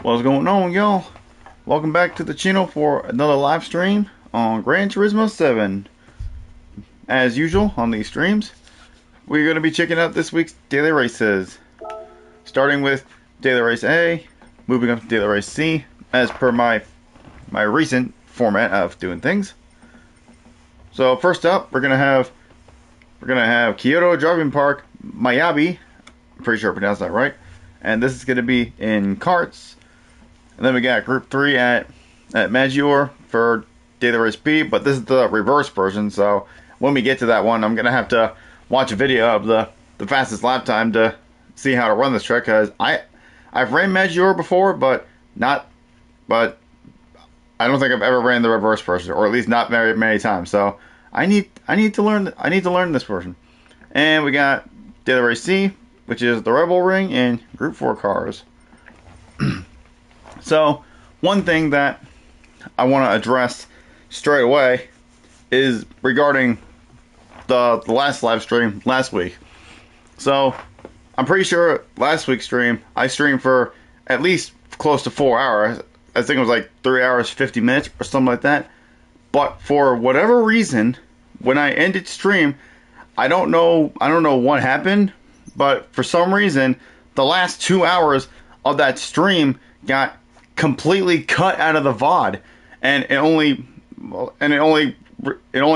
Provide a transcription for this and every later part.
What's going on, y'all? Welcome back to the channel for another live stream on Gran Turismo 7. As usual on these streams, we're going to be checking out this week's daily races. Starting with daily race A, moving up to daily race C, as per my recent format of doing things. So first up, we're gonna have Kyoto Driving Park Miyabi. I'm pretty sure I pronounced that right. And this is gonna be in karts. And then we got Group 3 at Maggiore for daily race B, but this is the reverse version. So when we get to that one, I'm gonna have to watch a video of the fastest lap time to see how to run this track, because I've ran Maggiore before, but I don't think I've ever ran the reverse version, or at least not very many times. So I need to learn this version. And we got daily race C, which is the Rebel Ring and Group 4 cars. So one thing that I want to address straight away is regarding the last live stream last week. So I'm pretty sure last week's stream, I streamed for at least close to 4 hours. I think it was like 3 hours 50 minutes or something like that. But for whatever reason, when I ended stream, I don't know what happened, but for some reason the last 2 hours of that stream got completely cut out of the VOD, and it only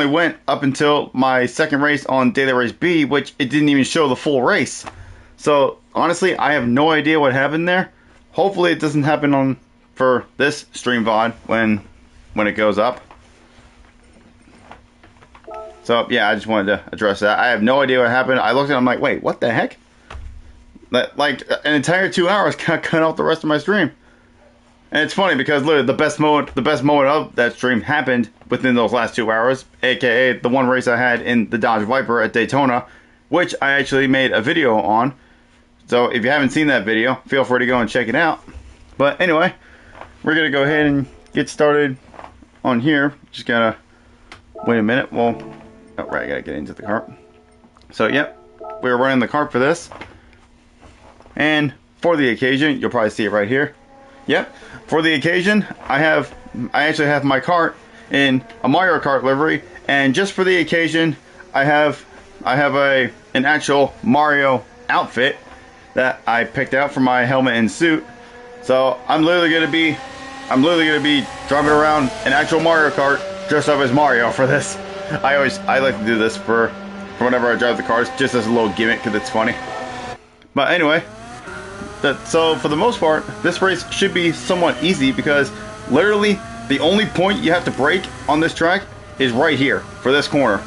went up until my second race on daily race B, which it didn't even show the full race. So honestly, I have no idea what happened there. Hopefully it doesn't happen for this stream VOD when it goes up. So yeah, I just wanted to address that. I have no idea what happened. I looked at it, I'm like, wait, what the heck? Like an entire 2 hours got cut off the rest of my stream. And it's funny because literally the best moment of that stream happened within those last 2 hours, aka the one race I had in the Dodge Viper at Daytona, which I actually made a video on. So if you haven't seen that video, feel free to go and check it out. But anyway, we're gonna go ahead and get started on here. Just gotta wait a minute. Well, oh right, I gotta get into the cart. So yep, we're running the cart for this. And for the occasion, you'll probably see it right here. Yep, for the occasion, I actually have my cart in a Mario Kart livery, and just for the occasion, I have an actual Mario outfit that I picked out for my helmet and suit. So I'm literally gonna be driving around an actual Mario Kart dressed up as Mario for this. I like to do this for whenever I drive the cars, just as a little gimmick because it's funny. But anyway. So for the most part, this race should be somewhat easy, because literally the only point you have to brake on this track is right here for this corner.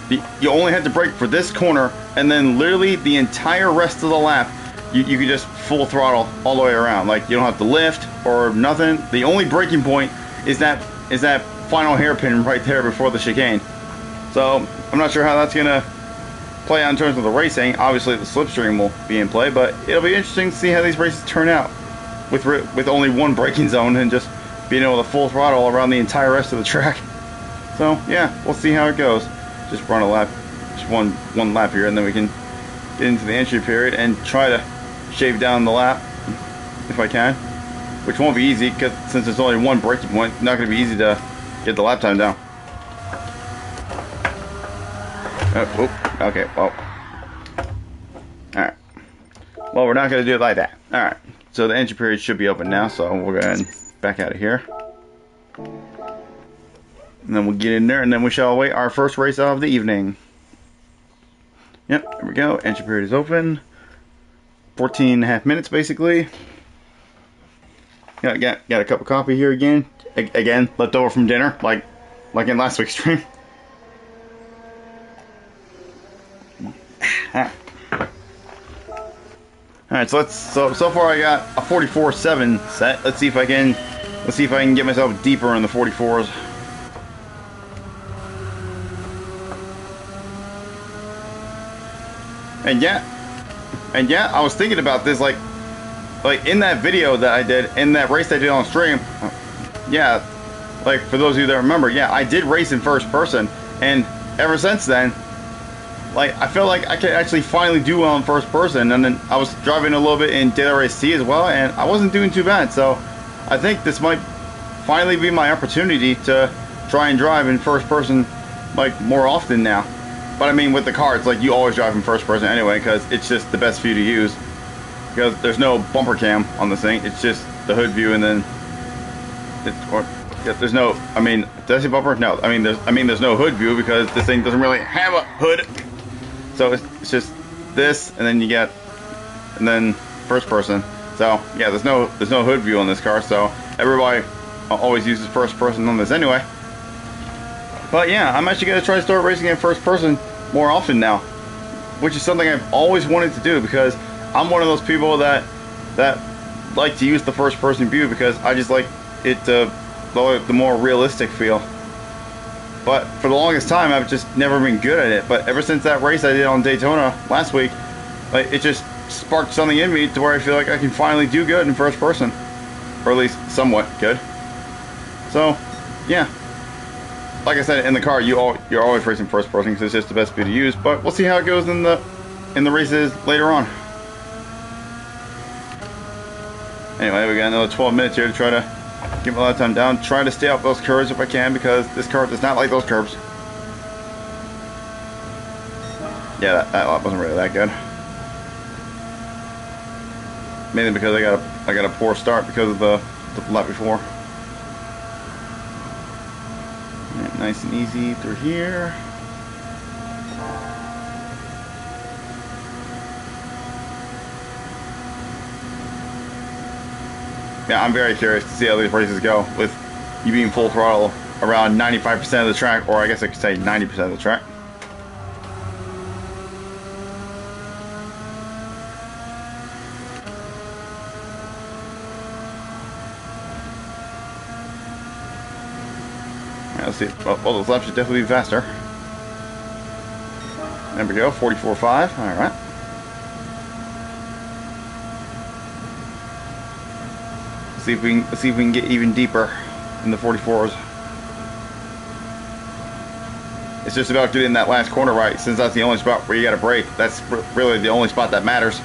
You only have to brake for this corner, and then literally the entire rest of the lap you can just full throttle all the way around. Like, you don't have to lift or nothing. The only braking point is that final hairpin right there before the chicane. So I'm not sure how that's gonna play out in terms of the racing. Obviously the slipstream will be in play, but it'll be interesting to see how these races turn out with only one braking zone and just being able to full throttle around the entire rest of the track. So yeah, we'll see how it goes. Just run a lap, just one lap here, and then we can get into the entry period and try to shave down the lap if I can, which won't be easy because since there's only one braking point, it's not going to be easy to get the lap time down. Okay, well. Alright. Well, we're not going to do it like that. Alright. So the entry period should be open now, so we'll go ahead and back out of here. And then we'll get in there, and then we shall await our first race of the evening. Yep, there we go. Entry period is open. 14.5 minutes, basically. Got a cup of coffee here again. Again, left over from dinner, like in last week's stream. Alright, so far I got a 44.7 set. Let's see if I can get myself deeper in the 44s. And yeah, I was thinking about this, like in that video that I did, in that race I did on stream. Yeah, like for those of you that remember, yeah, I did race in first person, and ever since then, like I feel like I could actually finally do well in first person. And then I was driving a little bit in Daily Race T as well, and I wasn't doing too bad. So I think this might finally be my opportunity to try and drive in first person like more often now. But I mean, with the car, it's like you always drive in first person anyway, because it's just the best view to use. Because there's no bumper cam on this thing. It's just the hood view, and then there's no. I mean, did I say bumper? No. I mean, there's no hood view because this thing doesn't really have a hood. So it's just this, and then you get, and then first person. So yeah, there's no hood view on this car. So everybody always uses first person on this anyway. But yeah, I'm actually gonna try to start racing in first person more often now, which is something I've always wanted to do, because I'm one of those people that like to use the first person view, because I just like it the more realistic feel. But for the longest time, I've just never been good at it. But ever since that race I did on Daytona last week, like, it just sparked something in me to where I feel like I can finally do good in first person, or at least somewhat good. So yeah, like I said, in the car you're always racing first person because it's just the best view to use. But we'll see how it goes in the races later on. Anyway, we got another 12 minutes here to try to give a lot of time down. Try to stay off those curves if I can, because this car does not like those curves. Yeah, that lap wasn't really that good. Mainly because I got a poor start because of the lap before. Right, nice and easy through here. Yeah, I'm very curious to see how these races go with you being full throttle around 95% of the track, or I guess I could say 90% of the track. Right, let's see. Well, those laps should definitely be faster. There we go, 44.5. All right. Let's see if we can get even deeper in the 44s. It's just about getting that last corner right, since that's the only spot where you got to brake. That's really the only spot that matters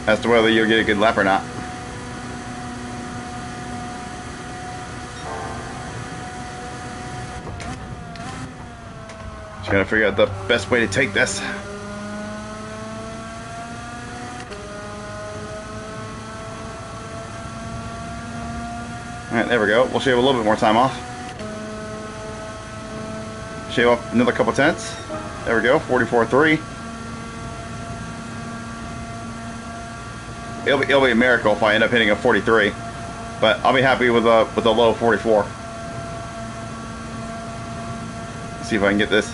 as to whether you'll get a good lap or not. Just gotta figure out the best way to take this. Alright, there we go. We'll shave a little bit more time off. Shave off another couple tenths. There we go, 44.3. It'll be a miracle if I end up hitting a 43. But I'll be happy with a low 44. Let's see if I can get this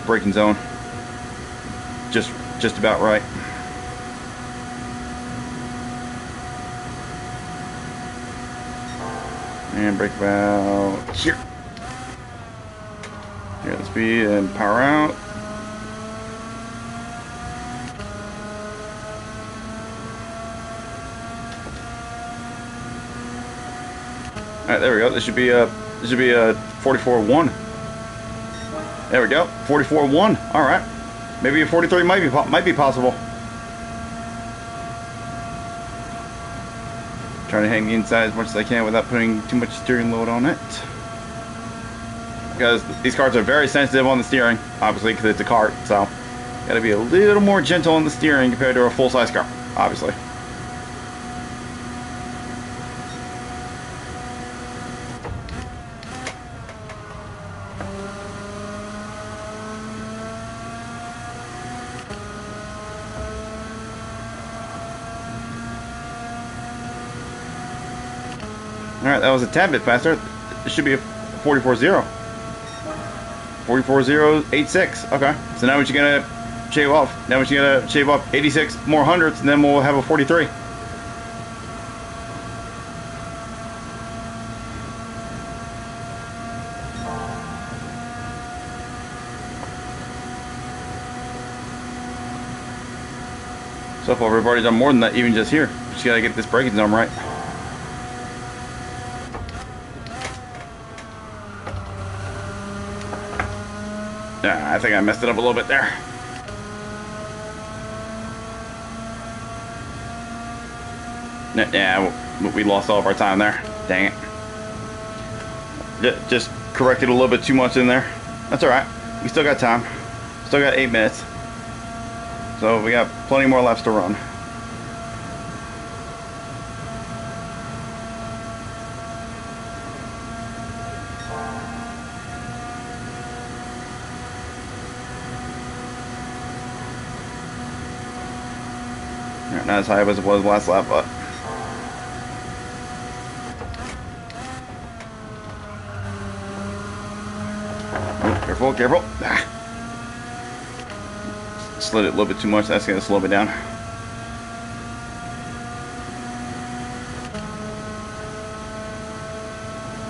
braking zone just about right. And brake about here. Here, the speed and power out. All right, there we go. This should be a 44.1. There we go, 44.1. All right, maybe a 43 might be possible. Trying to hang the inside as much as I can without putting too much steering load on it, because these cars are very sensitive on the steering, obviously, because it's a kart. So got to be a little more gentle on the steering compared to a full-size car, obviously. Alright, that was a tad bit faster. It should be a 44.0. 44.086. Okay. So now we're gonna shave off. Now we're gonna shave off 86 more hundredths, and then we'll have a 43. So far, we've already done more than that, even just here. Just gotta get this braking zone right. I think I messed it up a little bit there. Yeah, we lost all of our time there. Dang it. Just corrected a little bit too much in there. That's alright. We still got time. Still got 8 minutes. So we got plenty more laps to run. Not as high as it was last lap, but careful, careful. Slid it a little bit too much. That's going to slow me down.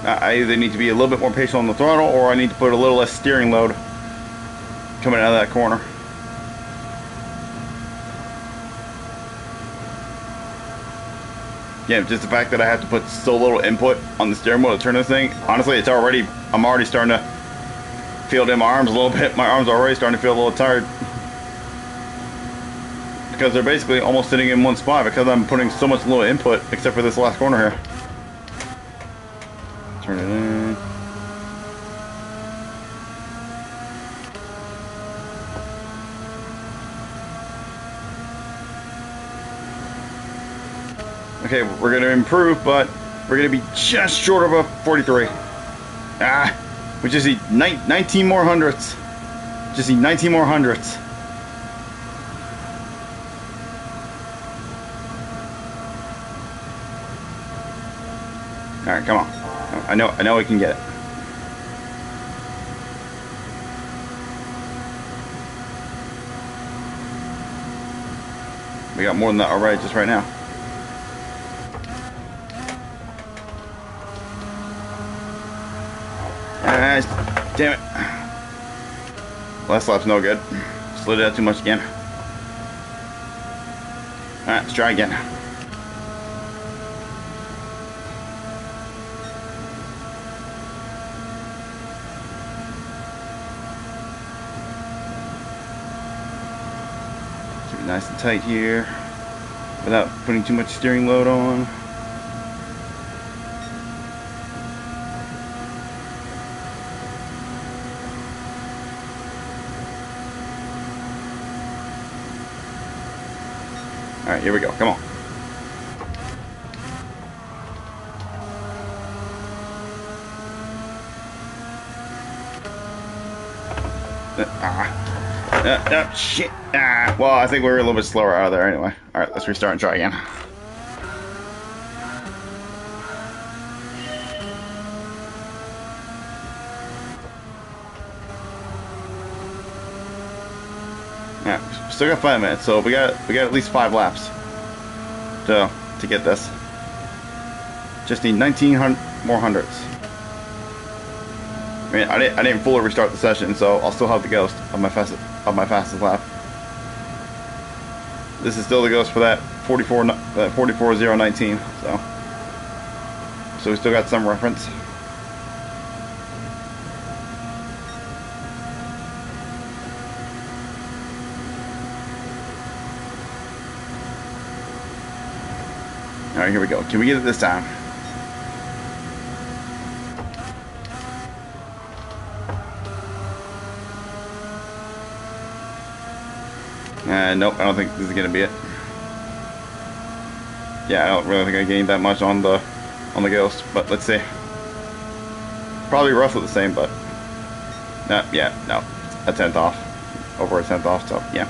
I either need to be a little bit more patient on the throttle, or I need to put a little less steering load coming out of that corner. Yeah, just the fact that I have to put so little input on the steering wheel to turn this thing. Honestly, I'm already starting to feel it in my arms a little bit. My arms are already starting to feel a little tired. Because they're basically almost sitting in one spot because I'm putting so much little input, except for this last corner here. Turn it in. Okay, we're going to improve, but we're going to be just short of a 43. We just need 19 more hundredths. Just need 19 more hundredths. All right, come on. I know we can get it. We got more than that already just right now. Damn it. Last lap's no good. Slid it out too much again. Alright, let's try again. Keep it nice and tight here without putting too much steering load on. Alright, here we go. Come on. Shit. Well, I think we were a little bit slower out of there anyway. Alright, let's restart and try again. Yeah, still got 5 minutes, so we got at least 5 laps to get this. Just need 19 more hundredths. I mean, I didn't fully restart the session, so I'll still have the ghost of my fastest lap. This is still the ghost for that 44.019. So we still got some reference. Alright, here we go. Can we get it this time? Nope, I don't think this is gonna be it. Yeah, I don't really think I gained that much on the ghost, but let's see. Probably roughly the same, but no, a 10th off, over a 10th off. So yeah.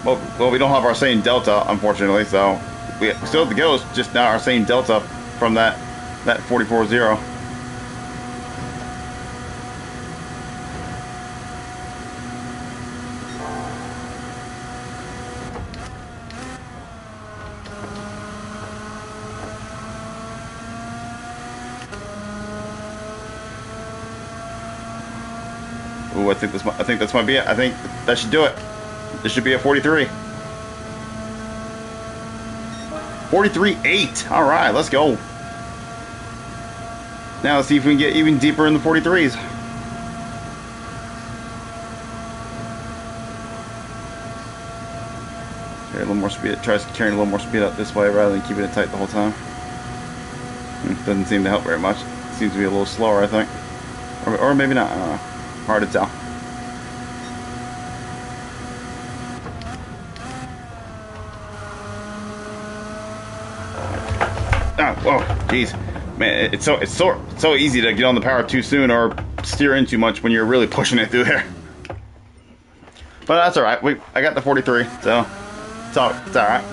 Well, we don't have our same delta, unfortunately, so we still have the ghost, just not our same delta from that 44.0. Ooh, I think this might be it. I think that should do it. This should be a 43. 43.8. All right, let's go. Now let's see if we can get even deeper in the 43s. Carry a little more speed. Tries carrying a little more speed up this way rather than keeping it tight the whole time. Doesn't seem to help very much. Seems to be a little slower, I think. Or maybe not. I don't know. Hard to tell. Oh, whoa, jeez. Man, it's so easy to get on the power too soon or steer in too much when you're really pushing it through there. But that's all right. I got the 43, so it's all right.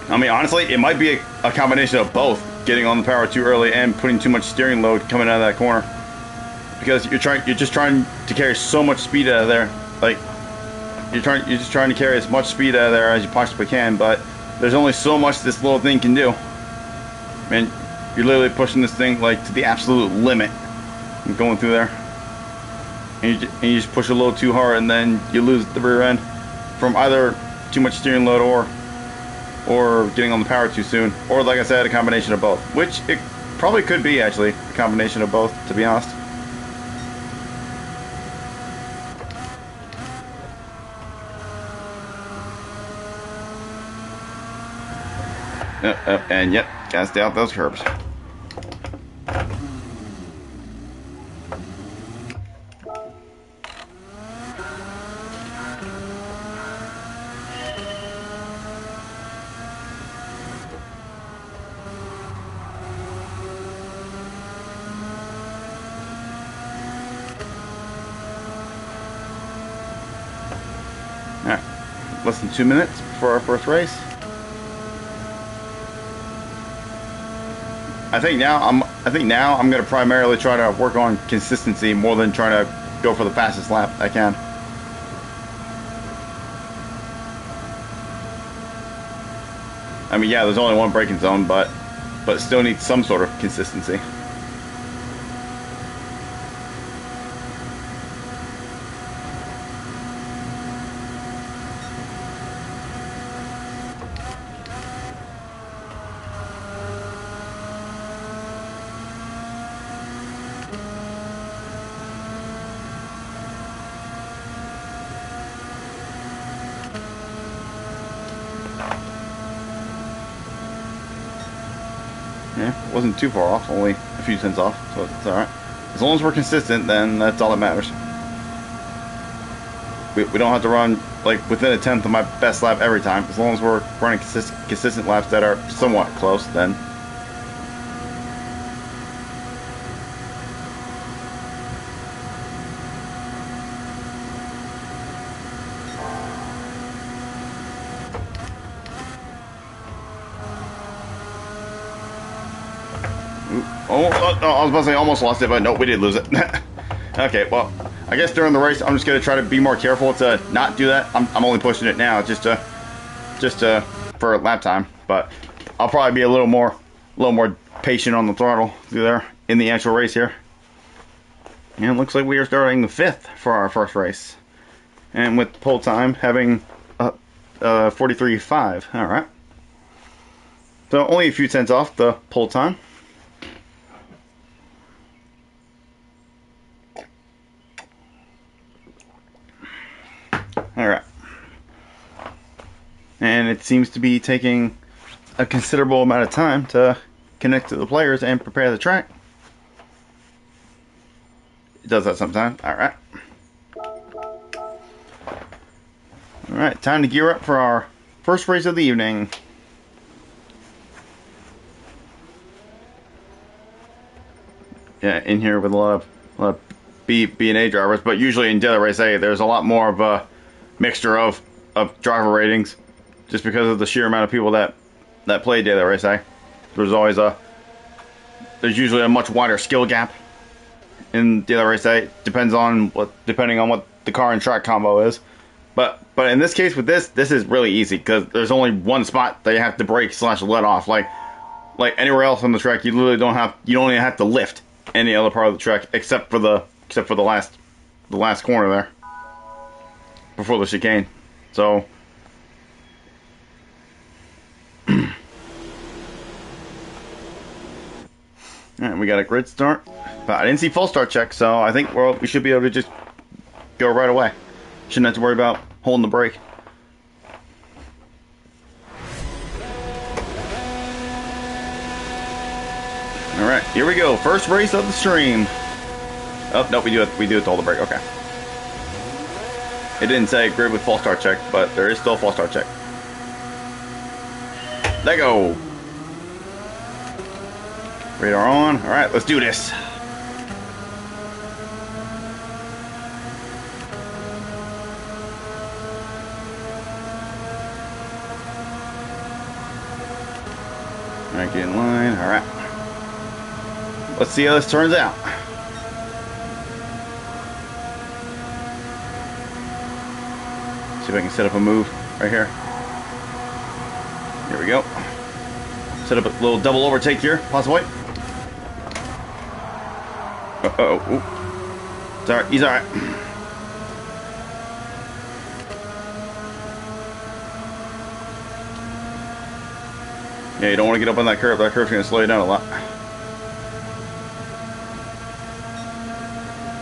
I mean, honestly, it might be a combination of both, getting on the power too early and putting too much steering load coming out of that corner. Because you're just trying to carry so much speed out of there. Like you're just trying to carry as much speed out of there as you possibly can, but there's only so much this little thing can do. Man, you're literally pushing this thing like to the absolute limit and going through there. And you just push a little too hard, and then you lose the rear end from either too much steering load or getting on the power too soon, or like I said, a combination of both, which it probably could be actually a combination of both, to be honest. And yep, gotta stay out those curbs. Alright, less than 2 minutes before our first race. I think now I'm going to primarily try to work on consistency more than trying to go for the fastest lap I can. I mean, yeah, there's only one braking zone, but it still needs some sort of consistency. Yeah, wasn't too far off, only a few tenths off, so it's alright. As long as we're consistent, then that's all that matters. We don't have to run like within a tenth of my best lap every time. As long as we're running consistent laps that are somewhat close, then. Oh, I was about to say almost lost it, but nope, we did lose it. Okay, well, I guess during the race, I'm just gonna try to be more careful to not do that. I'm only pushing it now, just for lap time. But I'll probably be a little more patient on the throttle through there in the actual race here. And it looks like we are starting the 5th for our first race, and with pole time having 43.5. All right, so only a few tenths off the pole time. Alright. And it seems to be taking a considerable amount of time to connect to the players and prepare the track. It does that sometimes. Alright. Alright, time to gear up for our first race of the evening. Yeah, in here with a lot of B and A drivers, but usually in Daily Race A, there's a lot more of a mixture of driver ratings, just because of the sheer amount of people that play Daily Race A. There's usually a much wider skill gap in Daily Race A. Depending on what the car and track combo is. But in this case, with this is really easy because there's only one spot that you have to brake / let off. Like anywhere else on the track, you literally you don't even have to lift any other part of the track except for the last corner there before the chicane. So Alright, we got a grid start. But I didn't see full start check, so I think we should be able to just go right away. Shouldn't have to worry about holding the brake. Alright, here we go. First race of the stream. Oh, no, we do it to hold the brake. Okay. It didn't say grid with full start check, but there is still a full start check. Let go. Radar on. Alright, let's do this. Alright, get in line. Alright. Let's see how this turns out. See if I can set up a move right here. Here we go. Set up a little double overtake here, possibly. Uh-oh. It's alright. He's alright. Yeah, you don't want to get up on that curve. That curve's going to slow you down a lot.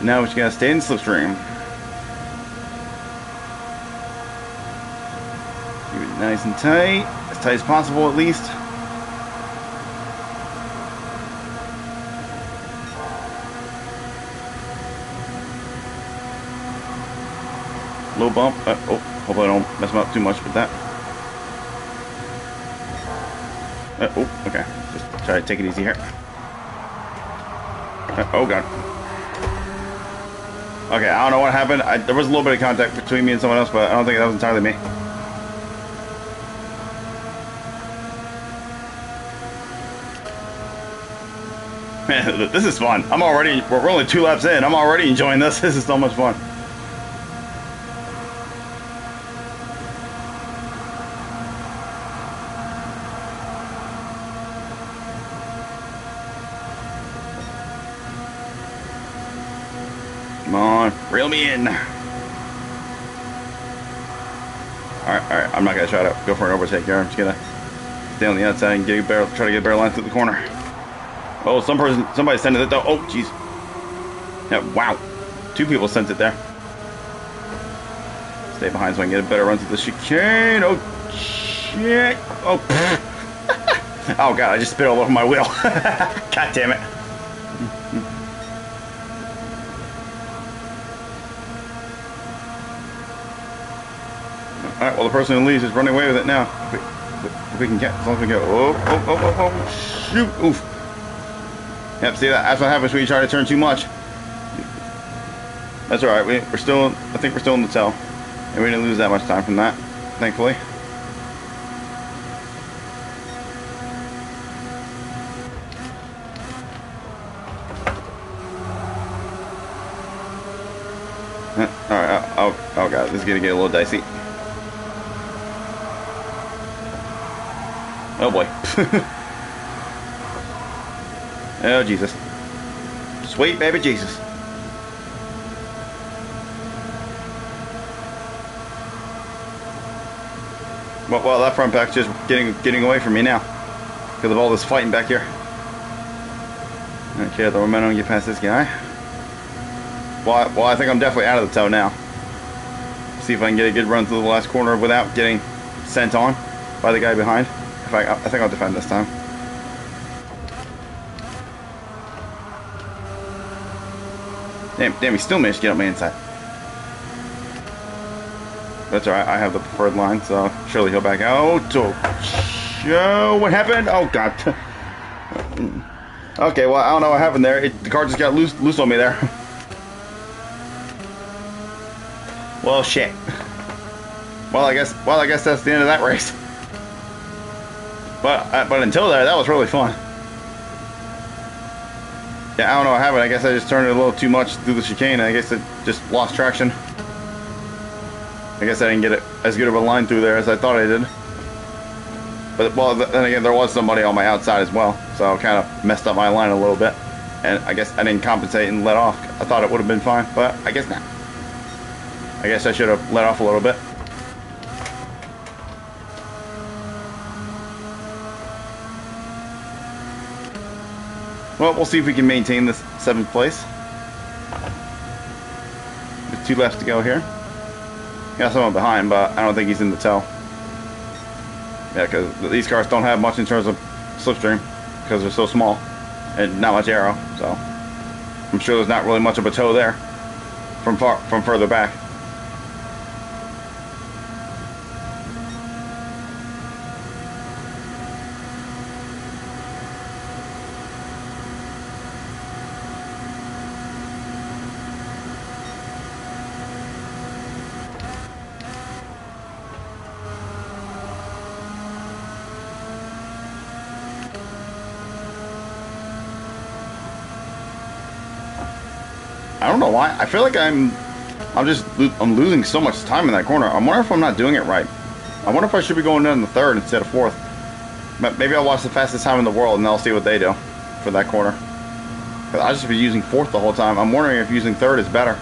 Now we just got to stay in slipstream. Keep it nice and tight. As tight as possible, at least. Low bump. Oh, hope I don't mess them up too much with that. Oh, okay. Just try to take it easy here. Oh, God. Okay, I don't know what happened. There was a little bit of contact between me and someone else, but I don't think that was entirely me. Man, this is fun. We're only 2 laps in. I'm already enjoying this. This is so much fun. Come on, reel me in. Alright, I'm not gonna try to go for an overtake here. I'm just gonna stay on the outside and try to get a better line through the corner. Oh, somebody sent it though. Oh, jeez. Yeah, wow. 2 people sent it there. Stay behind so I can get a better run through the chicane. Oh, shit. Oh, oh God, I just spit all over my wheel. God damn it. Alright, well, the person who leads is running away with it now. If we can get, as long as we go. Oh, shoot. Oof. Yep, see, that's what happens when you try to turn too much. That's alright, we're still, I think we're still in the tail. And we didn't lose that much time from that, thankfully. Alright, oh God, this is gonna get a little dicey. Oh boy. Oh Jesus. Sweet baby Jesus. Well, that front back's just getting away from me now because of all this fighting back here. Okay, the momentum get past this guy. Well, I think I'm definitely out of the tow now. See if I can get a good run through the last corner without getting sent on by the guy behind. I think I'll defend this time. Damn, he still managed to get up my inside. That's alright, I have the preferred line, so surely he'll back out. Oh, what happened? Oh, God. Okay, well, I don't know what happened there. The car just got loose on me there. Well, shit. Well, I guess that's the end of that race. But until there, that was really fun. Yeah, I don't know what happened. I guess I just turned it a little too much through the chicane. I guess it just lost traction. I guess I didn't get as good of a line through there as I thought I did. But, well, then again, there was somebody on my outside as well. So I kind of messed up my line a little bit. And I guess I didn't compensate and let off. I thought it would have been fine, but I guess not. I guess I should have let off a little bit. Well, we'll see if we can maintain this 7th place. With 2 laps to go here. Got someone behind, but I don't think he's in the tow. Yeah, because these cars don't have much in terms of slipstream because they're so small and not much aero. So I'm sure there's not really much of a tow there from further back. I don't know why. I feel like I'm losing so much time in that corner. I wonder if I'm not doing it right. I wonder if I should be going in the 3rd instead of 4th. But maybe I'll watch the fastest time in the world and I'll see what they do for that corner. Because I just be using 4th the whole time. I'm wondering if using 3rd is better.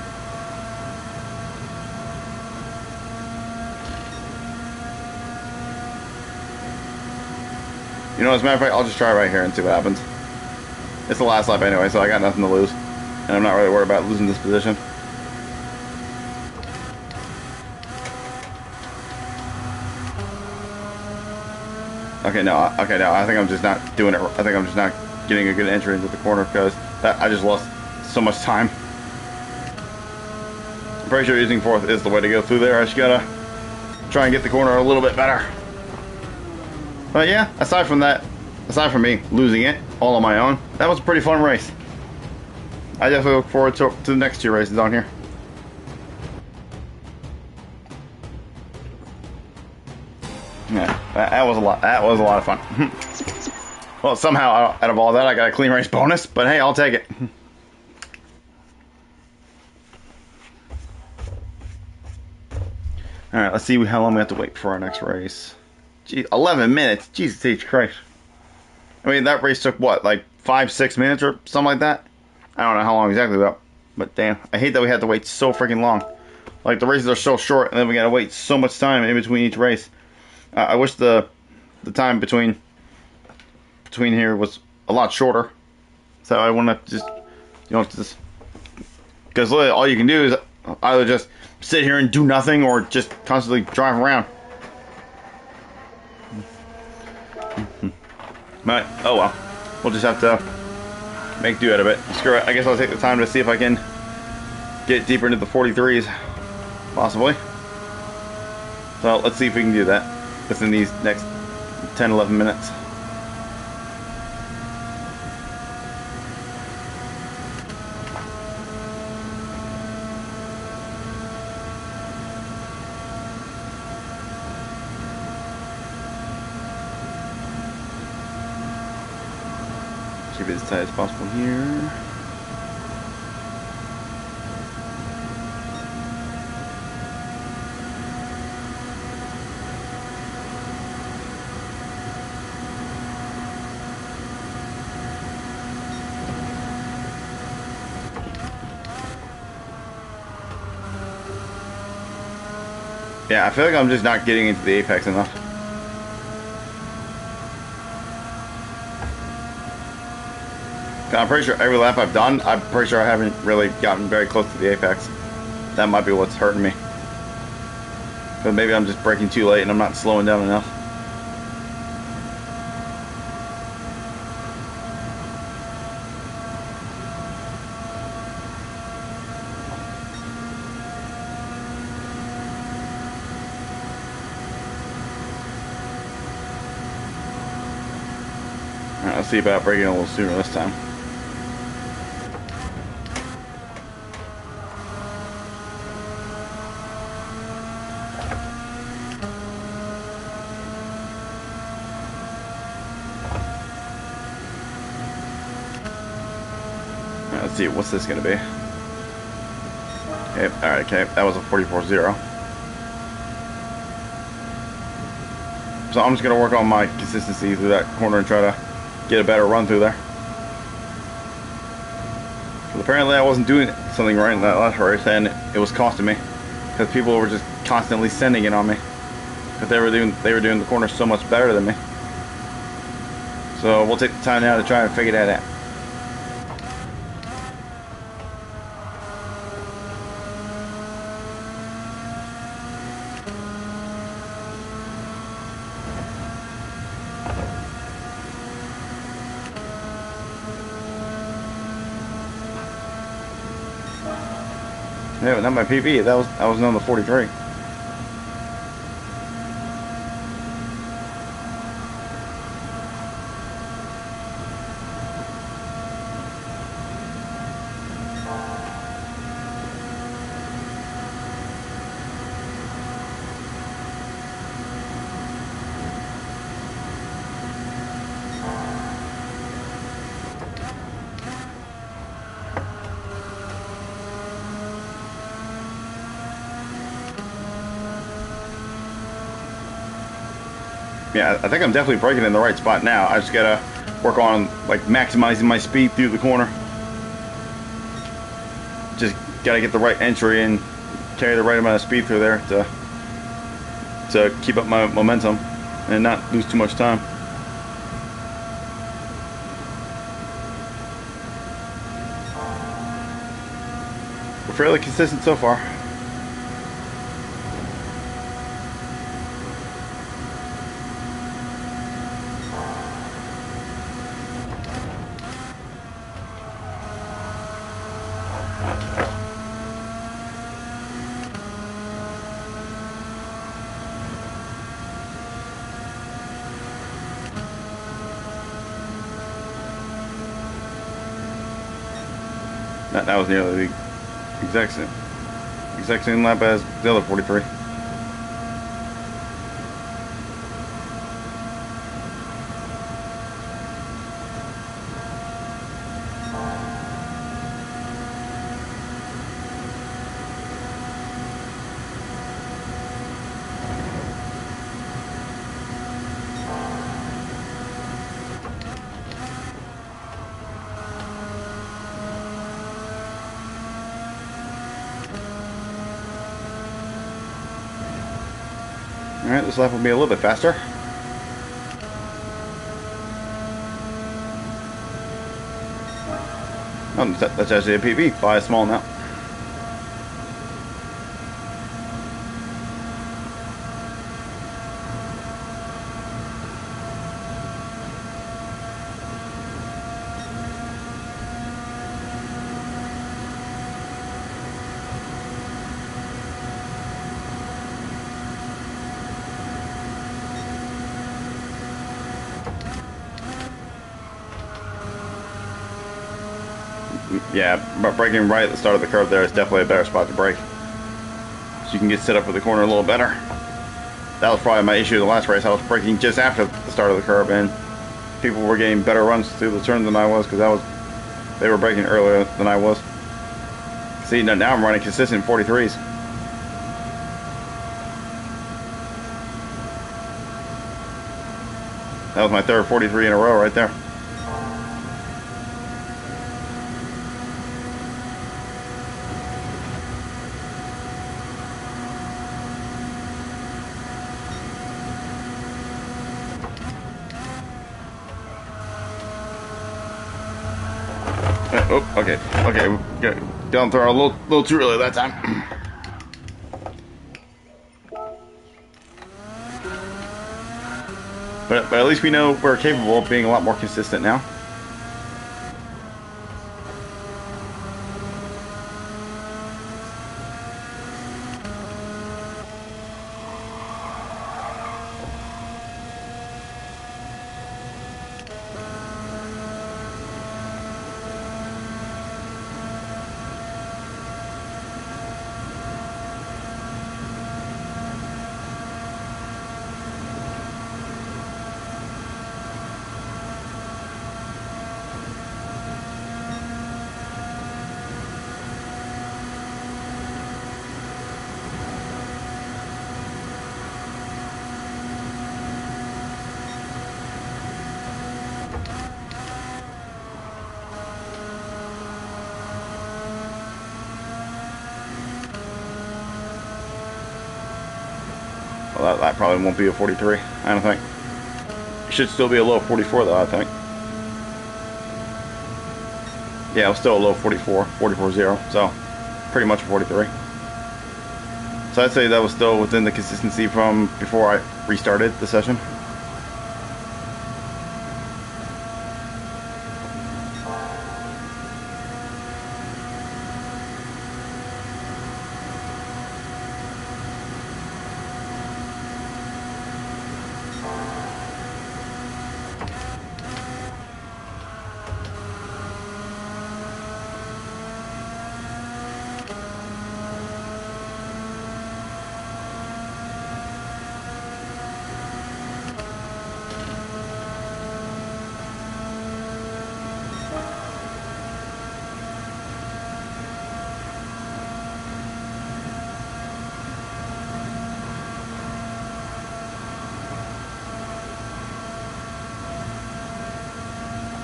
You know, as a matter of fact, I'll just try right here and see what happens. It's the last lap anyway, so I got nothing to lose. And I'm not really worried about losing this position. Okay, no, I think I'm just not doing it. I think I'm just not getting a good entry into the corner because I just lost so much time. I'm pretty sure using 4th is the way to go through there. I just gotta try and get the corner a little bit better. But yeah, aside from me losing it all on my own, that was a pretty fun race. I definitely look forward to the next 2 races on here. Yeah, that was a lot. That was a lot of fun. Well, somehow out of all that, I got a clean race bonus. But hey, I'll take it. All right, let's see how long we have to wait for our next race. Geez, 11 minutes. Jesus H. Christ. I mean, that race took what, like 5-6 minutes or something like that? I don't know how long exactly, but damn, I hate that we had to wait so freaking long. Like, the races are so short, and then we gotta wait so much time in between each race. I wish the time between here was a lot shorter, so I want to just, because literally all you can do is either just sit here and do nothing, or just constantly drive around. But oh well, we'll just have to make do out of it. Screw it. I guess I'll take the time to see if I can get deeper into the 43s, possibly. So let's see if we can do that within these next 10-11 minutes. Keep it as tight as possible here. Yeah, I feel like I'm just not getting into the apex enough. I'm pretty sure every lap I've done, I'm pretty sure I haven't really gotten very close to the apex. That might be what's hurting me. But maybe I'm just braking too late and I'm not slowing down enough. Alright, let's see about braking a little sooner this time. Let's see, what's this gonna be? Okay, alright, okay, that was a 44-0. So I'm just gonna work on my consistency through that corner and try to get a better run through there. But apparently I wasn't doing something right in that last race, and it was costing me because people were just constantly sending it on me because they were doing the corner so much better than me. So we'll take the time now to try and figure that out. Yeah, not my PB. That was on the 43. Yeah, I think I'm definitely braking in the right spot now. I just gotta work on like maximizing my speed through the corner. Just gotta get the right entry and carry the right amount of speed through there to keep up my momentum and not lose too much time. We're fairly consistent so far. That was nearly the exact same lap as the other 43. Alright, this lap will be a little bit faster. Oh, that's actually a PB by a small amount. Yeah, but braking right at the start of the curve there is definitely a better spot to brake. So you can get set up for the corner a little better. That was probably my issue the last race. I was braking just after the start of the curve, and people were getting better runs through the turn than I was because they were braking earlier than I was. See, now I'm running consistent 43s. That was my third 43 in a row right there. Oh, okay, down throw a little too early that time. But at least we know we're capable of being a lot more consistent now. Well, that probably won't be a 43, I don't think. It should still be a low 44 though, I think. Yeah, it was still a low 44, 44.0, so pretty much a 43. So I'd say that was still within the consistency from before I restarted the session.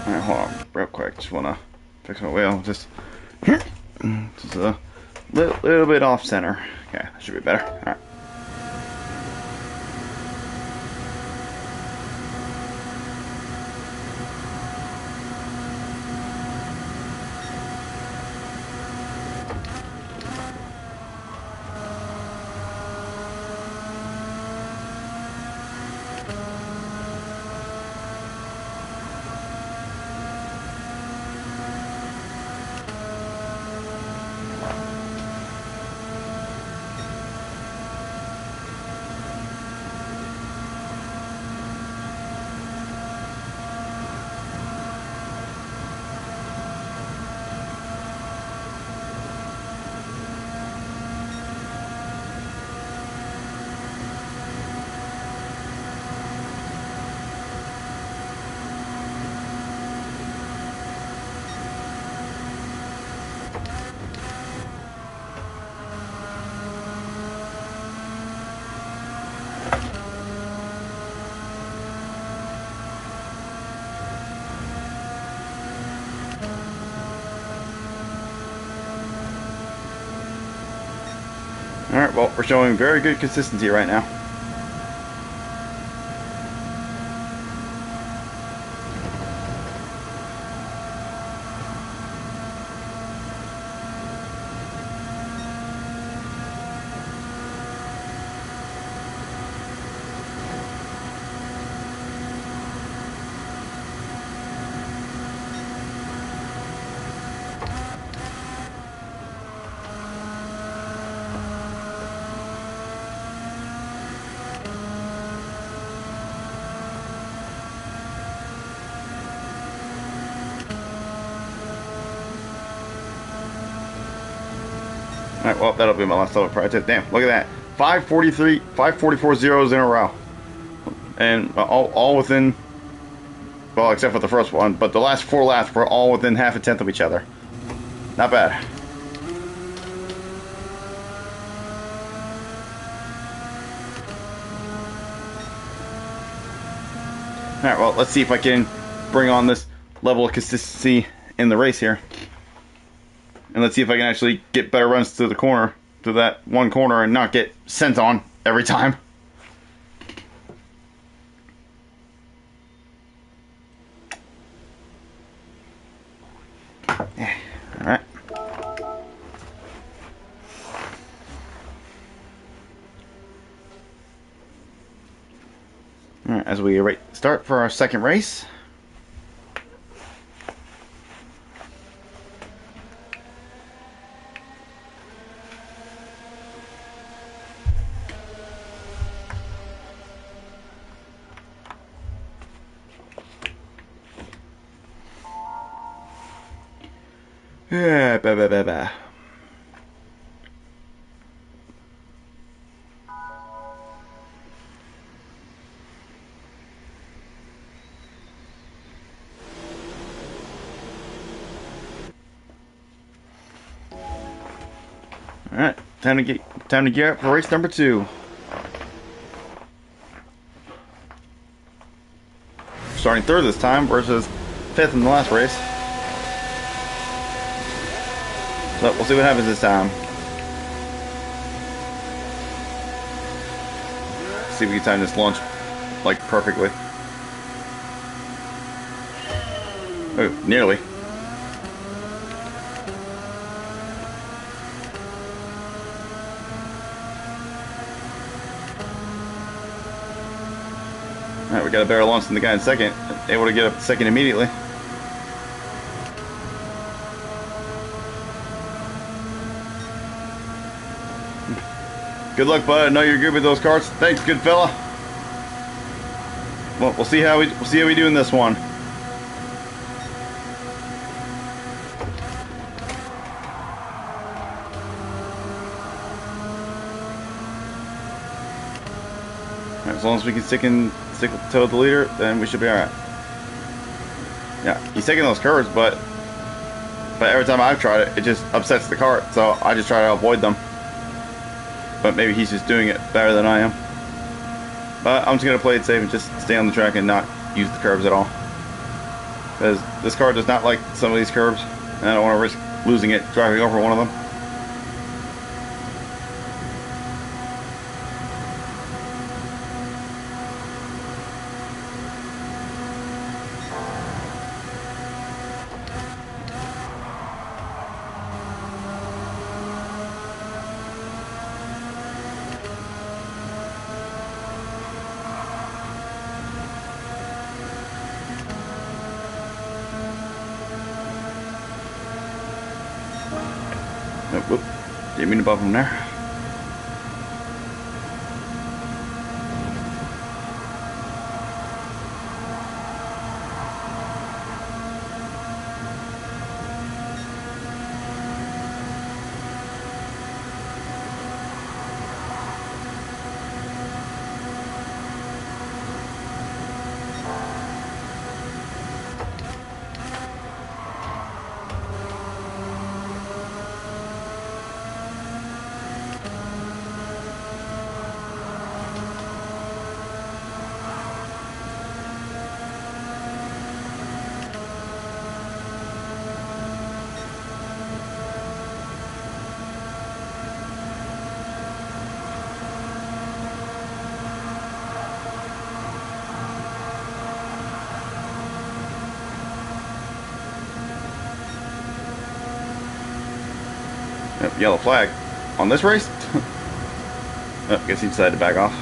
Alright, hold on real quick. Just want to fix my wheel. Just a little bit off center. Okay, that should be better. Alright. Alright, well, we're showing very good consistency right now. Alright, well, that'll be my last level project. Damn, look at that. 543, 544 zeros in a row. And all within, well, except for the first one, but the last 4 laps were all within half a tenth of each other. Not bad. Alright, well, let's see if I can bring on this level of consistency in the race here. And let's see if I can actually get better runs to the corner, to that one corner, and not get sent on every time. Yeah, alright. Alright, as we start for our second race. Yeah, ba. All right, time to gear up for race number 2. Starting 3rd this time versus 5th in the last race. So we'll see what happens this time. See if we can time this launch like perfectly. Oh, nearly. Alright, we got a better launch than the guy in second. Able to get up second immediately. Good luck, bud. I know you're good with those carts. Thanks, good fella. Well, we'll see how we do in this one. Right, as long as we can stick toe the leader, then we should be all right. Yeah, he's taking those curves, but every time I've tried it, it just upsets the cart. So I just try to avoid them. But maybe he's just doing it better than I am. But I'm just going to play it safe and just stay on the track and not use the curves at all. because this car does not like some of these curves, and I don't want to risk losing it driving over one of them. Oh, whoop. Didn't mean to bump him there. Yep, yellow flag. On this race? Oh, guess he decided to back off.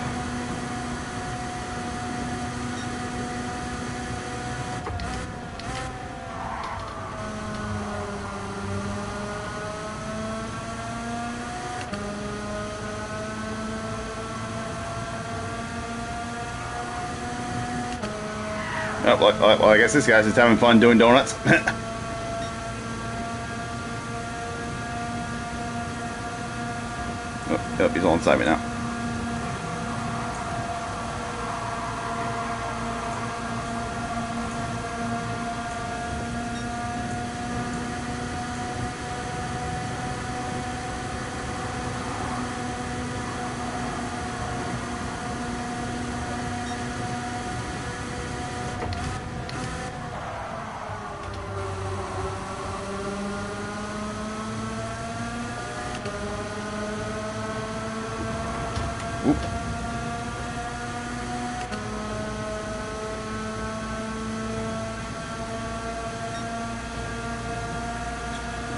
Oh, well, I guess this guy's just having fun doing donuts. Oh, yep, he's all inside me now. Oop.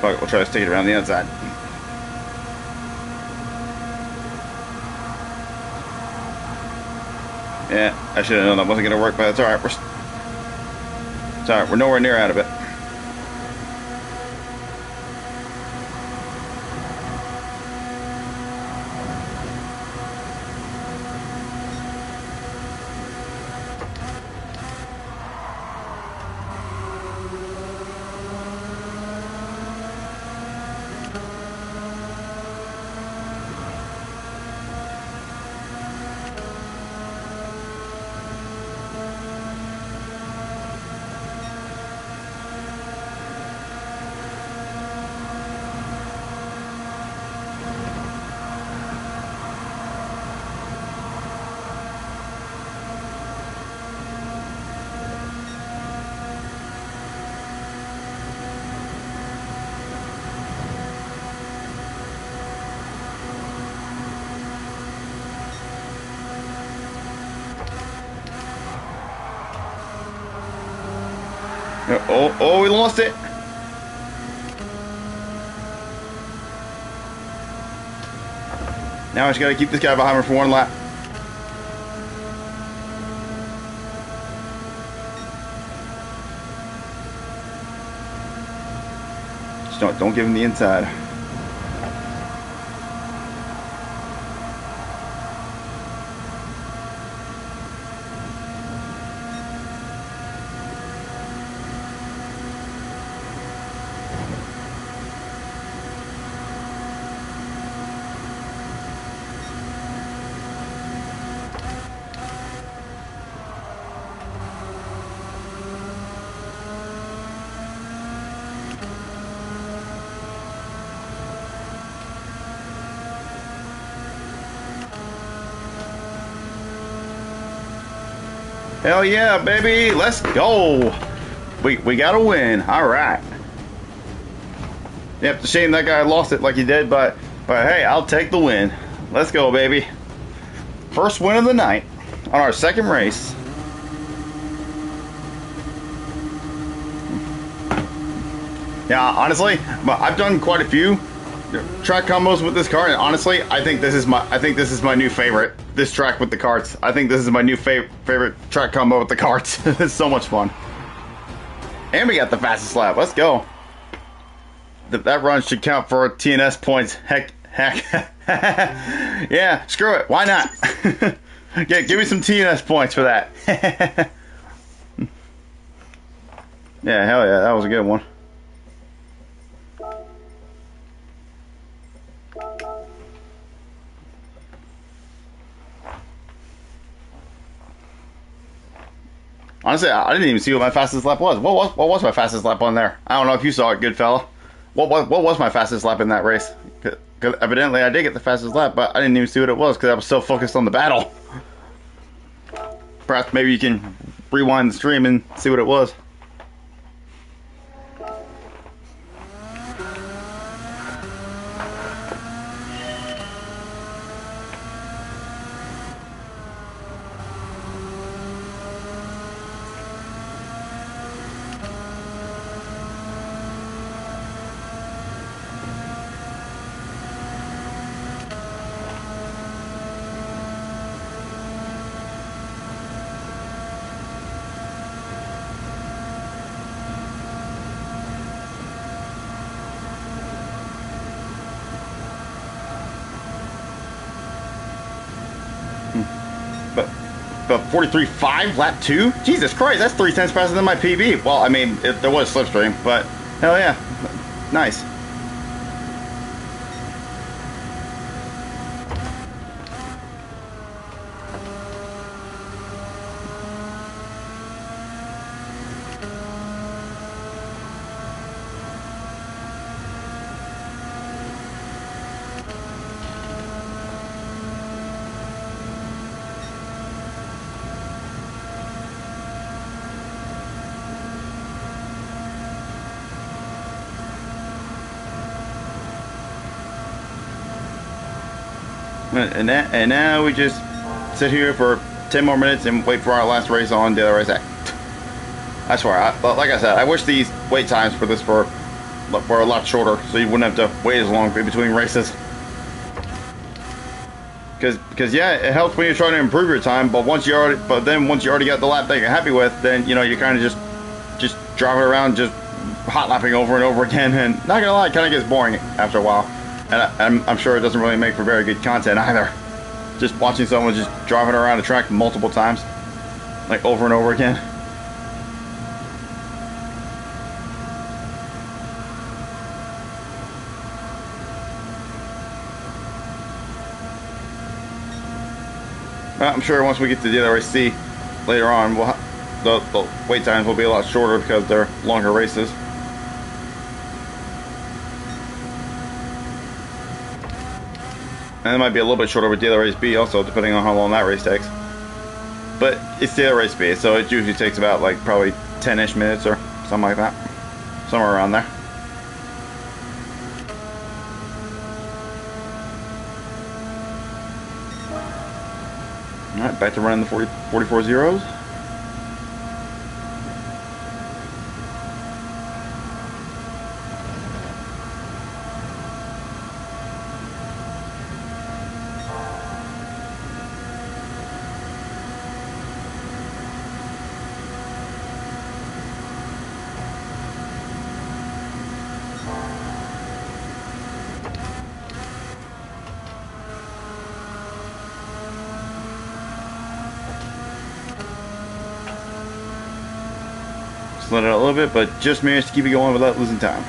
Fuck it, we'll try to stick it around the outside. Yeah, I should have known that wasn't going to work, but that's alright. It's alright, we're nowhere near out of it. Oh, we lost it. Now I just gotta keep this guy behind me for one lap. Just don't give him the inside. Hell yeah, baby! Let's go! We got a win. All right. Yep, it's a shame that guy lost it like he did, but hey, I'll take the win. Let's go, baby. First win of the night on our second race. Yeah, honestly, I've done quite a few track combos with this car, and honestly, I think this is my new favorite. This track with the karts. I think this is my new favorite track combo with the karts. It's so much fun. And we got the fastest lap. Let's go. That run should count for TNS points. Heck. Yeah, screw it. Why not? Yeah, give me some TNS points for that. Yeah, hell yeah, that was a good one. Honestly, I didn't even see what my fastest lap was. What was my fastest lap on there? I don't know if you saw it, good fella. What was my fastest lap in that race? Because evidently I did get the fastest lap, but I didn't even see what it was because I was so focused on the battle. Perhaps maybe you can rewind the stream and see what it was. But 43.5 lap 2? Jesus Christ, that's 3 cents faster than my PB. Well, I mean, there was slipstream, but hell yeah, nice. And now we just sit here for 10 more minutes and wait for our last race on the other race act. I swear, like I said, I wish these wait times for this were a lot shorter, so you wouldn't have to wait as long in between races. Because yeah, it helps when you're trying to improve your time, but once you already got the lap that you're happy with, then you know you're kind of just driving around, just hot lapping over and over again, and not gonna lie, it kind of gets boring after a while. And I'm sure it doesn't really make for very good content either. Just watching someone just driving around the track multiple times, like over and over again. Well, I'm sure once we get to the other race C later on, the wait times will be a lot shorter because they're longer races. And it might be a little bit shorter with DLR Race B also, depending on how long that race takes. But it's DLR Race B, so it usually takes about like probably 10-ish minutes or something like that. Somewhere around there. Alright, back to running the 44 zeros. Let it out a little bit, but just managed to keep it going without losing time.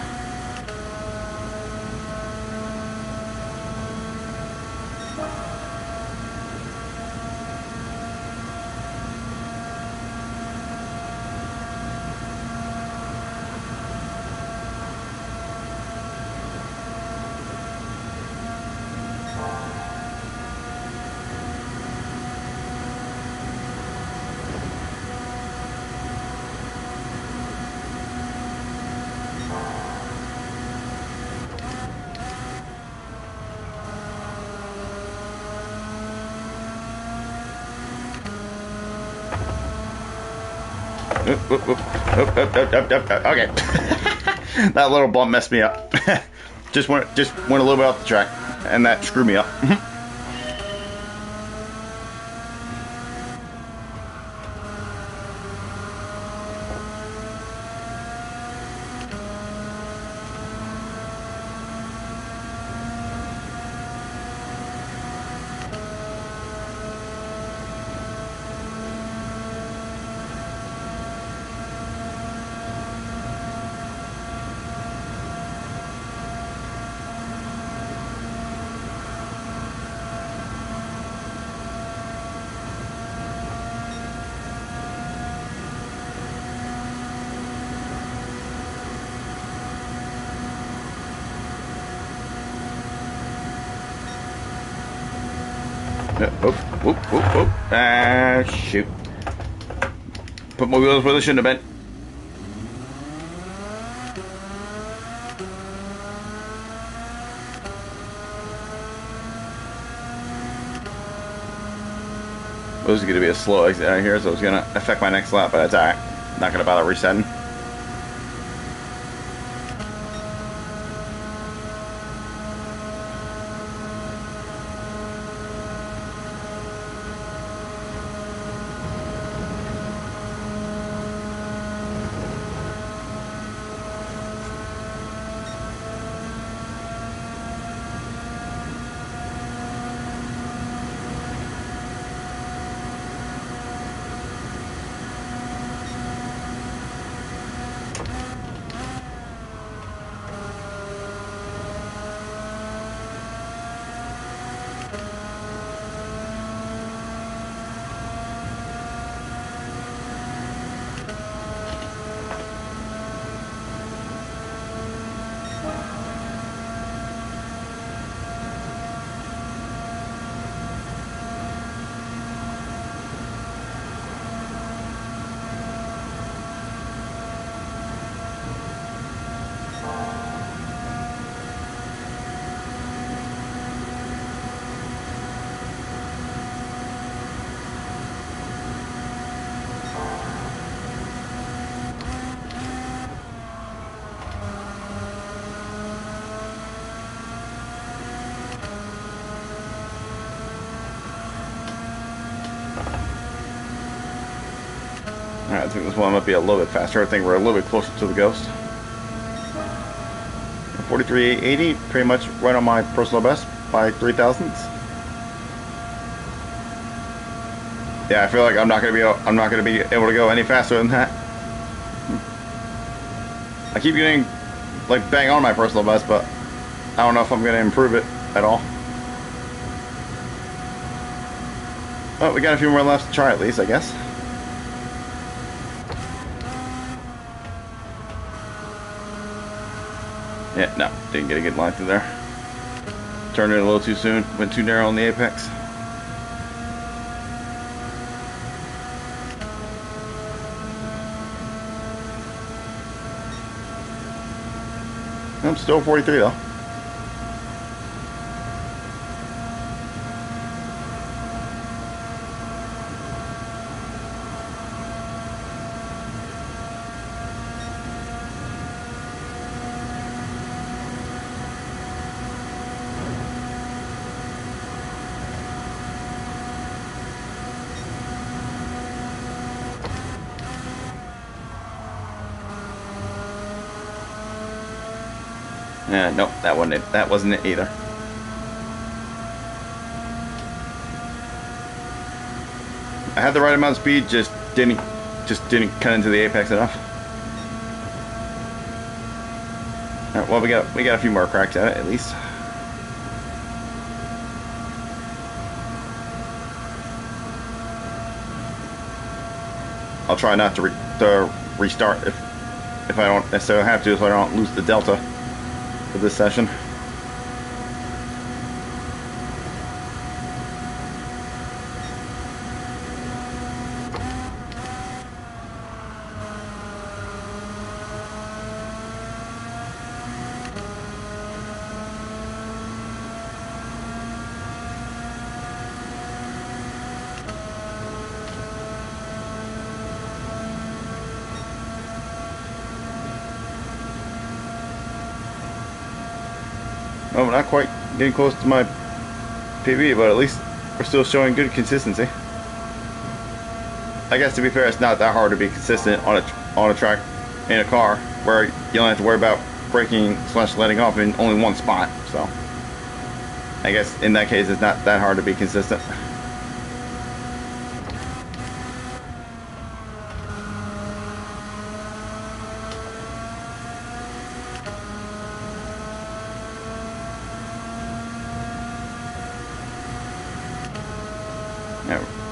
Okay. That little bump messed me up. just went a little bit off the track, and that screwed me up. Shoot. Put my wheels where they shouldn't have been. Well, this is going to be a slow exit out here, so it's going to affect my next lap, but that's alright. Not going to bother resetting. Alright, I think this one might be a little bit faster. I think we're a little bit closer to the Ghost. 43.80, pretty much right on my personal best by 0.003. Yeah, I feel like I'm not gonna be able to go any faster than that. I keep getting like bang on my personal best, but I don't know if I'm gonna improve it at all. But we got a few more laps to try at least, I guess. Yeah, no, didn't get a good line through there. Turned it a little too soon, went too narrow on the apex. I'm still 43 though. Yeah, nope, that wasn't it. That wasn't it either. I had the right amount of speed, just didn't cut into the apex enough. All right, well, we got a few more cracks at it at least. I'll try not to restart if I don't necessarily have to, so I don't lose the delta for this session. Oh, we're not quite getting close to my PB, but at least we're still showing good consistency. I guess to be fair, it's not that hard to be consistent on a track in a car where you don't have to worry about braking / letting off in only one spot. So I guess in that case, it's not that hard to be consistent.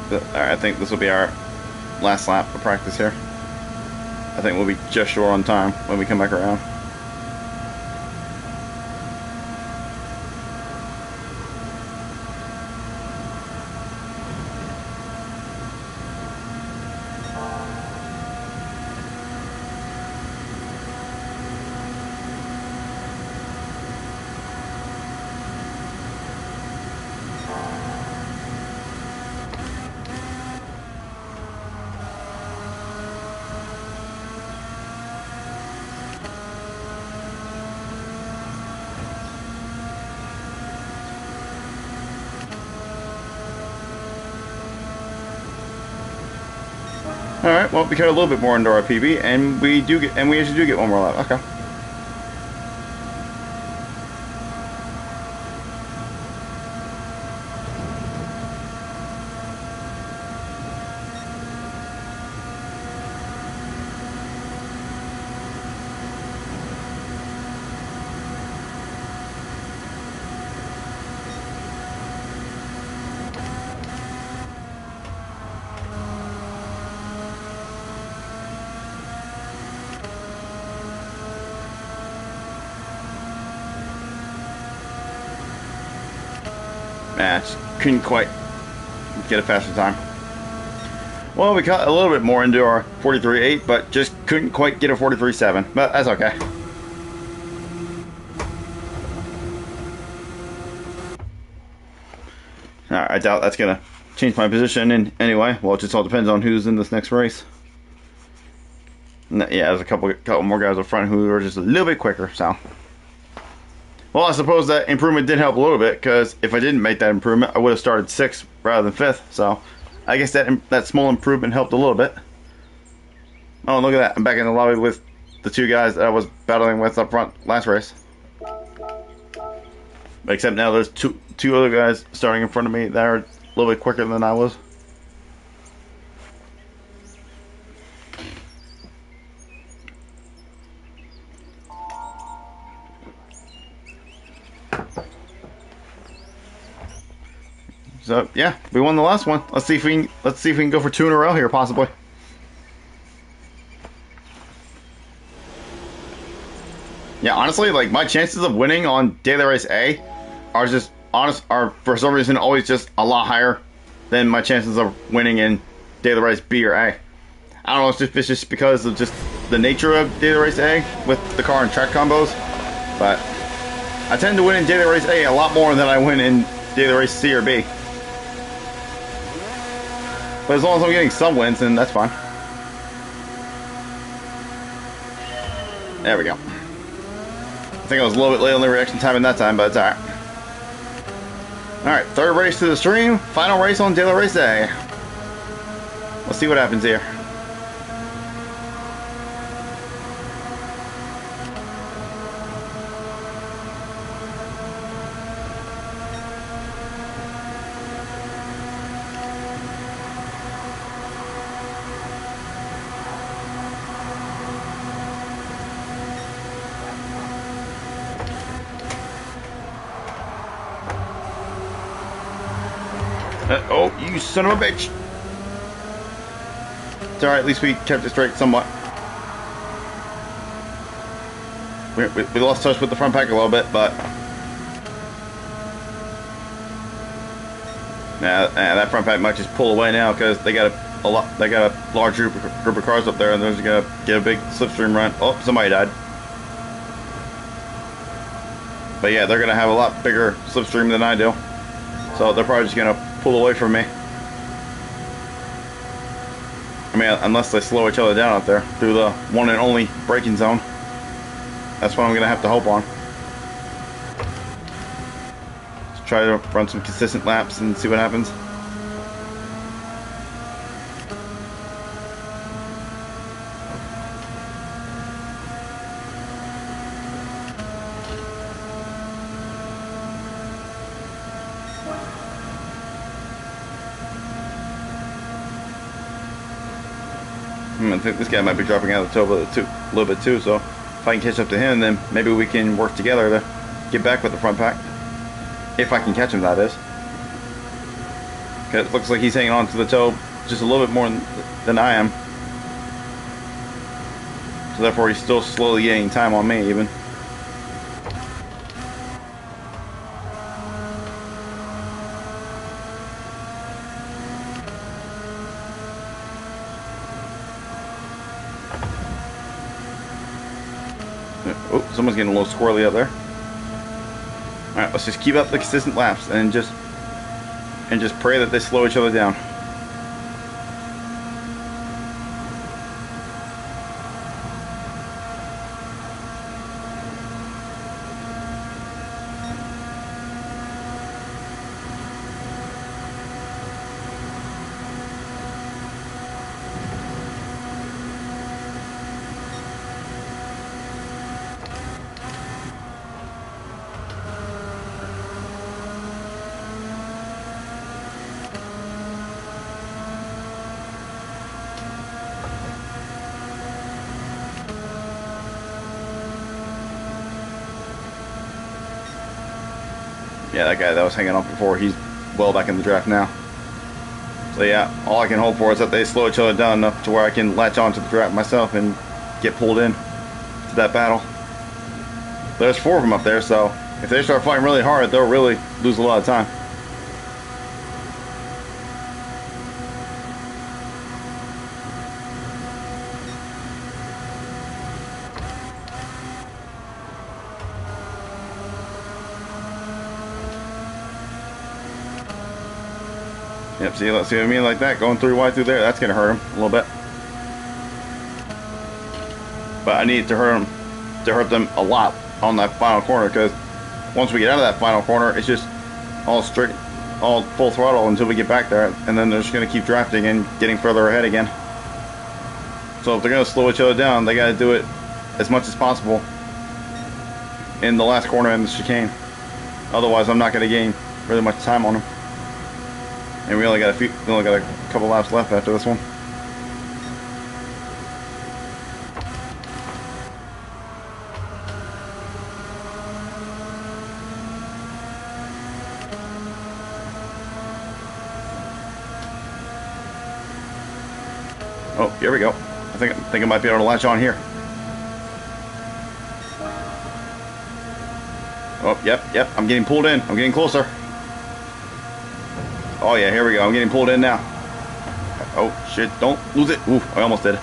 Alright, I think this will be our last lap of practice here. I think we'll be just short on time when we come back around. All right. Well, we cut a little bit more into our PB, and we actually do get one more lap. Okay. Nah, just couldn't quite get a faster time. Well, we cut a little bit more into our 43.8, but just couldn't quite get a 43.7. But that's okay. Alright, I doubt that's gonna change my position in anyway. Well, it just all depends on who's in this next race. Yeah, there's a couple more guys up front who are just a little bit quicker, so. Well, I suppose that improvement did help a little bit, because if I didn't make that improvement, I would have started 6th rather than 5th. So, I guess that small improvement helped a little bit. Oh, look at that. I'm back in the lobby with the two guys that I was battling with up front last race. Except now there's two other guys starting in front of me that are a little bit quicker than I was. So yeah, we won the last one. Let's see if we can go for 2 in a row here, possibly. Yeah, honestly, like my chances of winning on daily race A are for some reason always just a lot higher than my chances of winning in daily race B or A. I don't know if it's just because of just the nature of daily race A with the car and track combos, but I tend to win in daily race A a lot more than I win in daily race C or B. But as long as I'm getting some wins, then that's fine. There we go. I think I was a little bit late on the reaction time in that time, but it's alright. Alright, 3rd race to the stream. Final race on daily race A. Let's see what happens here. Oh, you son of a bitch. It's alright, at least we kept it straight somewhat. We lost touch with the front pack a little bit, but that front pack might just pull away now because they got a large group of cars up there, and they're just gonna get a big slipstream run. Oh, somebody died. But yeah, they're gonna have a lot bigger slipstream than I do, so they're probably just gonna pull away from me. I mean, unless they slow each other down out there through the one and only braking zone. That's what I'm gonna have to hope on. try to run some consistent laps and see what happens. I think this guy might be dropping out of the tow a little bit too, so if I can catch up to him, then maybe we can work together to get back with the front pack. If I can catch him, that is. Because it looks like he's hanging on to the tow just a little bit more than I am. So therefore he's still slowly gaining time on me even. Oh, someone's getting a little squirrely up there. Alright, let's just keep up the consistent laps and just pray that they slow each other down. Yeah, that guy that was hanging on before, he's well back in the draft now. So yeah, all I can hope for is that they slow each other down enough to where I can latch on to the draft myself and get pulled in to that battle. There's 4 of them up there, so if they start fighting really hard, they'll really lose a lot of time. Yep, see what I mean? Like that, going 3 wide through there, that's going to hurt him a little bit. But I need to hurt them a lot on that final corner, because once we get out of that final corner, it's just all straight, all full throttle until we get back there, and then they're just going to keep drafting and getting further ahead again. So if they're going to slow each other down, they got to do it as much as possible in the last corner in the chicane. Otherwise, I'm not going to gain really much time on them. And we only got a couple laps left after this one. Oh, here we go. I think I might be able to latch on here. Oh, yep. I'm getting pulled in. I'm getting closer. Oh yeah, here we go. I'm getting pulled in now. Oh shit, don't lose it. Ooh, I almost did.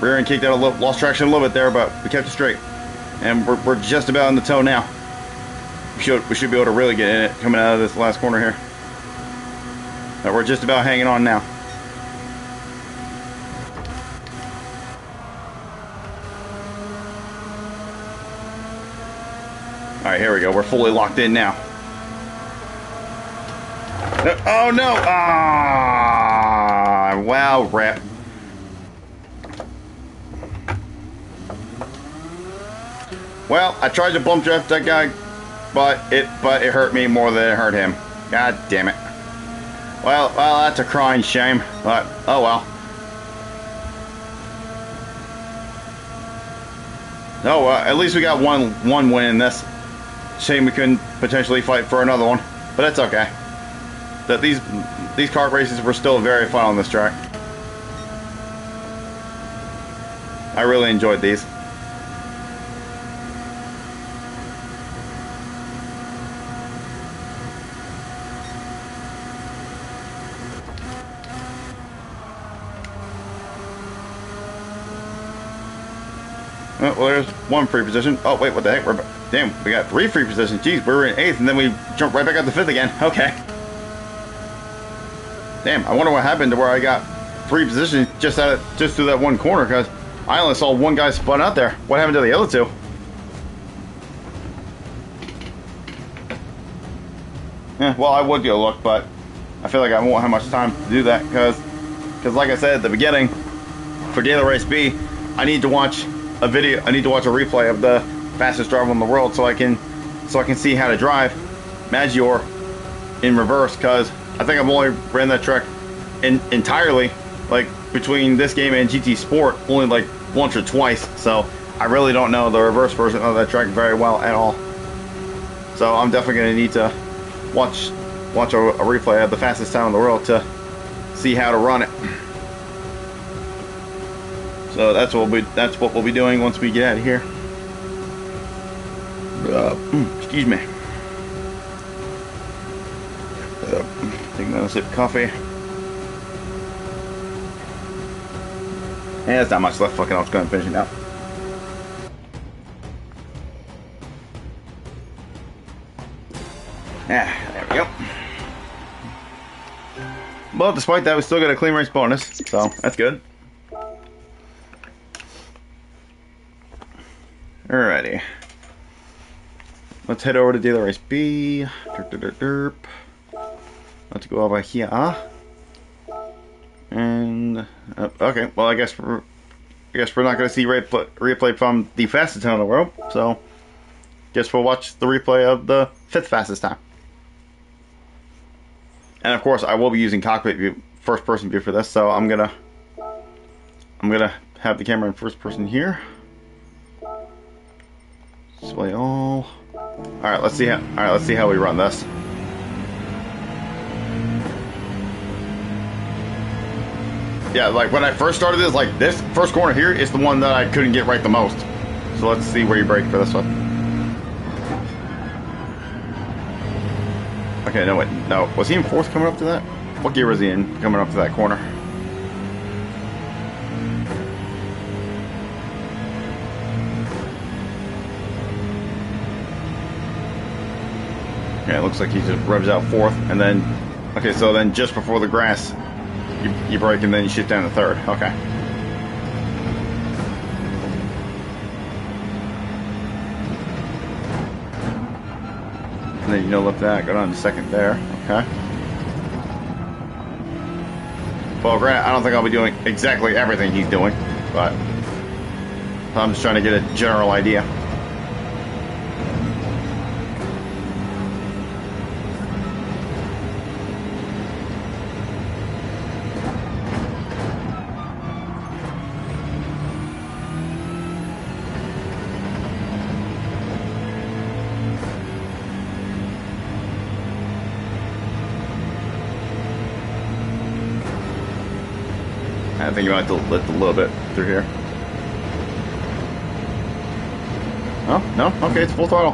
Rear end kicked out a little, lost traction a little bit there, but we kept it straight. And we're just about in the toe now. We should be able to really get in it coming out of this last corner here. But we're just about hanging on now. Alright, here we go. We're fully locked in now. Oh no! Ah, wow, rap. Well, I tried to bump draft that guy, but it hurt me more than it hurt him. God damn it. Well, that's a crying shame. But oh well. Oh well, at least we got one win in this. Shame we couldn't potentially fight for another one, but that's okay. That these kart races were still very fun on this track. I really enjoyed these. Oh, well, there's one free position. Oh wait, what the heck? Damn, we got 3 free positions. Jeez, we were in 8th and then we jumped right back up to 5th again. Okay. Damn, I wonder what happened to where I got 3 positions just through that one corner, because I only saw one guy spun out there. What happened to the other 2? Yeah, well, I would go look, but I feel like I won't have much time to do that because like I said at the beginning, for Daily Race B, I need to watch a video. I need to watch a replay of the fastest driver in the world so I can see how to drive Maggior in reverse. Because I think I've only ran that track entirely, like between this game and GT Sport, only like once or twice. So I really don't know the reverse version of that track very well at all. So I'm definitely going to need to watch a replay of the fastest time in the world to see how to run it. So that's what we'll be doing once we get out of here. Excuse me. Taking another sip of coffee. Yeah, there's not much left. Fucking, I'll just go and finish it out. Yeah, there we go. But despite that, we still got a clean race bonus, so that's good. Alrighty. Let's head over to Daily Race B. Let's go over here. And okay, well I guess we're not going to see replay from the fastest time in the world. So guess we'll watch the replay of the 5th fastest time. And of course, I will be using cockpit view, first-person view for this. So I'm gonna have the camera in first person here. Display all. All right, let's see how we run this. Yeah, like when I first started this, like this first corner here is the one that I couldn't get right the most. So let's see where you brake for this one. Okay, no wait, no. Was he in 4th coming up to that? What gear was he in coming up to that corner? Yeah, it looks like he just revs out 4th, and then, okay, so then just before the grass, you brake and then you shift down to 3rd. Okay. And then you no lift that, go down to 2nd there. Okay. Well, granted, I don't think I'll be doing exactly everything he's doing, but I'm just trying to get a general idea. I think you might have to lift a little bit through here. Oh, no? Okay, it's full throttle.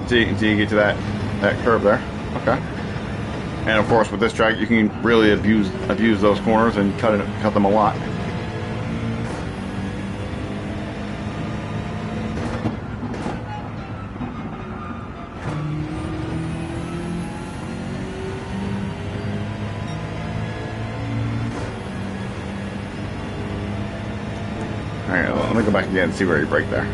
Until you get to that curve there. Okay. And of course, with this track, you can really abuse those corners and cut them a lot. Alright, well, let me go back again and see where you brake there.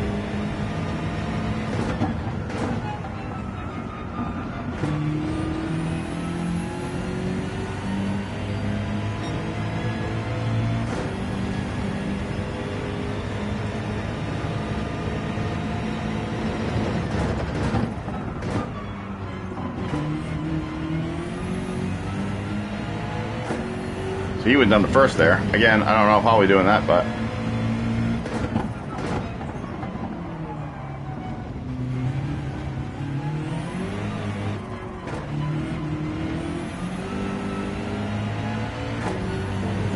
So you would have done the first there. Again, I don't know if I'll be doing that, but...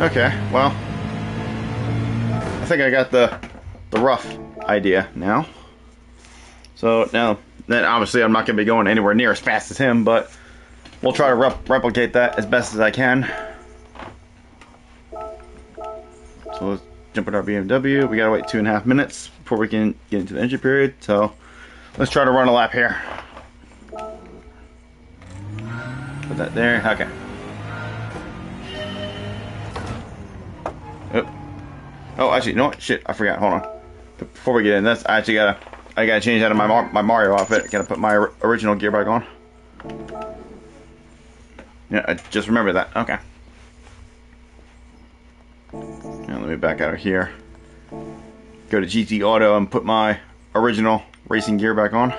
Okay, well, I think I got the rough idea now. So now, then obviously I'm not going to be going anywhere near as fast as him, but we'll try to replicate that as best as I can. So let's jump in our BMW. We got to wait 2.5 minutes before we can get into the entry period. So let's try to run a lap here. Put that there. Okay. Oh, actually, you know what? Shit, I forgot. Hold on. Before we get in this, I gotta change out of my Mario outfit. Gotta put my original gear back on. Yeah, I just remember that. Okay. Now let me back out of here. Go to GT Auto and put my original racing gear back on.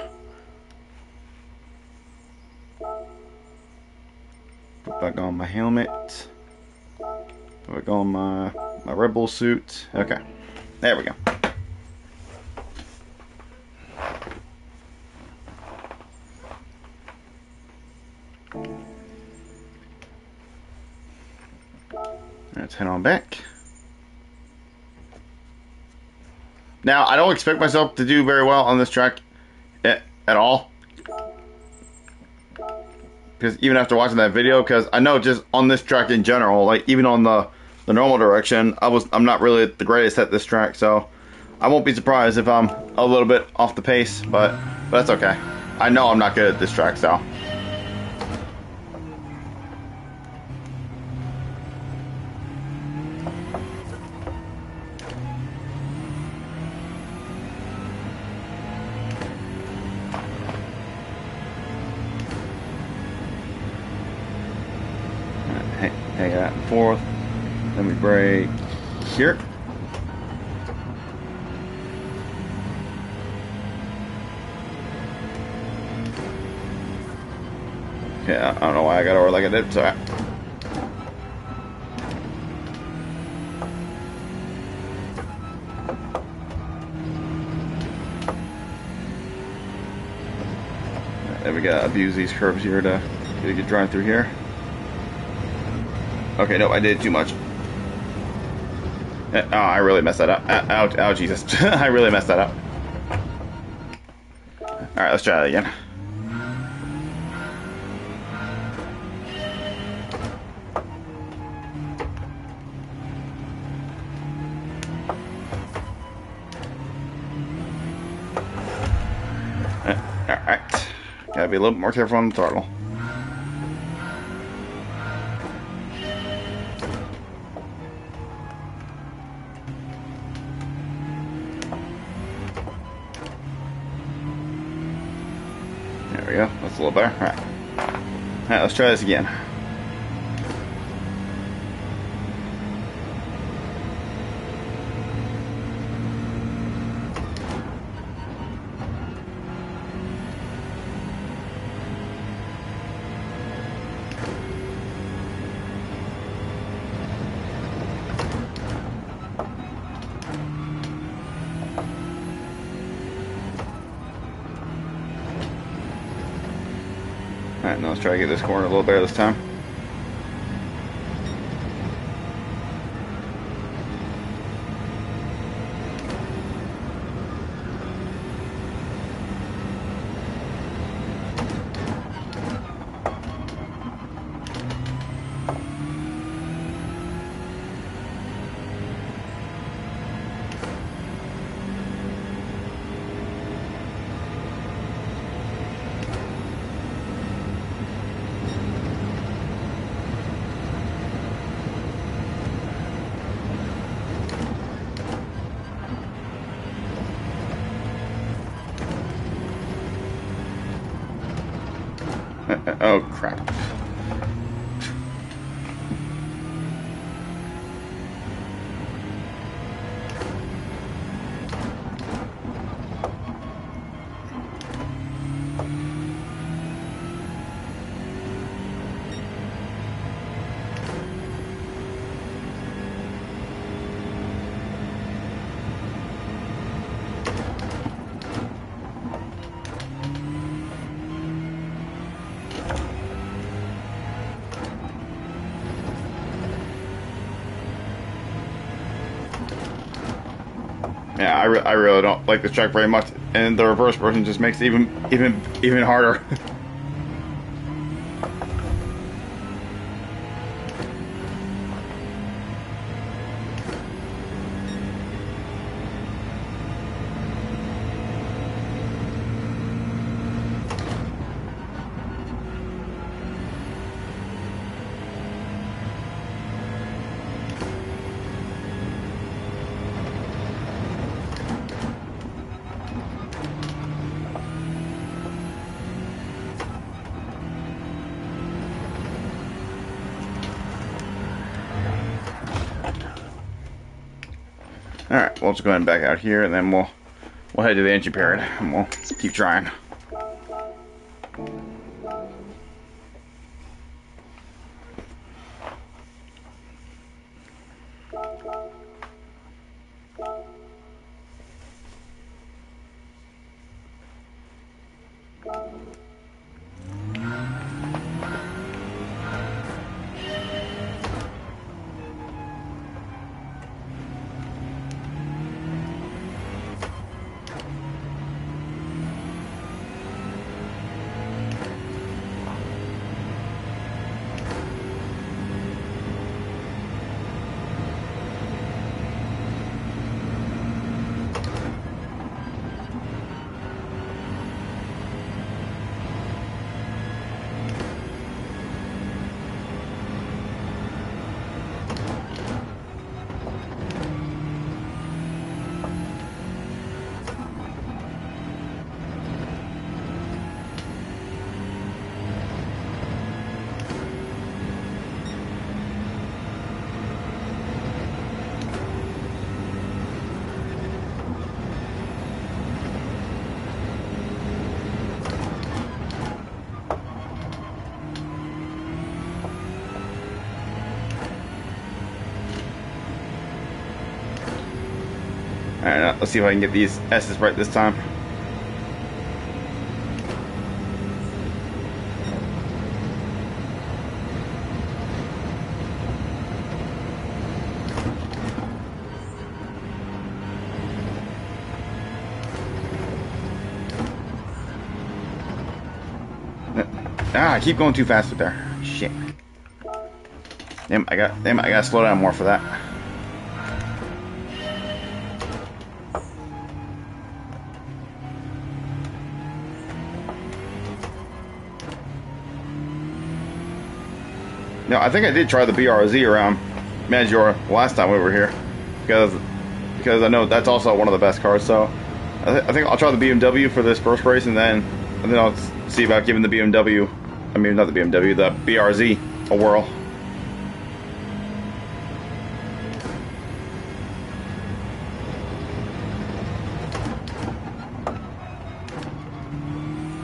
Put back on my helmet. Put back on my Red Bull suit. Okay. There we go. Let's head on back. Now, I don't expect myself to do very well on this track at all. Because even after watching that video, because I know just on this track in general, like even on the normal direction, I'm not really the greatest at this track, so I won't be surprised if I'm a little bit off the pace, but that's okay. I know I'm not good at this track, so. Hang out and forth. Then we brake here. Okay, I don't know why I got over like I did. Sorry. There we gotta abuse these curves here to get a good drive through here. Okay, no, I did too much. Oh, I really messed that up. Ow, Jesus. I really messed that up. Alright, let's try that again. Alright. Gotta be a little bit more careful on the throttle. There we go. That's a little better. Alright. Alright, let's try this again. Alright, now let's try to get this corner a little better this time. Oh, crap. Yeah, I really don't like this track very much, and the reverse version just makes it even harder. All right, we'll just go ahead and back out here, and then we'll head to the engine period, and we'll keep trying. Alright, let's see if I can get these S's right this time. I keep going too fast with there. Shit. Damn, I gotta slow down more for that. No, I think I did try the BRZ around Maggiore last time we were here, because I know that's also one of the best cars. So I think I'll try the BMW for this first race, and then I'll see about giving the BMW. I mean, not the BMW, the BRZ a whirl.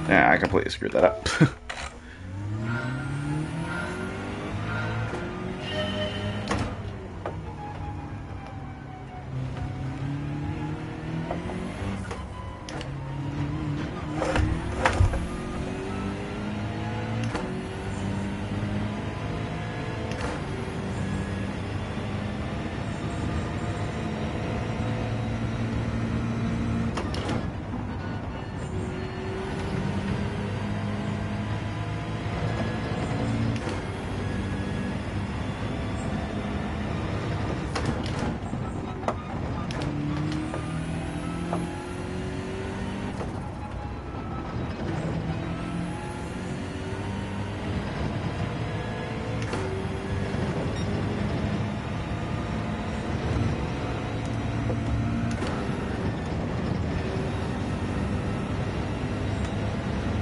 Yeah, I completely screwed that up.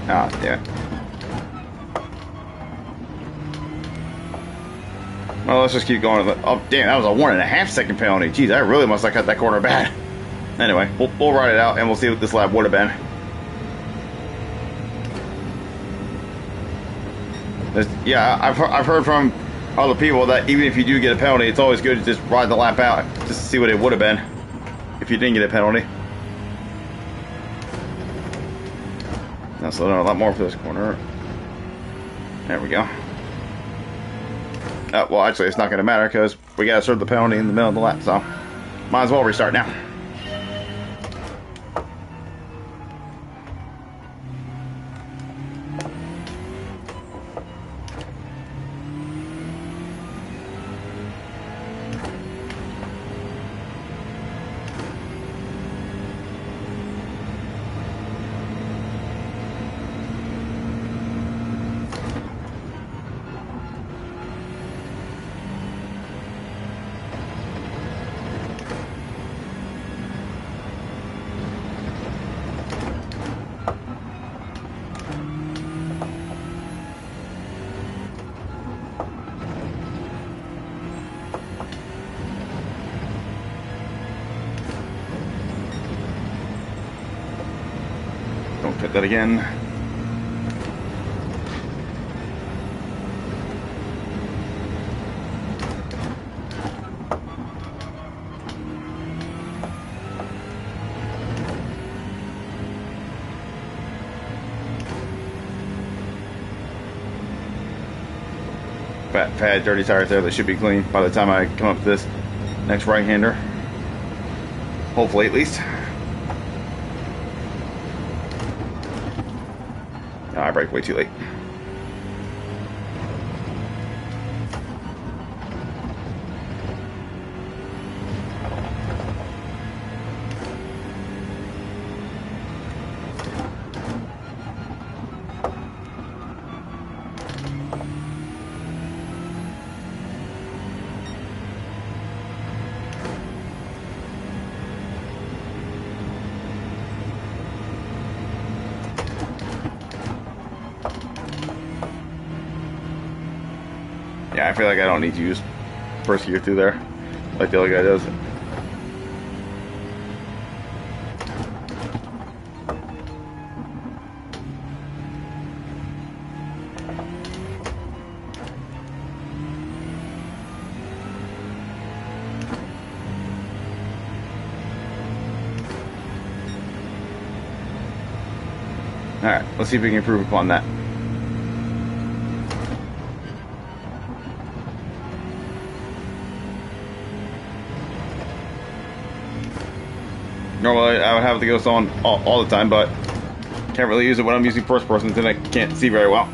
Ah, yeah. Well, let's just keep going. Oh, damn, that was a 1.5 second penalty. Jeez, I really must have cut that corner bad. Anyway, we'll ride it out and we'll see what this lap would have been. Yeah, I've heard from other people that even if you do get a penalty, it's always good to just ride the lap out just to see what it would have been if you didn't get a penalty. Now slow down a lot more for this corner. There we go. Well, actually, it's not going to matter because we got to serve the penalty in the middle of the lap, so might as well restart now. that again. Fat, dirty tires there that should be clean by the time I come up to this next right-hander. Hopefully, at least. Oh, I braked way too late. Yeah, I feel like I don't need to use first gear through there like the other guy does. Alright, let's see if we can improve upon that. Normally, I would have the ghost on all the time, but can't really use it when I'm using first person since I can't see very well.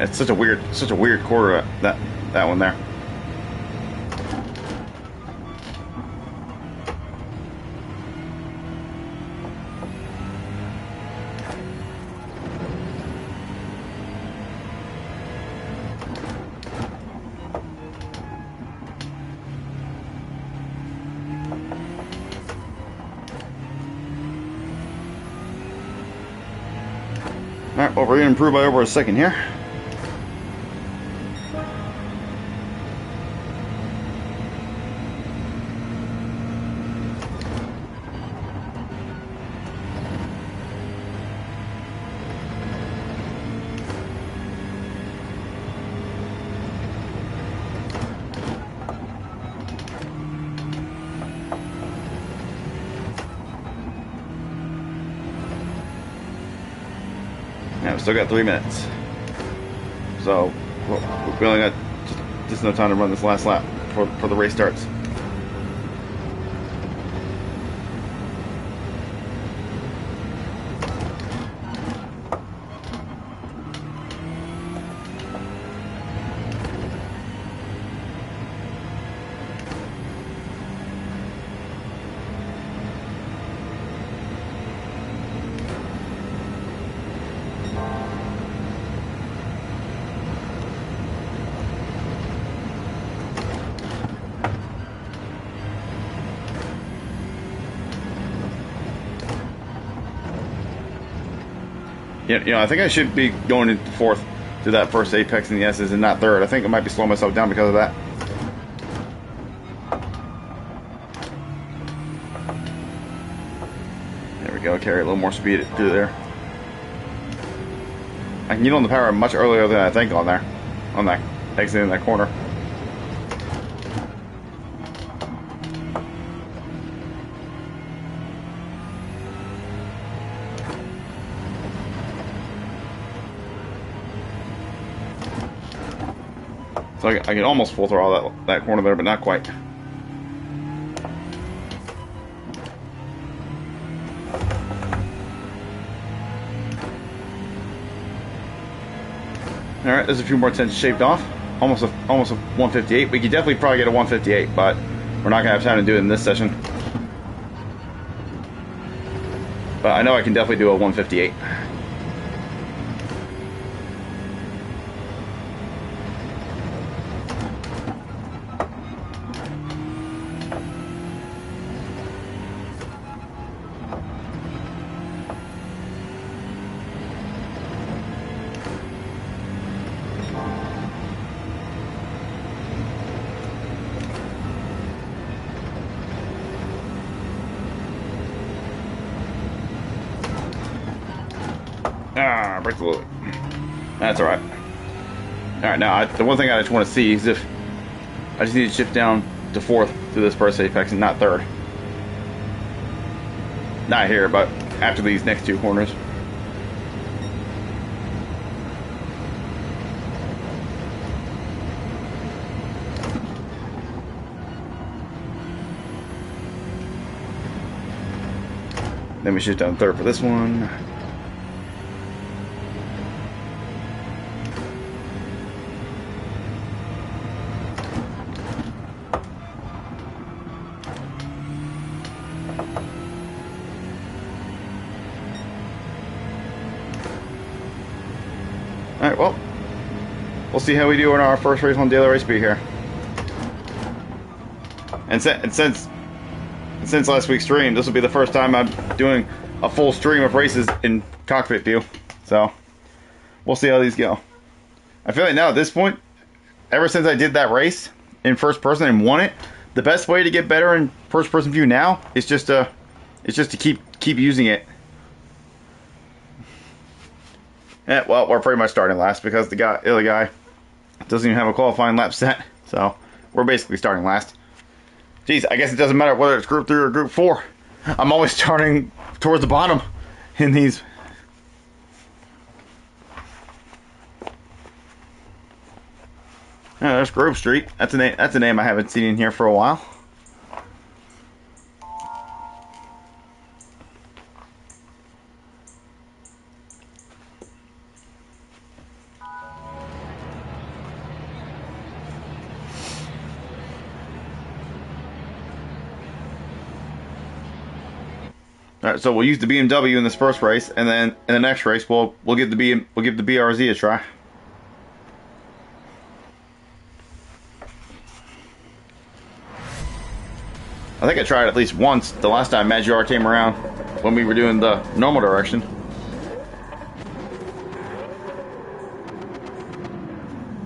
It's such a weird quarter, that one there. Alright, well, we're going to improve by over a second here. Yeah, we still got 3 minutes. So, we only got just enough time to run this last lap before the race starts. You know, I think I should be going into fourth to that first apex in the S's and not third. I think I might be slowing myself down because of that. There we go, carry a little more speed through there. I can get on the power much earlier than I think on that exit in that corner. So I can almost full throttle that corner there, but not quite. All right, there's a few more tensions shaved off. Almost a 158. We could definitely probably get a 158, but we're not gonna have time to do it in this session. But I know I can definitely do a 158. Break the load. That's alright. Alright, now the one thing I just want to see is if I just need to shift down to 4th to this first apex and not 3rd. Not here, but after these next 2 corners. Then we shift down 3rd for this one. Alright, well, we'll see how we do in our first race on Daily Race B here. And since last week's stream, this will be the first time I'm doing a full stream of races in cockpit view. So, we'll see how these go. I feel like now at this point, ever since I did that race in first person and won it, the best way to get better in first person view now is just to keep using it. Yeah, well, we're pretty much starting last because the other guy doesn't even have a qualifying lap set. So, we're basically starting last. Jeez, I guess it doesn't matter whether it's Group 3 or Group 4. I'm always starting towards the bottom in these. Yeah, there's Grove Street. That's a name I haven't seen in here for a while. All right, so we'll use the BMW in this first race, and then in the next race we'll give the BRZ a try. I think I tried at least once the last time Maggior came around when we were doing the normal direction.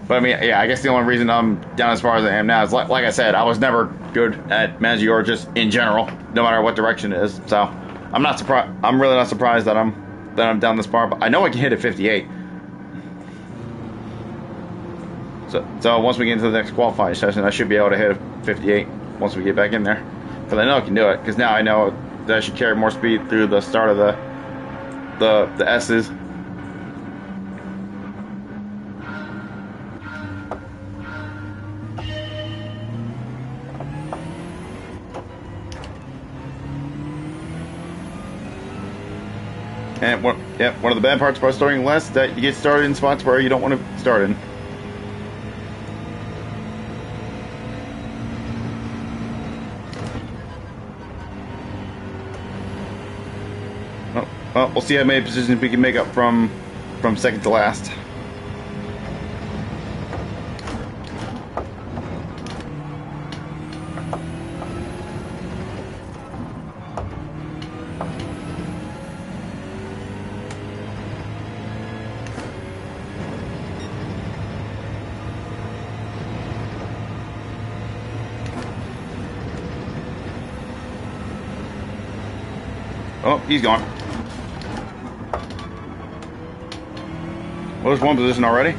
But I mean, yeah, I guess the only reason I'm down as far as I am now is like I said, I was never good at Maggior just in general, no matter what direction it is. So I'm not surprised. I'm really not surprised that I'm down this far. But I know I can hit a 58. So once we get into the next qualifying session, I should be able to hit a 58 once we get back in there. Because I know I can do it. Because now I know that I should carry more speed through the start of the S's. And one of the bad parts about starting less is that you get started in spots where you don't want to start in. Well, we'll see how many positions we can make up from second to last. Oh, he's gone. Well, there's one position already.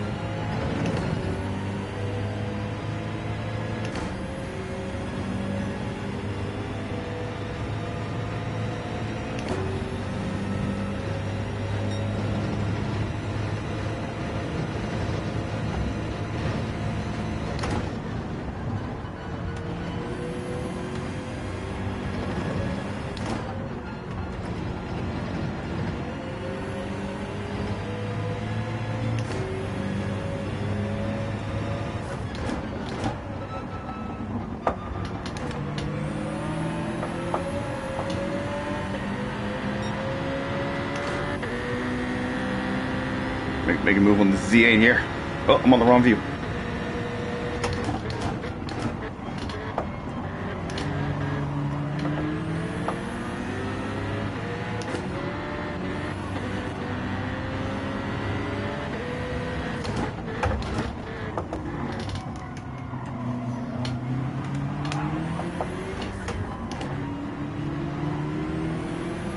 Make a move on the Z8 here. Oh, I'm on the wrong view.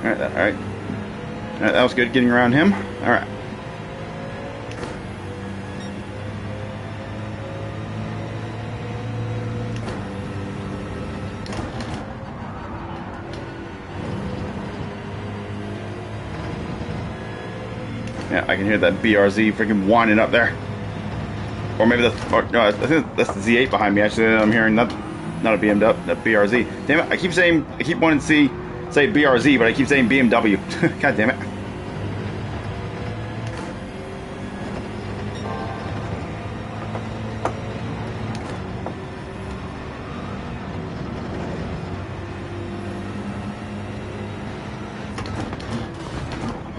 Alright. That was good getting around him. Alright. Yeah, I can hear that BRZ freaking whining up there. Or maybe that's... no, I think that's the Z8 behind me, actually. I'm hearing not a BMW, that BRZ. Damn it, I keep wanting to say BRZ, but I keep saying BMW. God damn it.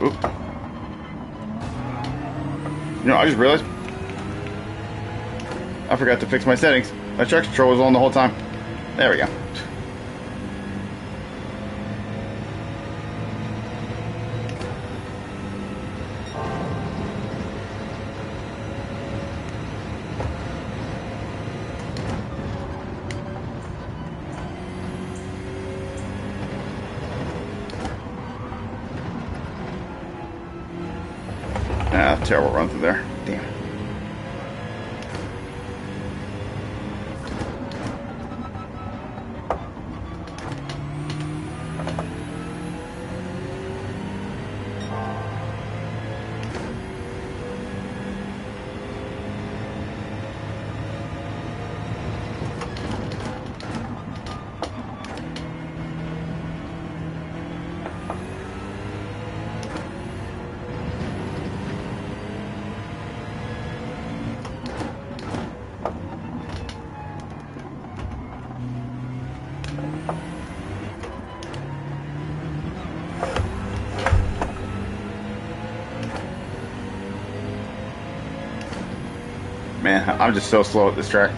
Oop. You know, I just realized I forgot to fix my settings. My traction control was on the whole time. There we go. Ah, terrible run through there. Damn. Man, I'm just so slow at this track.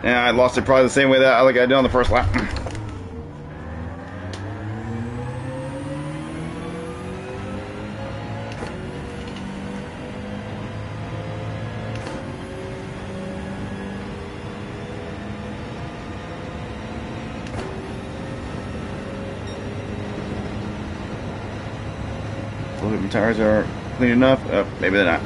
And I lost it probably the same way that I did on the first lap. Look at my tires are clean enough. Maybe they're not.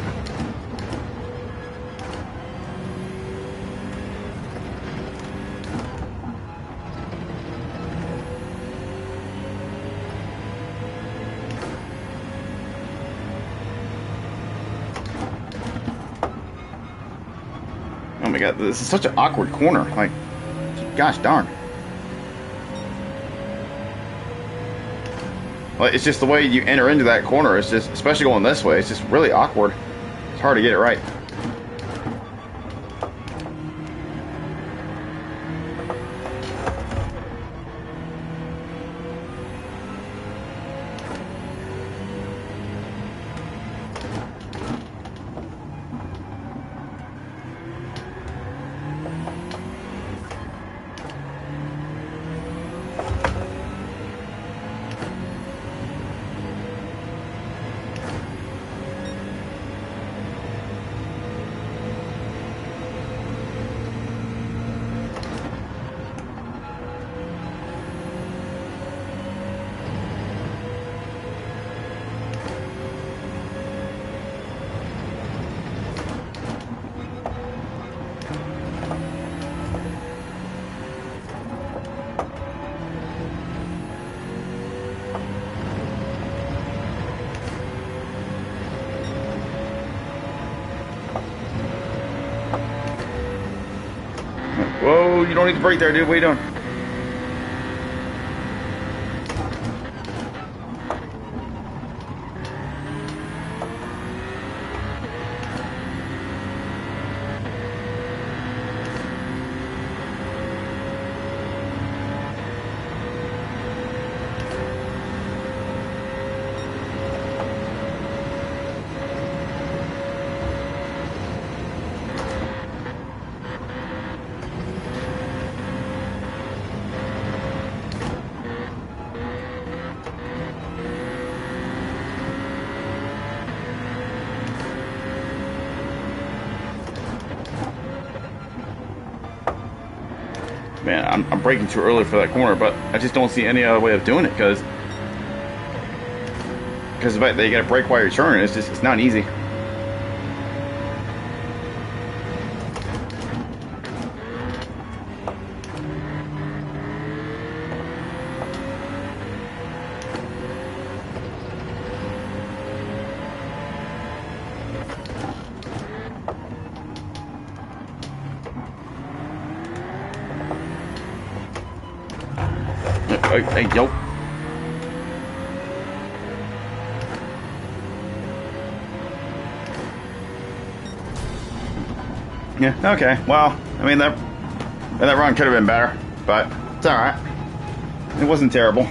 Oh my god, this is such an awkward corner. Like, gosh darn. Well, it's just the way you enter into that corner. It's just, especially going this way, it's just really awkward. It's hard to get it right. dude. You don't need to brake there, dude. What are you doing? Man, I'm braking too early for that corner, but I just don't see any other way of doing it because the fact that you got to brake while you're turning, it's not easy. Hey, yo. Yeah, okay. Well, I mean, that run could have been better, but it's alright. It wasn't terrible.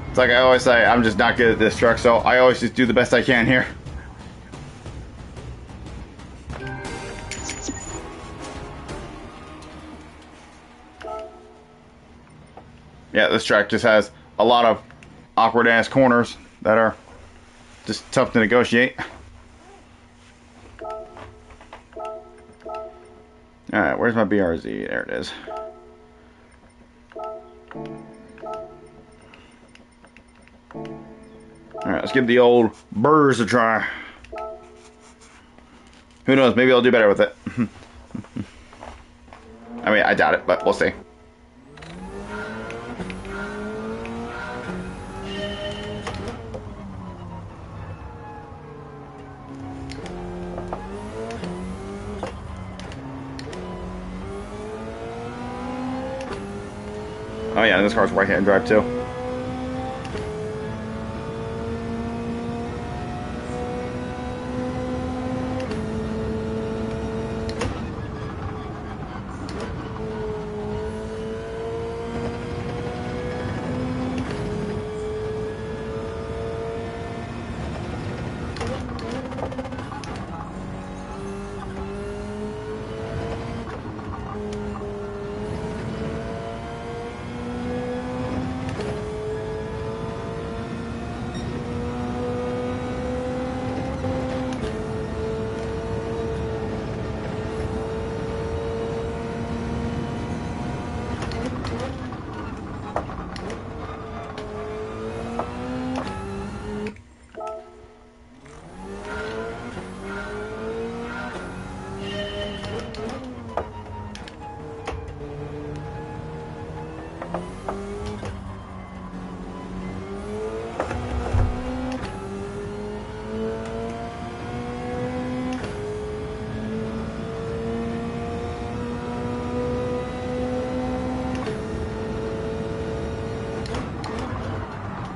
It's like I always say, I'm just not good at this truck, so I always just do the best I can here. Yeah, this track just has a lot of awkward ass corners that are just tough to negotiate. Alright, where's my BRZ? There it is. Alright, let's give the old burrs a try. Who knows, maybe I'll do better with it. I mean, I doubt it, but we'll see. Oh yeah, and this car's right-hand drive too.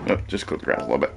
Oh, just clip the grass a little bit.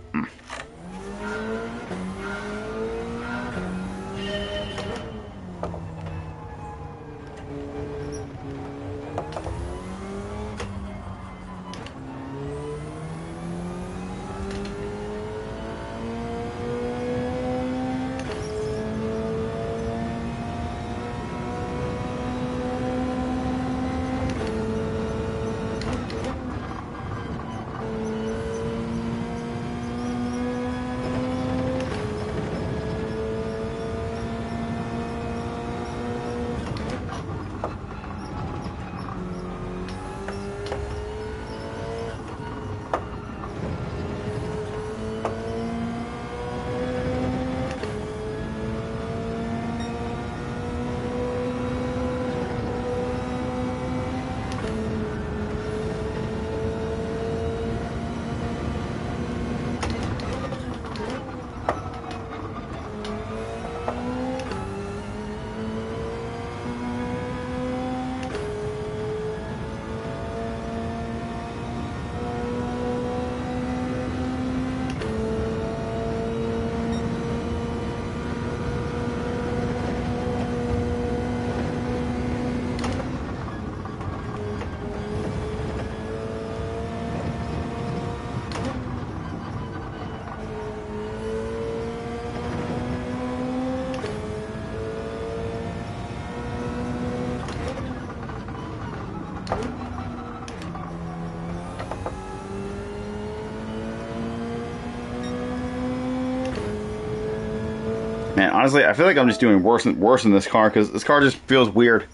Man, honestly, I feel like I'm just doing worse and worse in this car because this car just feels weird.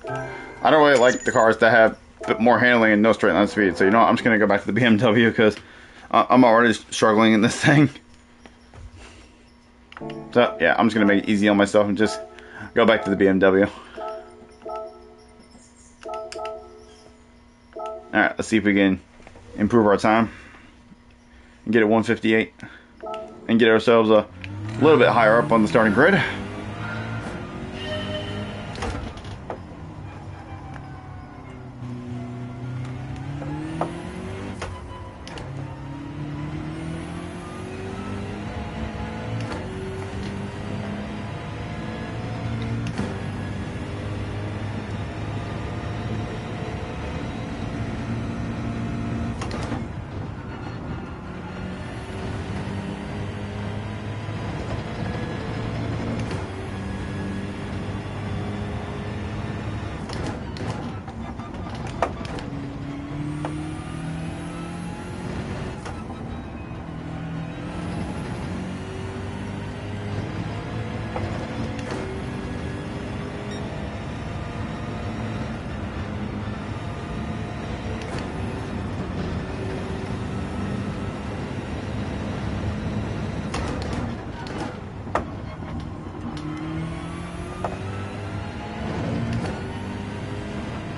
I don't really like the cars that have a bit more handling and no straight line speed. So, you know what? I'm just going to go back to the BMW because I'm already struggling in this thing. So, yeah, I'm just going to make it easy on myself and just go back to the BMW. Alright, let's see if we can improve our time and get it 158 and get ourselves a little bit higher up on the starting grid.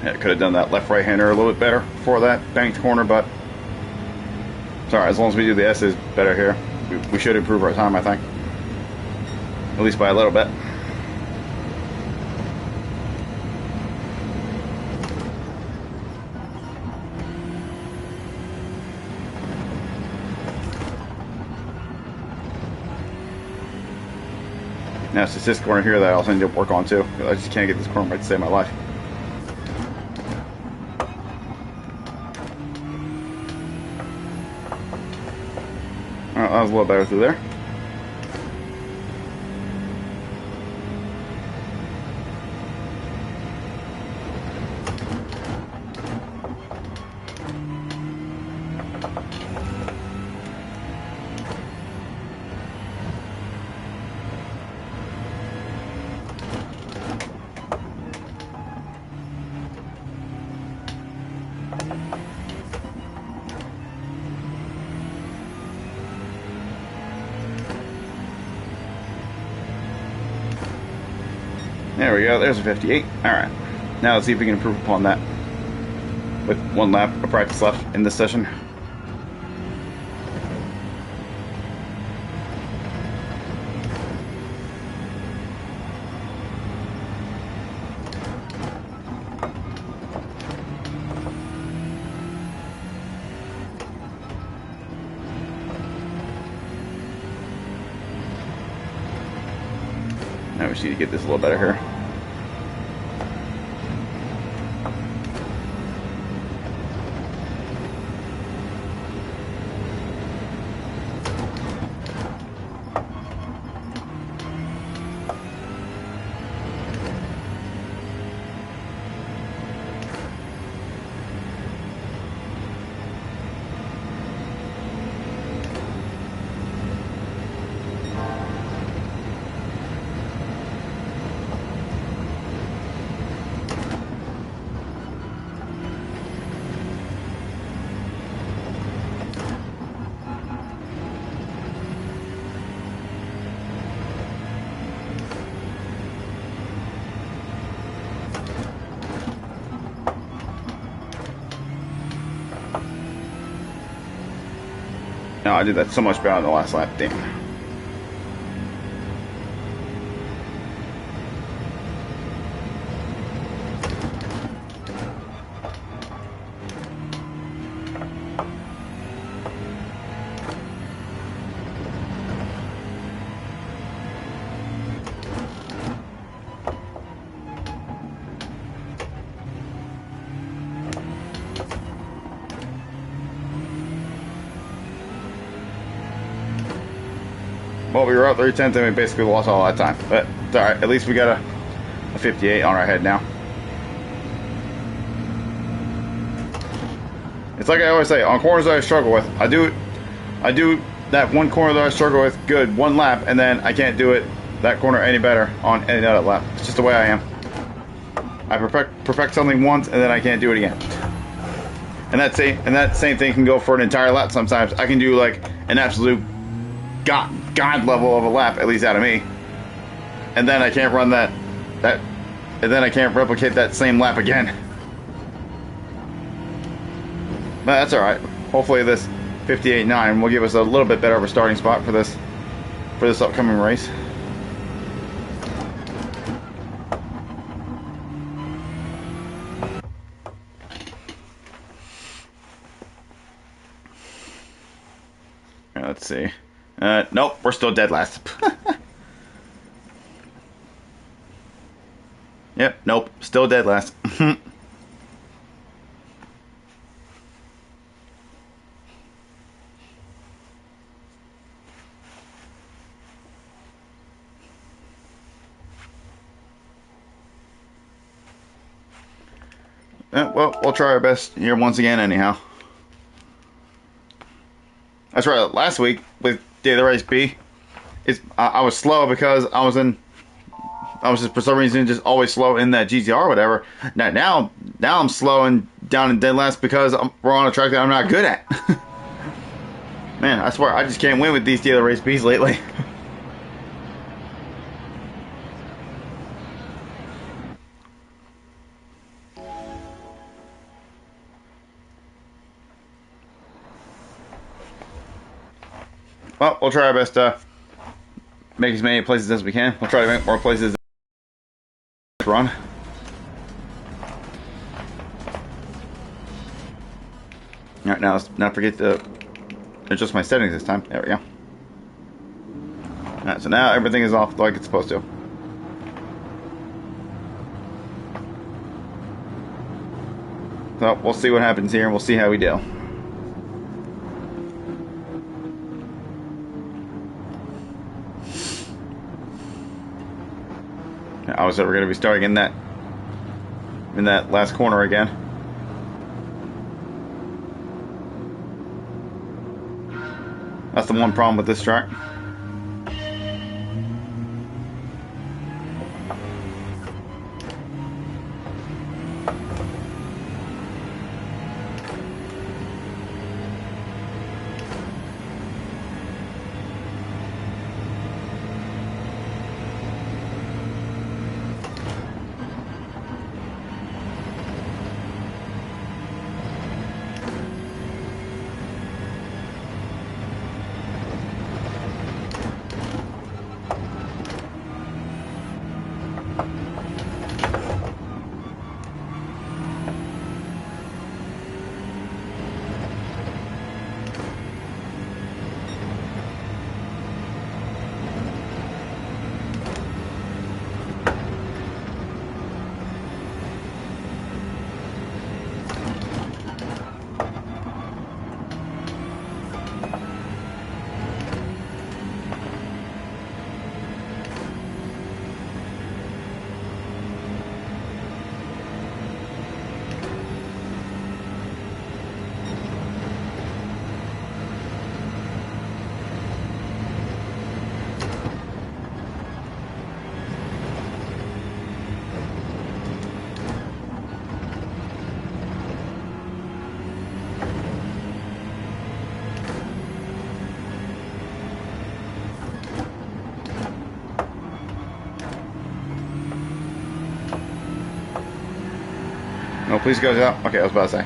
Yeah, could have done that left-right hander a little bit better before that banked corner, but sorry, as long as we do the S's better here, we should improve our time, I think. At least by a little bit. Now it's just this corner here that I also need to work on too. I just can't get this corner right to save my life. Alright, that was a little better through there. There we go, there's a 58. Alright, now let's see if we can improve upon that with one lap of practice left in this session. Now we just need to get this a little better here. No, I did that so much better on the last lap, damn. Well, we were out 3/10 and we basically lost all that time. But it's alright, at least we got a 58 on our head now. It's like I always say, on corners that I struggle with, I do that one corner that I struggle with good one lap, and then I can't do it that corner any better on any other lap. It's just the way I am. I perfect something once, and then I can't do it again. And that same thing can go for an entire lap sometimes. I can do like an absolute God level of a lap, at least out of me. And then I can't run and then I can't replicate that same lap again. But that's alright. Hopefully this 58.9 will give us a little bit better of a starting spot for this upcoming race. Let's see. Nope, we're still dead last. Yep, nope, still dead last. Well, we'll try our best here once again anyhow. That's right, last week with Day of the Race B, I was slow because I was just for some reason just always slow in that GTR or whatever. Now I'm slow and down in dead last because we're on a track that I'm not good at. Man, I swear I just can't win with these Day of the Race Bs lately. Well, we'll try our best to make as many places as we can. We'll try to make more places this run. Alright, now let's not forget to adjust my settings this time. There we go. Alright, so now everything is off like it's supposed to. So we'll see what happens here and we'll see how we do. Obviously, we're going to be starting in that last corner again. That's the one problem with this track. No, please go out. Okay, I was about to say.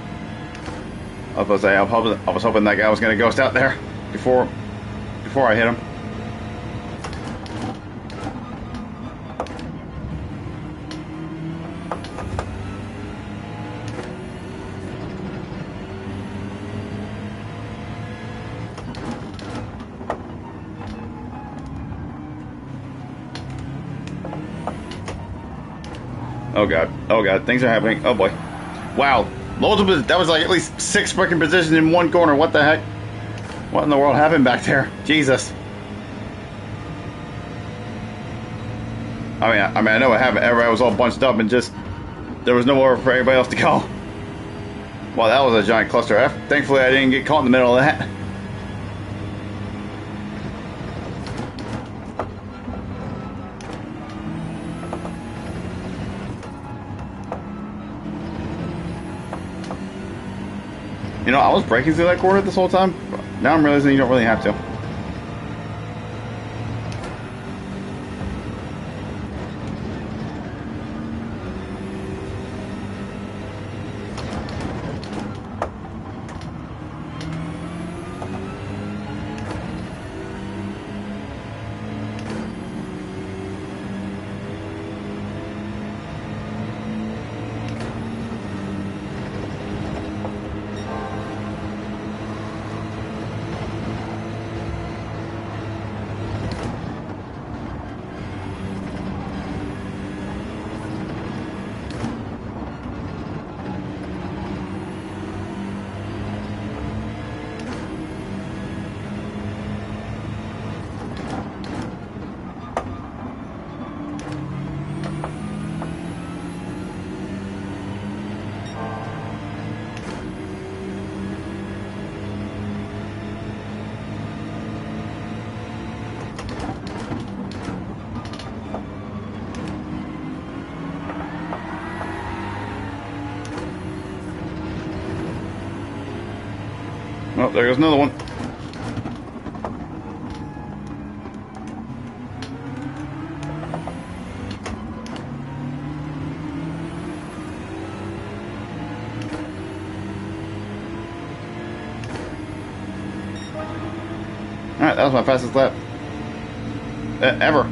I was hoping that guy was going to ghost out there before I hit him. Oh god, things are happening. Oh boy. Wow. That was like at least 6 freaking positions in one corner. What the heck? What in the world happened back there? Jesus. I mean, I know what happened. Everybody was all bunched up and just there was nowhere for everybody else to go. Wow, that was a giant cluster F. Thankfully, I didn't get caught in the middle of that. You know, I was braking through that corner this whole time. Now I'm realizing you don't really have to. Oh, there goes another one. Alright, that was my fastest lap. Ever.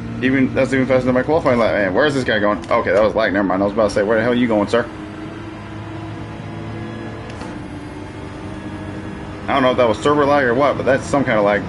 That's even faster than my qualifying lap. Man, where's this guy going? Okay, that was lag. Never mind. I was about to say, where the hell are you going, sir? I don't know if that was server lag or what, but that's some kind of lag.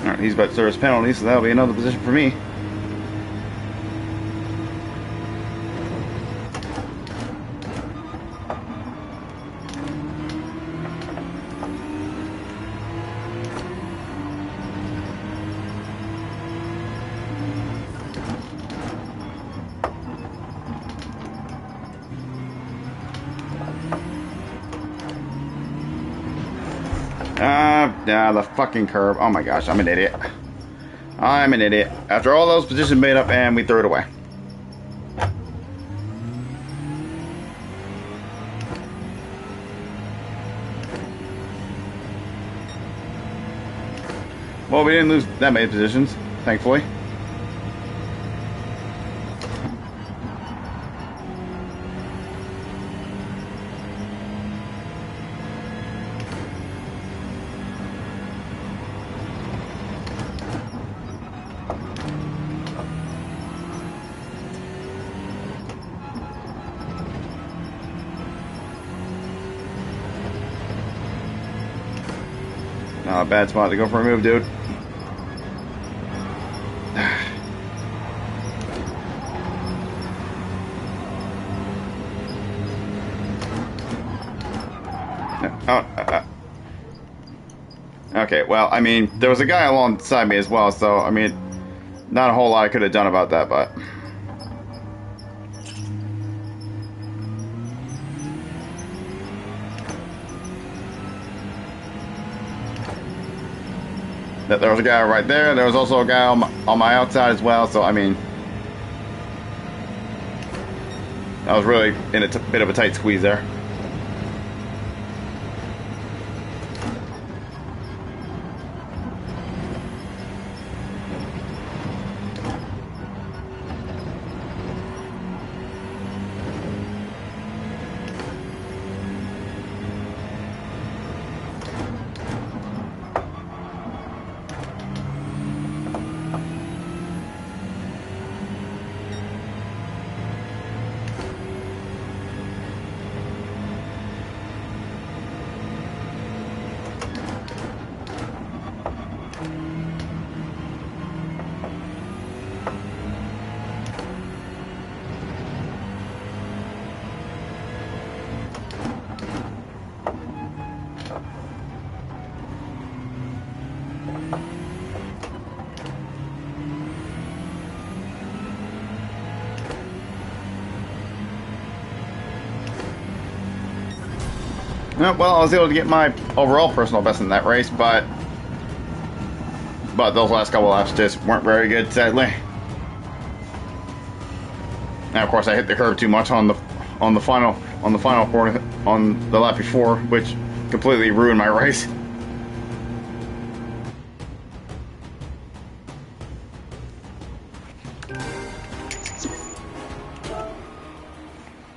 Alright, he's about to serve his penalty, so that'll be another position for me. Yeah, the fucking curb. Oh my gosh, I'm an idiot. I'm an idiot. After all those positions made up, and we threw it away. Well, we didn't lose that many positions, thankfully. Not a bad spot to go for a move, dude. Okay, well, I mean, there was a guy alongside me as well, so, I mean, not a whole lot I could have done about that, but... There was a guy right there. There was also a guy on my outside as well. So, I mean, I was really in a bit of a tight squeeze there. Well, I was able to get my overall personal best in that race, but those last couple laps just weren't very good, sadly. And of course, I hit the curb too much on the final corner on the lap before, which completely ruined my race.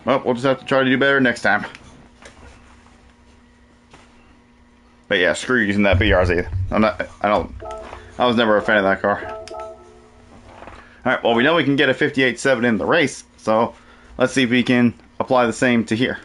Well, we'll just have to try to do better next time. But yeah, screw using that BRZ. I was never a fan of that car. Alright, well, we know we can get a 58.7 in the race, so let's see if we can apply the same to here.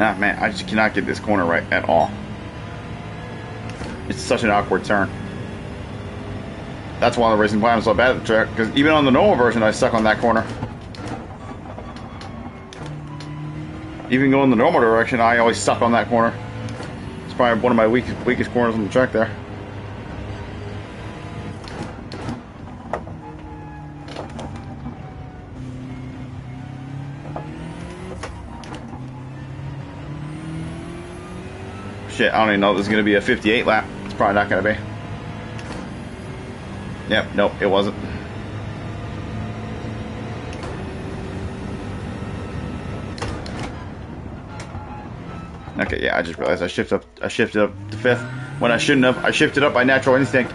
Ah, man, I just cannot get this corner right at all. It's such an awkward turn. That's one of the reasons why I'm so bad at the track, because even on the normal version, I suck on that corner. Even going the normal direction, I always suck on that corner. It's probably one of my weakest corners on the track there. Shit, I don't even know if this is going to be a 58 lap. It's probably not going to be. Yep, nope, it wasn't. Okay, yeah, I just realized I shifted up to 5th when I shouldn't have. I shifted up by natural instinct.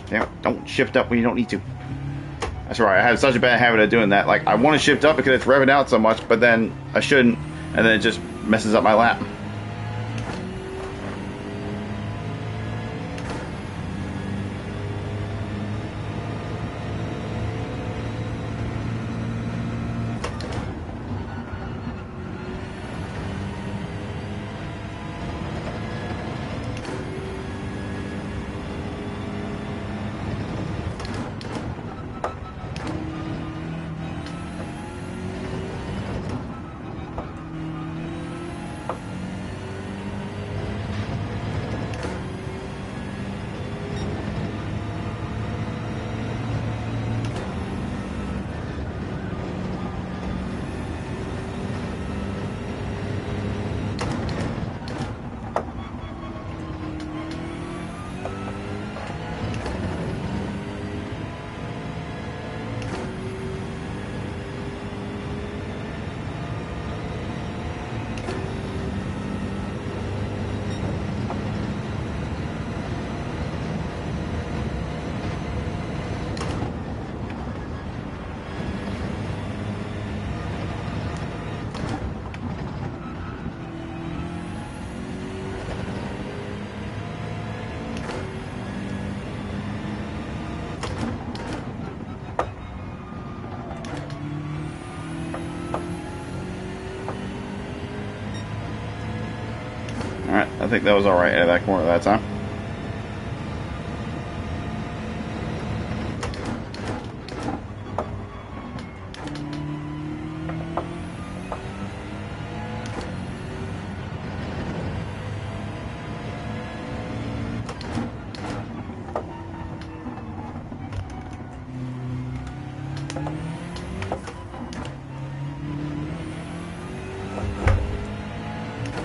Damn, don't shift up when you don't need to. That's right, I have such a bad habit of doing that. Like, I want to shift up because it's revving out so much, but then I shouldn't, and then it just messes up my lap. I think that was alright at that corner that time.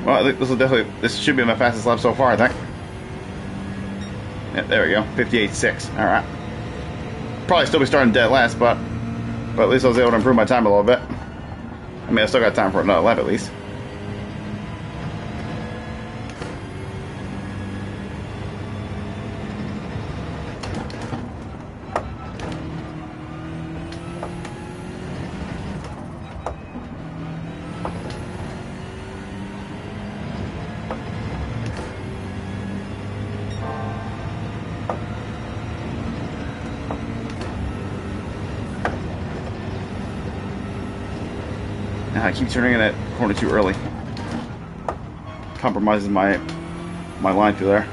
Well, I think this should be my fastest lap so far, I think. Yeah, there we go. 58.6. Alright. Probably still be starting dead last, but at least I was able to improve my time a little bit. I mean, I still got time for another lap at least. I keep turning in that corner too early. Compromises my line through there.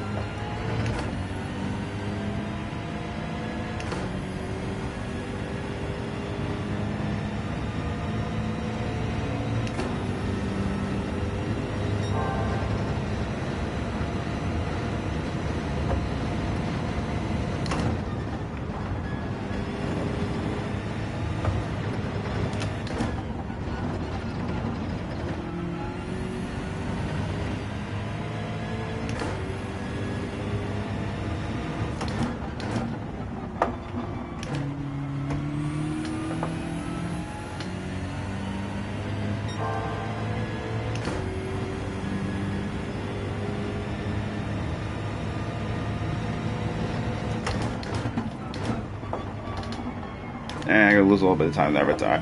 And I'm gonna lose a little bit of time there, but it's alright.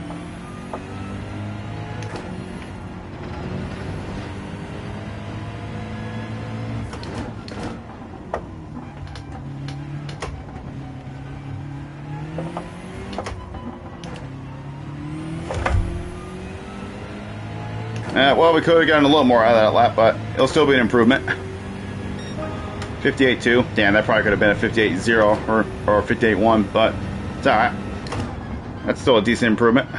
Well, we could have gotten a little more out of that lap, but it'll still be an improvement. 58.2. Damn, that probably could have been a 58.0 or 58.1, but it's alright. That's still a decent improvement.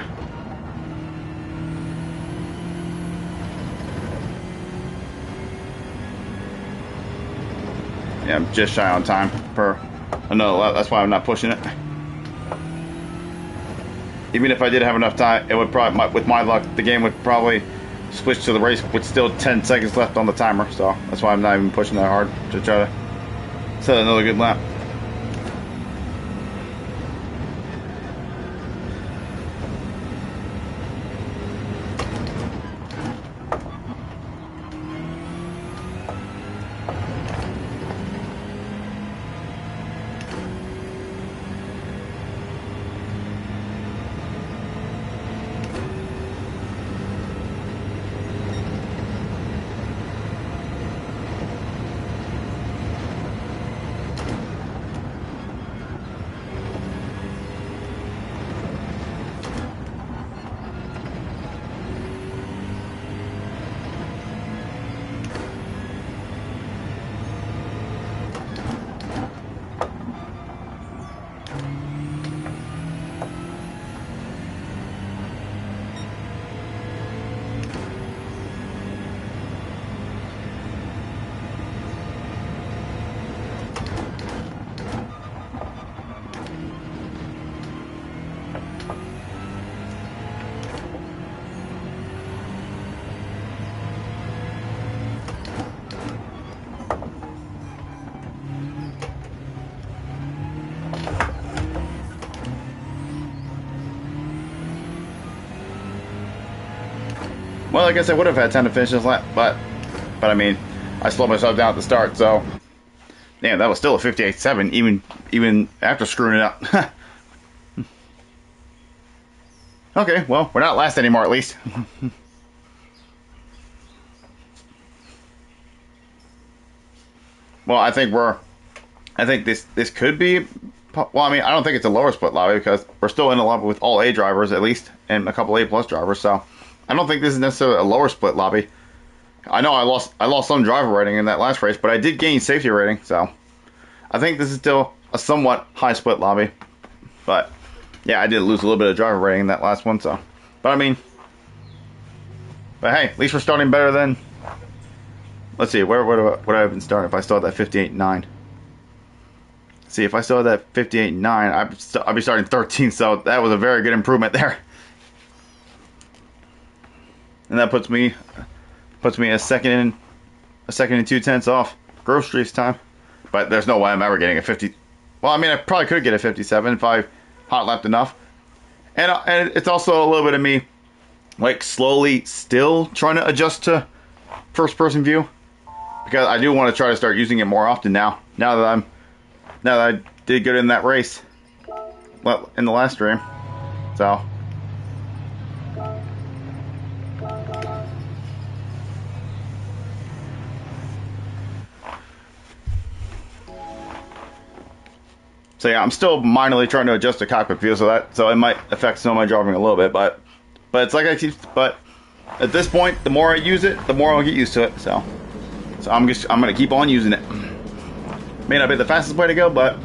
Yeah, I'm just shy on time for another lap. That's why I'm not pushing it. Even if I did have enough time, it would probably, with my luck, the game would probably switch to the race with still 10 seconds left on the timer. So that's why I'm not even pushing that hard to try to set another good lap. Well, I guess I would have had time to finish this lap, but I mean, I slowed myself down at the start, so damn, that was still a 58.7, even after screwing it up. Okay, well, we're not last anymore, at least. Well, I think this could be. Well, I mean, I don't think it's a lower split lobby because we're still in a lobby with all A drivers at least, and a couple A plus drivers. So I don't think this is necessarily a lower split lobby. I know I lost some driver rating in that last race, but I did gain safety rating, so I think this is still a somewhat high split lobby. But yeah, I did lose a little bit of driver rating in that last one, so. But I mean, but hey, at least we're starting better than. Let's see, where would I have been starting if I still had that 58.9? See, if I still had that 58.9, I'd be starting 13th, so that was a very good improvement there. And that puts me a second and 2/10 off Grove Street's time. But there's no way I'm ever getting a 50. Well, I mean, I probably could get a 57 if I hot lapped enough. And it's also a little bit of me, like, slowly still trying to adjust to first person view, because I do want to try to start using it more often now. Now that I did good in that race, well, in the last stream, so. So yeah, I'm still minorly trying to adjust the cockpit view, so it might affect some of my driving a little bit, but it's like but at this point, the more I use it, the more I'll get used to it. So I'm gonna keep on using it. May not be the fastest way to go, but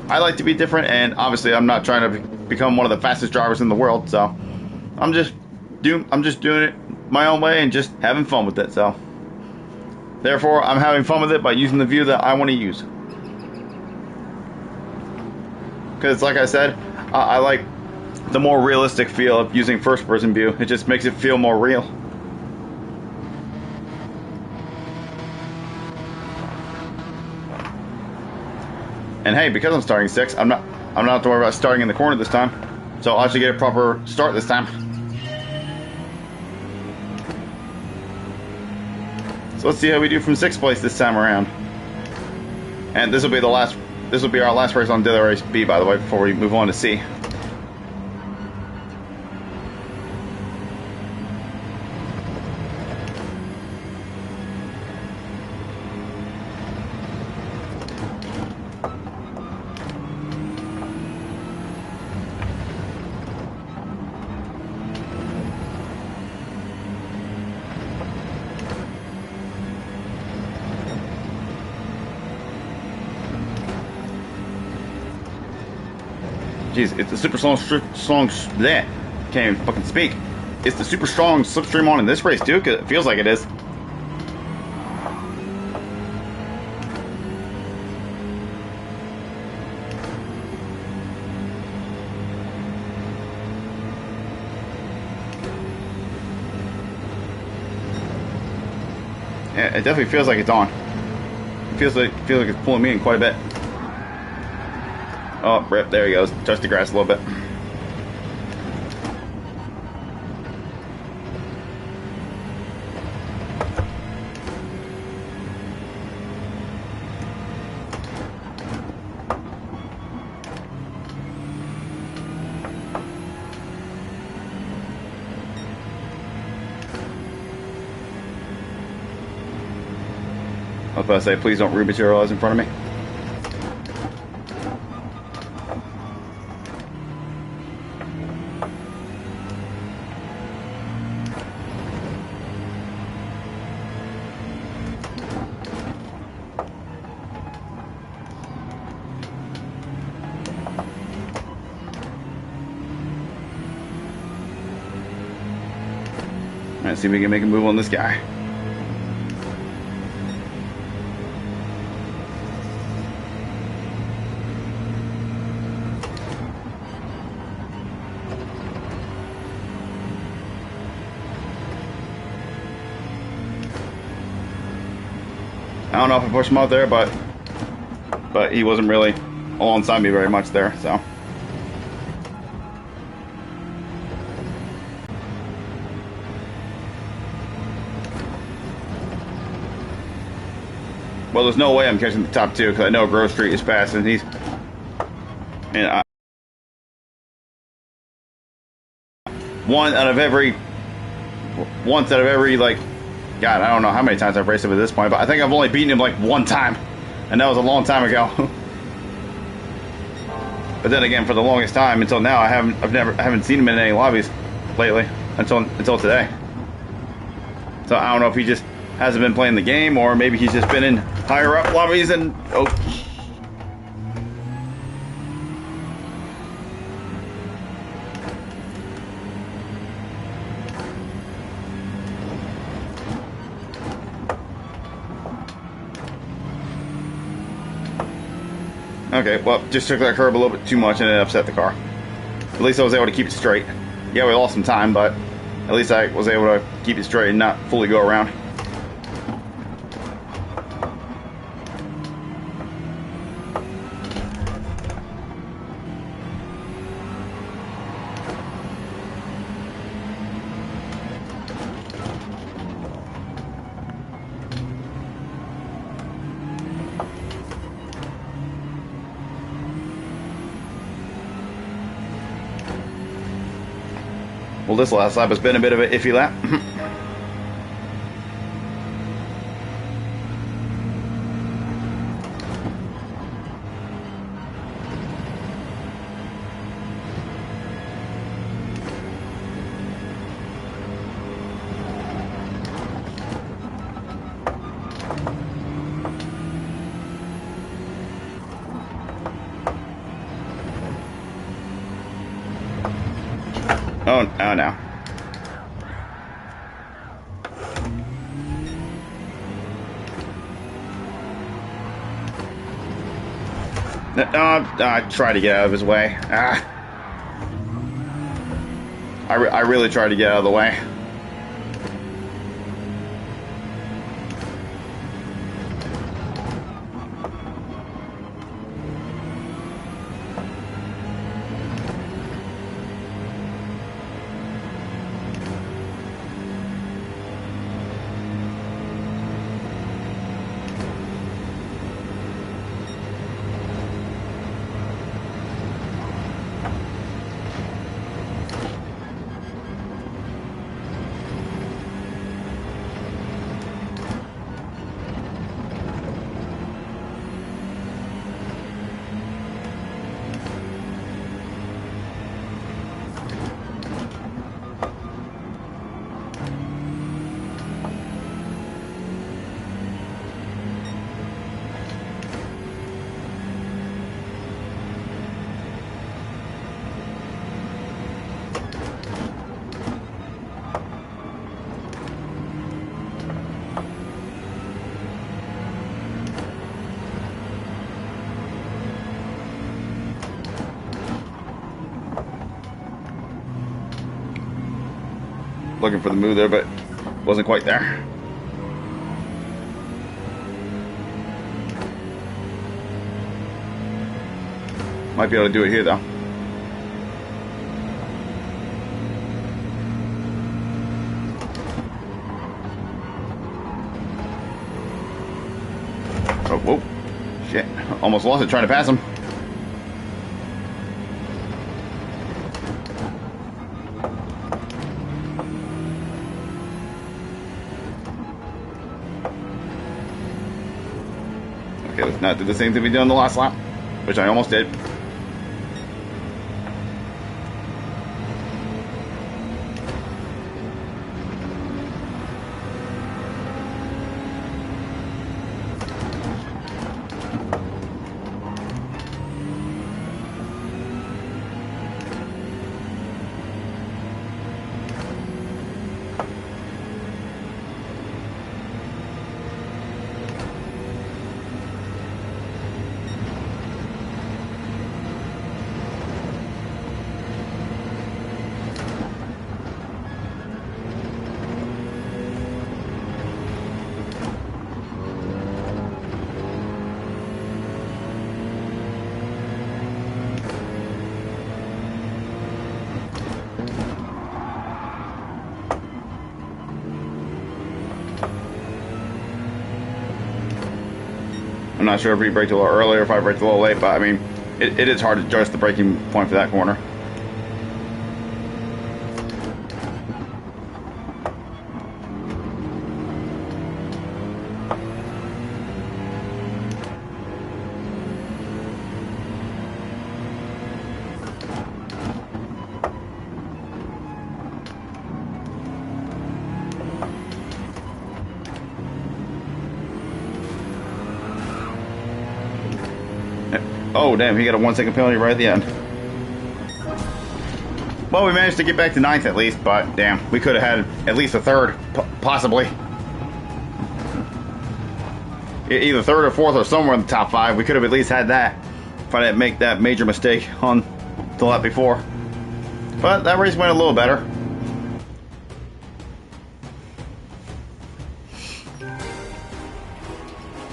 I like to be different, and obviously I'm not trying to become one of the fastest drivers in the world. So I'm just doing it my own way and just having fun with it. So therefore, I'm having fun with it by using the view that I want to use. Because, like I said, I like the more realistic feel of using first-person view. It just makes it feel more real. And hey, because I'm starting 6th, I'm not have to worry about starting in the corner this time. So I'll actually get a proper start this time. So let's see how we do from 6th place this time around. And this will be the last. This will be our last race on Daily Race B, by the way, before we move on to C. Jeez, it's the super strong that can't even fucking speak. It's the super strong slipstream on in this race too, because it feels like it is. Yeah, it definitely feels like it's on. It feels like it's pulling me in quite a bit. Oh, rip, there he goes. Touched the grass a little bit. I was about to say, please don't rematerialize in front of me. Let's see if we can make a move on this guy. I don't know if I pushed him out there, but he wasn't really alongside me very much there, so. Well, there's no way I'm catching the top 2 because I know Grove Street is fast, and he's once out of every like, God, I don't know how many times I've raced him at this point, but I think I've only beaten him like 1 time, and that was a long time ago. But then again, for the longest time until now, I haven't seen him in any lobbies lately until today. So I don't know if he just hasn't been playing the game, or maybe he's just been in higher up lobbies and oh. Okay, well, just took that curb a little bit too much and it upset the car. At least I was able to keep it straight. Yeah, we lost some time, but at least I was able to keep it straight and not fully go around. Well, this last lap has been a bit of an iffy lap. Oh no. I tried to get out of his way. I really tried to get out of the way. Looking for the move there, but wasn't quite there. Might be able to do it here, though. Oh, whoa. Shit. Almost lost it trying to pass him. Okay, let's not do the same thing we did on the last lap, which I almost did. I'm not sure if he braked a little early or if I braked a little late, but I mean, it is hard to adjust the braking point for that corner. Oh, damn, he got a 1 second penalty right at the end. Well, we managed to get back to 9th at least, but damn, we could have had at least a 3rd, possibly. Either 3rd or 4th or somewhere in the top 5. We could have at least had that if I didn't make that major mistake on the lap before. But that race went a little better.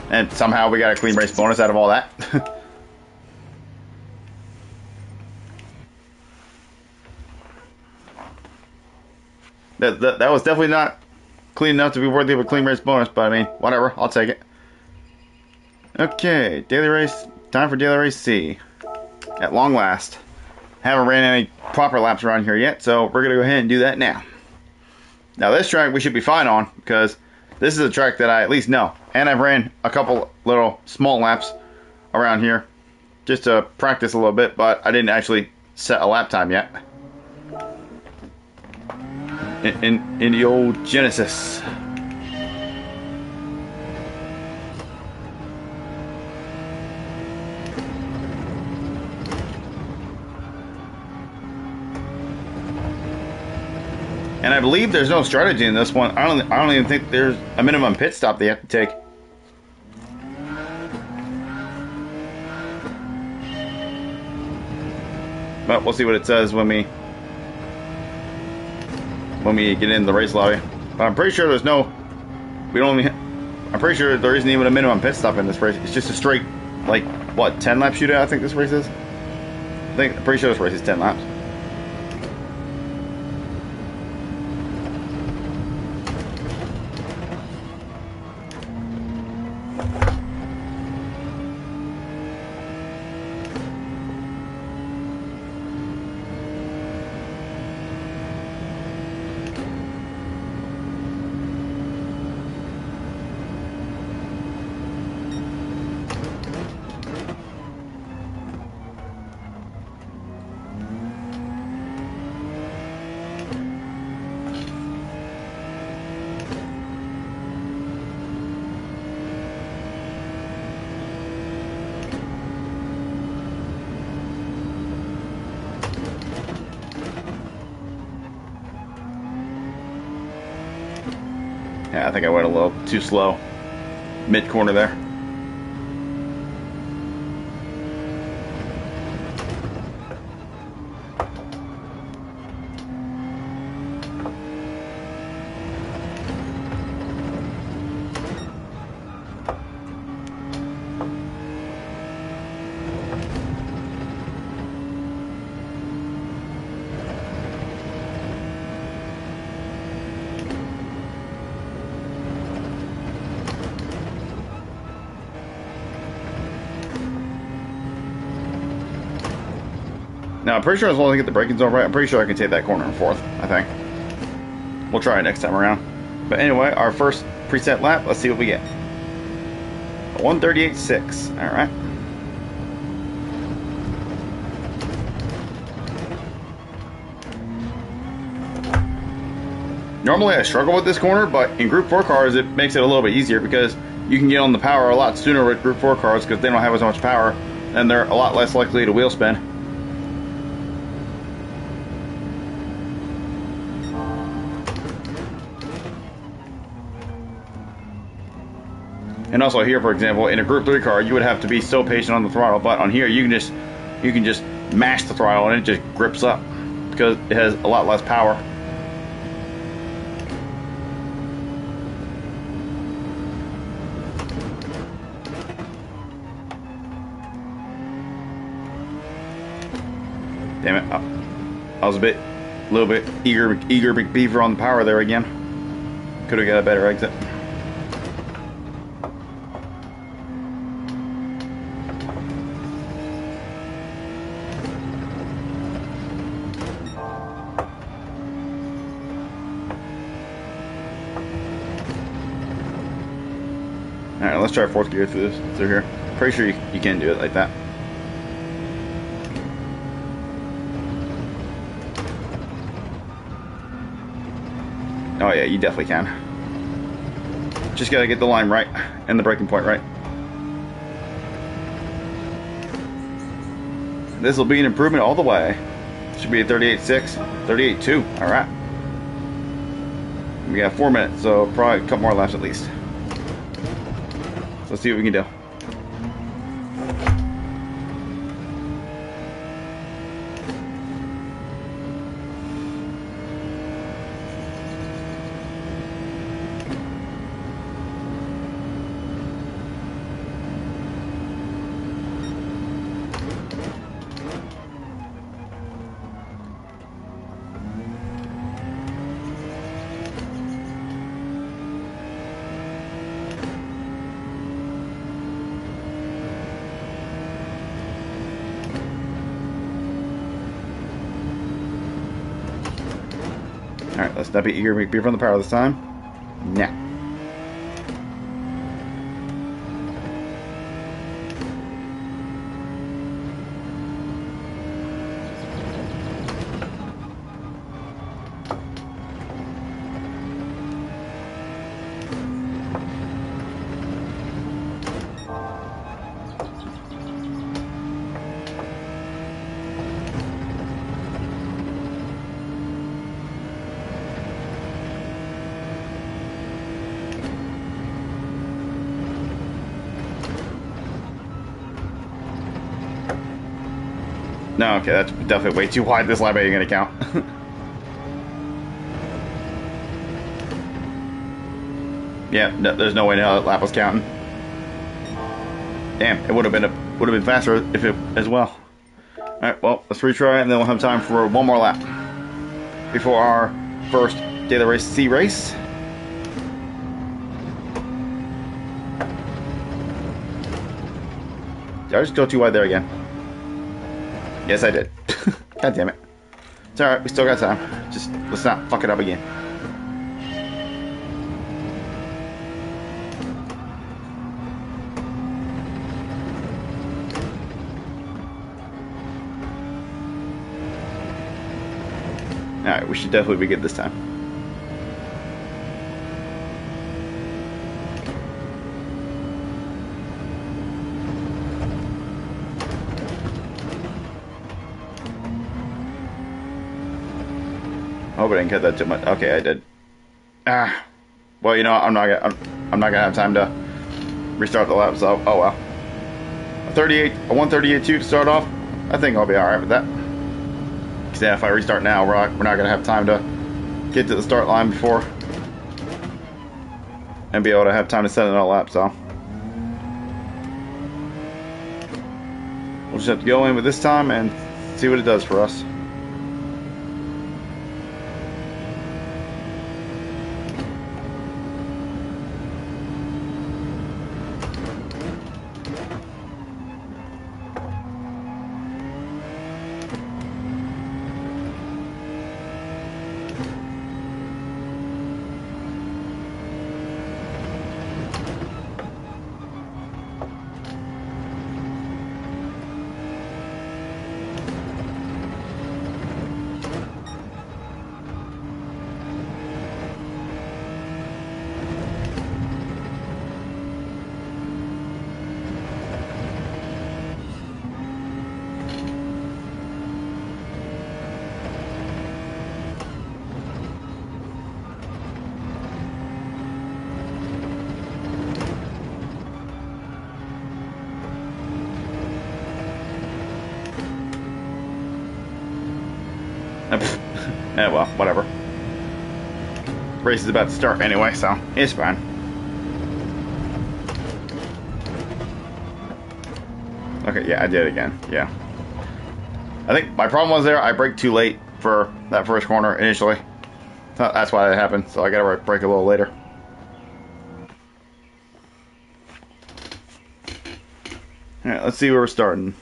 And somehow we got a clean race bonus out of all that. That was definitely not clean enough to be worthy of a clean race bonus, but I mean, whatever, I'll take it. Okay, daily race, time for daily race C. At long last. Haven't ran any proper laps around here yet, so we're going to go ahead and do that now. Now this track we should be fine on, because this is a track that I at least know. And I've ran a couple little small laps around here, just to practice a little bit, but I didn't actually set a lap time yet. In the old Genesis. And I believe there's no strategy in this one. I don't even think there's a minimum pit stop they have to take. But we'll see what it says when we get in the race lobby. But I'm pretty sure there's no. I'm pretty sure there isn't even a minimum pit stop in this race. It's just a straight, like, what, 10 lap shootout? I think this race is. I'm pretty sure this race is 10 laps. Yeah, I think I went a little too slow. Mid-corner there. Now, I'm pretty sure as long as I get the braking zone right, I'm pretty sure I can take that corner in 4th, I think. We'll try it next time around. But anyway, our first preset lap, let's see what we get. 138.6, alright. Normally I struggle with this corner, but in Group 4 cars it makes it a little bit easier because you can get on the power a lot sooner with Group 4 cars because they don't have as much power and they're a lot less likely to wheel spin. And also here, for example, in a Group 3 car, you would have to be so patient on the throttle, but on here you can just mash the throttle and it just grips up because it has a lot less power. Damn it! I was a little bit eager big beaver on the power there again. Could have got a better exit. Alright, let's try 4th gear through here. Pretty sure you can do it like that. Oh yeah, you definitely can. Just gotta get the line right and the braking point right. This will be an improvement all the way. Should be a 38.6, 38.2. All right. We got 4 minutes, so probably a couple more laps at least. So let's see what we can do. Alright, let's not be eager to make beer from the power this time. Nah. No, okay, that's definitely way too wide. This lap ain't gonna count. Yeah, no, there's no way in hell that lap was counting. Damn, it would have been faster if it as well. All right, well, let's retry, and then we'll have time for one more lap before our first daily race C race. Did I just go too wide there again? Yes, I did. God damn it. It's alright, we still got time. Just, let's not fuck it up again. Alright, we should definitely be good this time. I hope I didn't cut that too much. Okay, I did. Ah, well, you know, I'm not gonna have time to restart the lap. So, oh well. A 138.2 to start off. I think I'll be all right with that. Because yeah, if I restart now, we're not gonna have time to get to the start line before and be able to have time to set another lap. So we'll just have to go in with this time and see what it does for us. Yeah, well, whatever. Race is about to start anyway, so it's fine. Okay, yeah, I did it again. Yeah. I think my problem was there, I braked too late for that first corner initially. That's why that happened, so I gotta brake a little later. Alright, let's see where we're starting.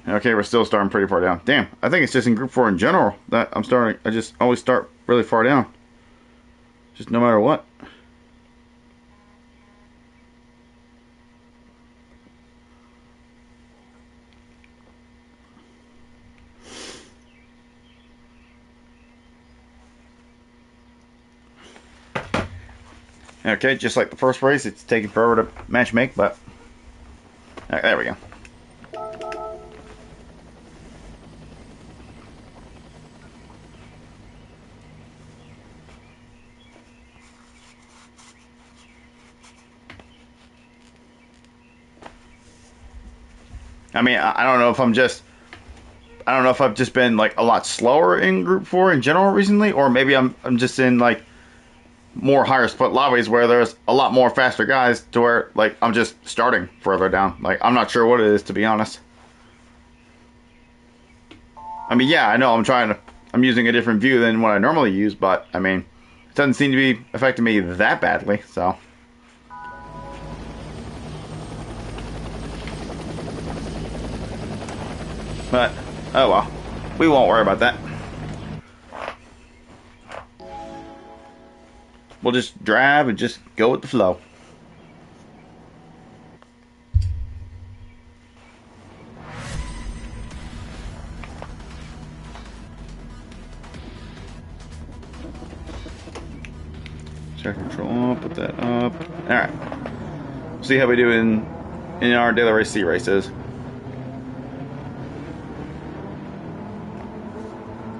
Okay, we're still starting pretty far down. Damn, I think it's just in Group 4 in general that I just always start really far down. Just no matter what. Okay, just like the first race, it's taking forever to match make, but Right, there we go. I mean, I don't know if I don't know if I've just been like a lot slower in Group 4 in general recently, or maybe I'm just in like more higher split lobbies where there's a lot more faster guys to where like I'm just starting further down. Like I'm not sure what it is, to be honest. I mean, yeah, I know I'm using a different view than what I normally use, but I mean, it doesn't seem to be affecting me that badly, so. But, oh well. We won't worry about that. We'll just drive and just go with the flow. Check control, put that up. Alright. See how we do in our daily race C races.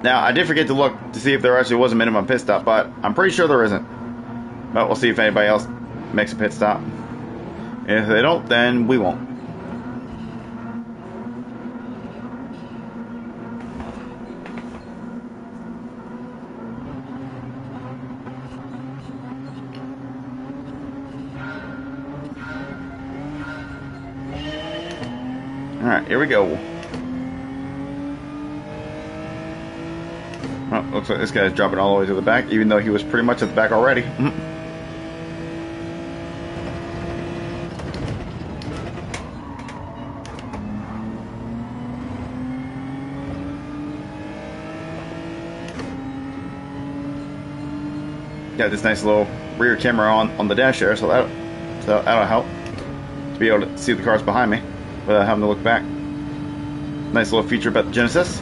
Now, I did forget to look to see if there actually was a minimum pit stop, but I'm pretty sure there isn't. But we'll see if anybody else makes a pit stop. If they don't, then we won't. Alright, here we go. Oh, looks like this guy's dropping all the way to the back, even though he was pretty much at the back already. Got this nice little rear camera on the dash there, so that'll help to be able to see the cars behind me without having to look back. Nice little feature about the Genesis.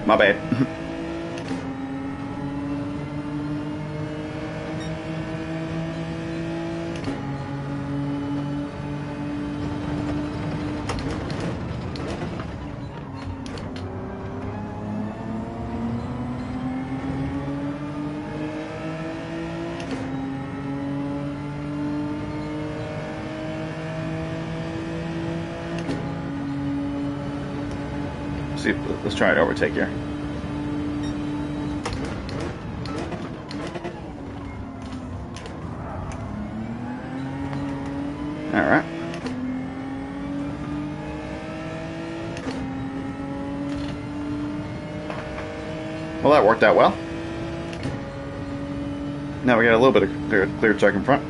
My bad. See, let's try to overtake here. All right. Well, that worked out well. Now we got a little bit of clear track in front.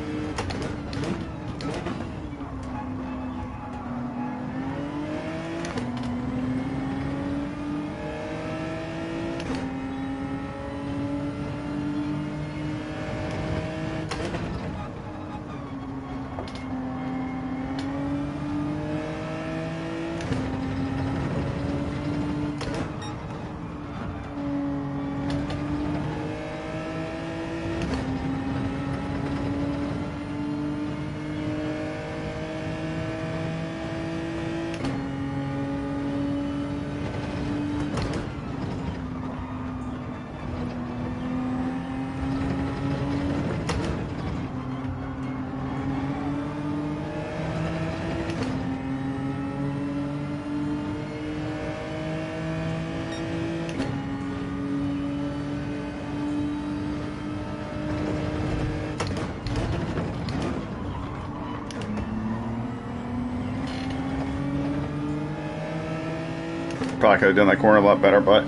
Probably could have done that corner a lot better, but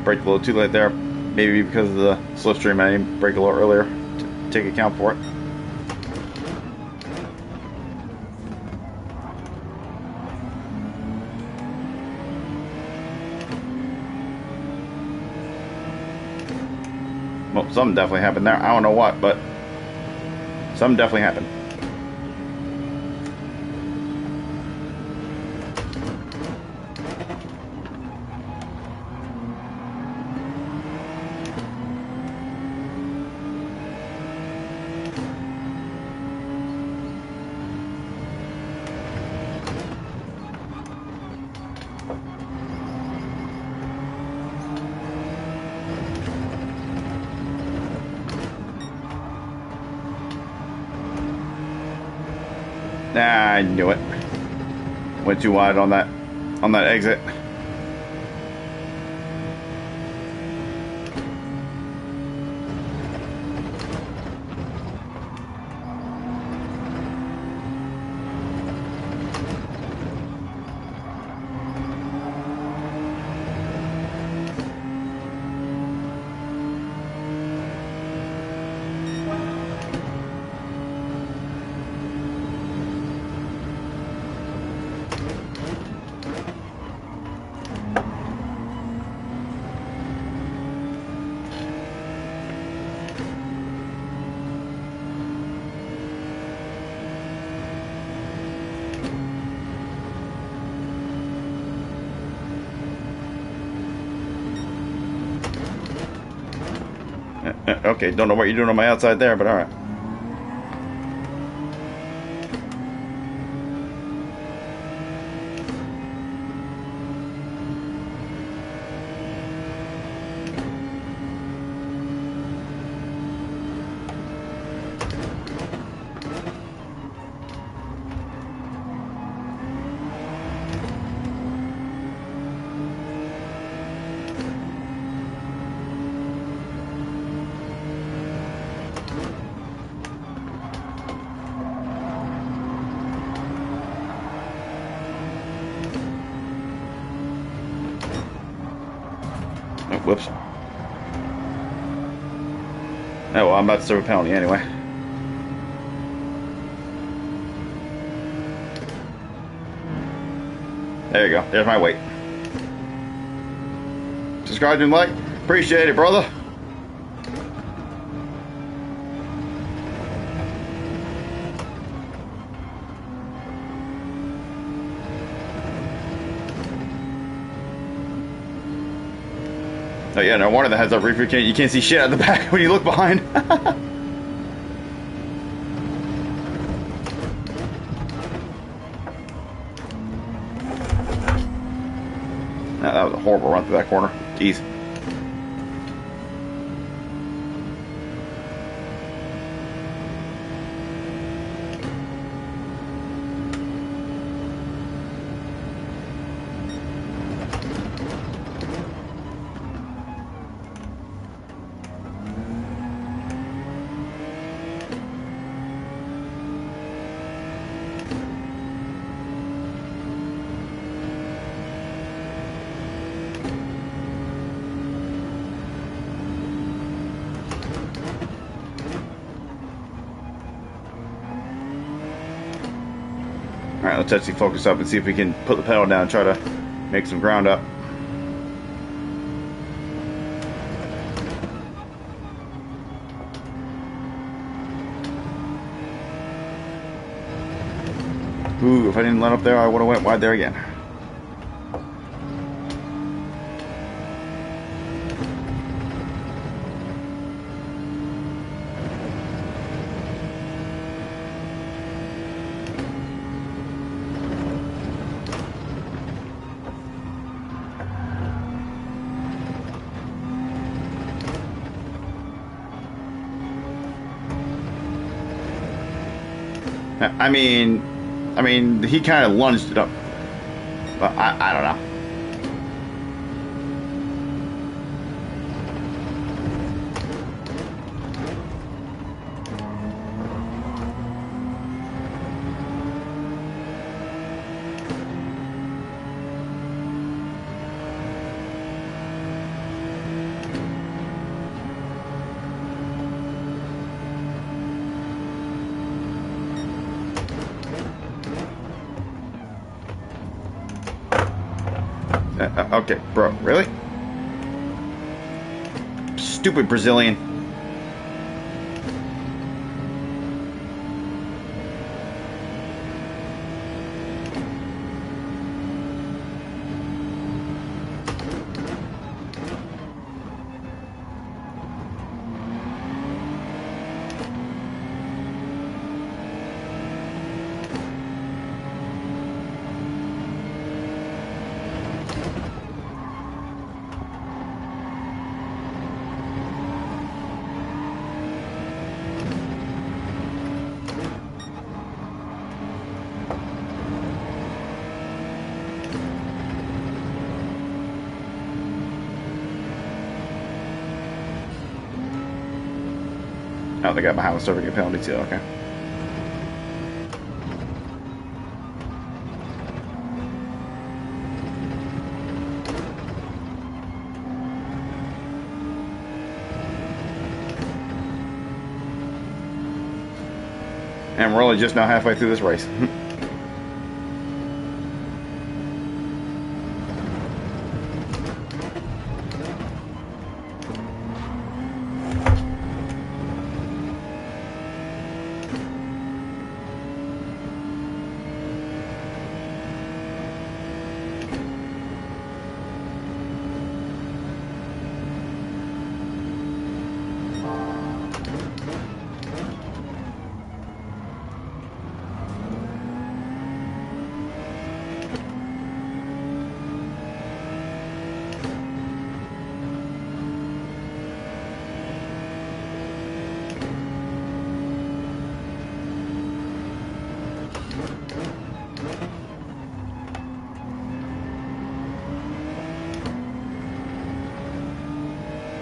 braked a little too late there. Maybe because of the slipstream, I didn't brake a little earlier to take account for it. Well, something definitely happened there. I don't know what, but something definitely happened. Nah, I knew it. Went too wide on that exit. Okay, don't know what you're doing on my outside there, but alright. Oh, whoops. Oh, well, I'm about to serve a penalty anyway. There you go. There's my weight. Subscribe and like. Appreciate it, brother. Oh yeah, no wonder that has a roof. You can't see shit at the back when you look behind. That was a horrible run through that corner. Jeez. Alright, let's actually focus up and see if we can put the pedal down and try to make some ground up. Ooh, if I didn't let up there, I would have went wide there again. I mean, he kind of lunged it up, but I don't know. Okay, bro, really? Stupid Brazilian. Oh, they got behind the serving a penalty too. Okay. And we're only just now halfway through this race.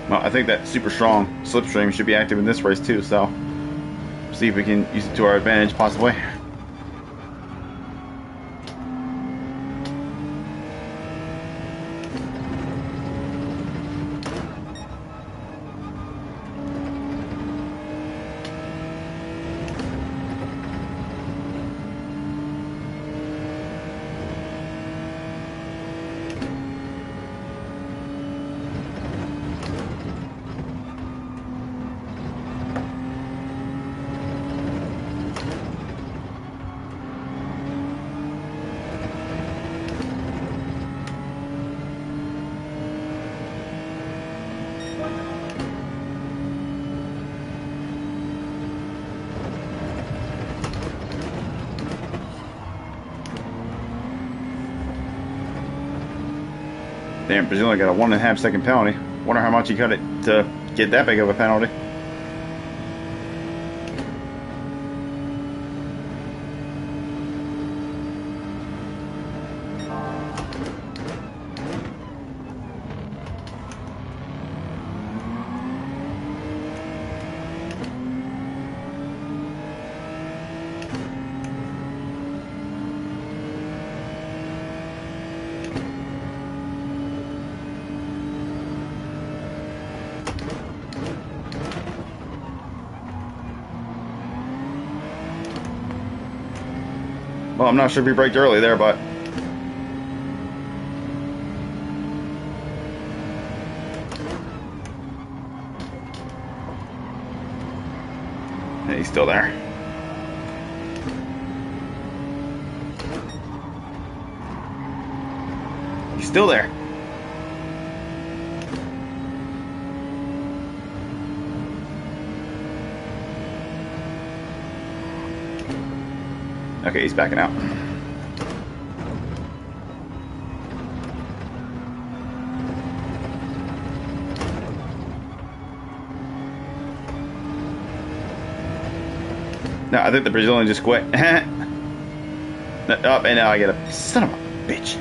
Well, I think that super strong slipstream should be active in this race too, so see if we can use it to our advantage, possibly. Damn, Brazilian got a 1.5 second penalty. Wonder how much he cut it to get that big of a penalty. Well, I'm not sure if he braked early there, but yeah, he's still there. He's still there. Okay, he's backing out. No, I think the Brazilian just quit. Up, and now I get a son of a bitch.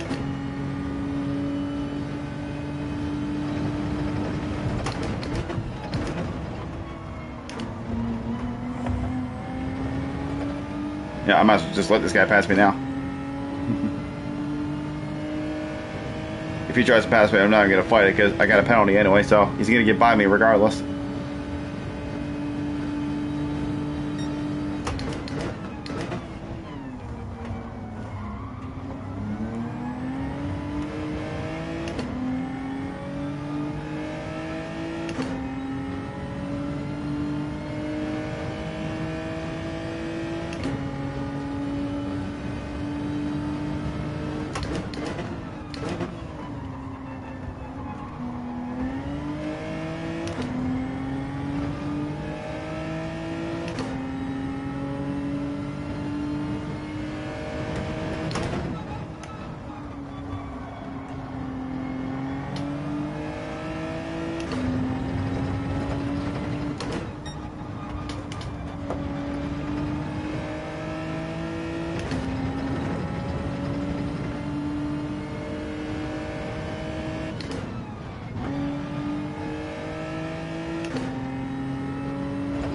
Yeah, I might as well just let this guy pass me now. If he tries to pass me, I'm not going to fight it because I got a penalty anyway, so he's going to get by me regardless.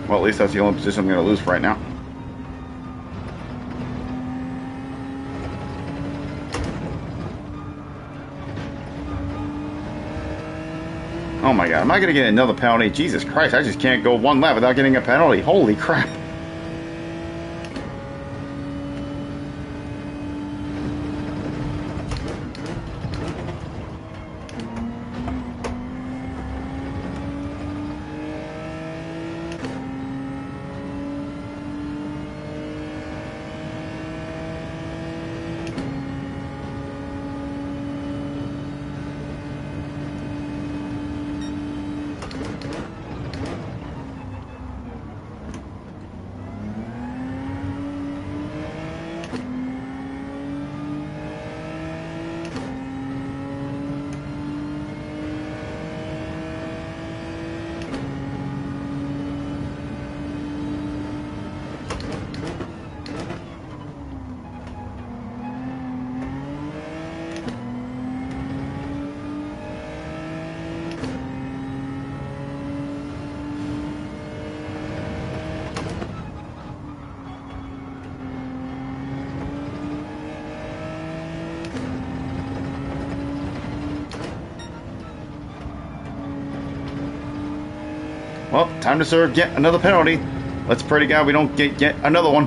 Well, at least that's the only position I'm going to lose for right now. Oh my god, am I going to get another penalty? Jesus Christ, I just can't go one lap without getting a penalty. Holy crap. Well, time to serve yet another penalty. Let's pray to God we don't get yet another one.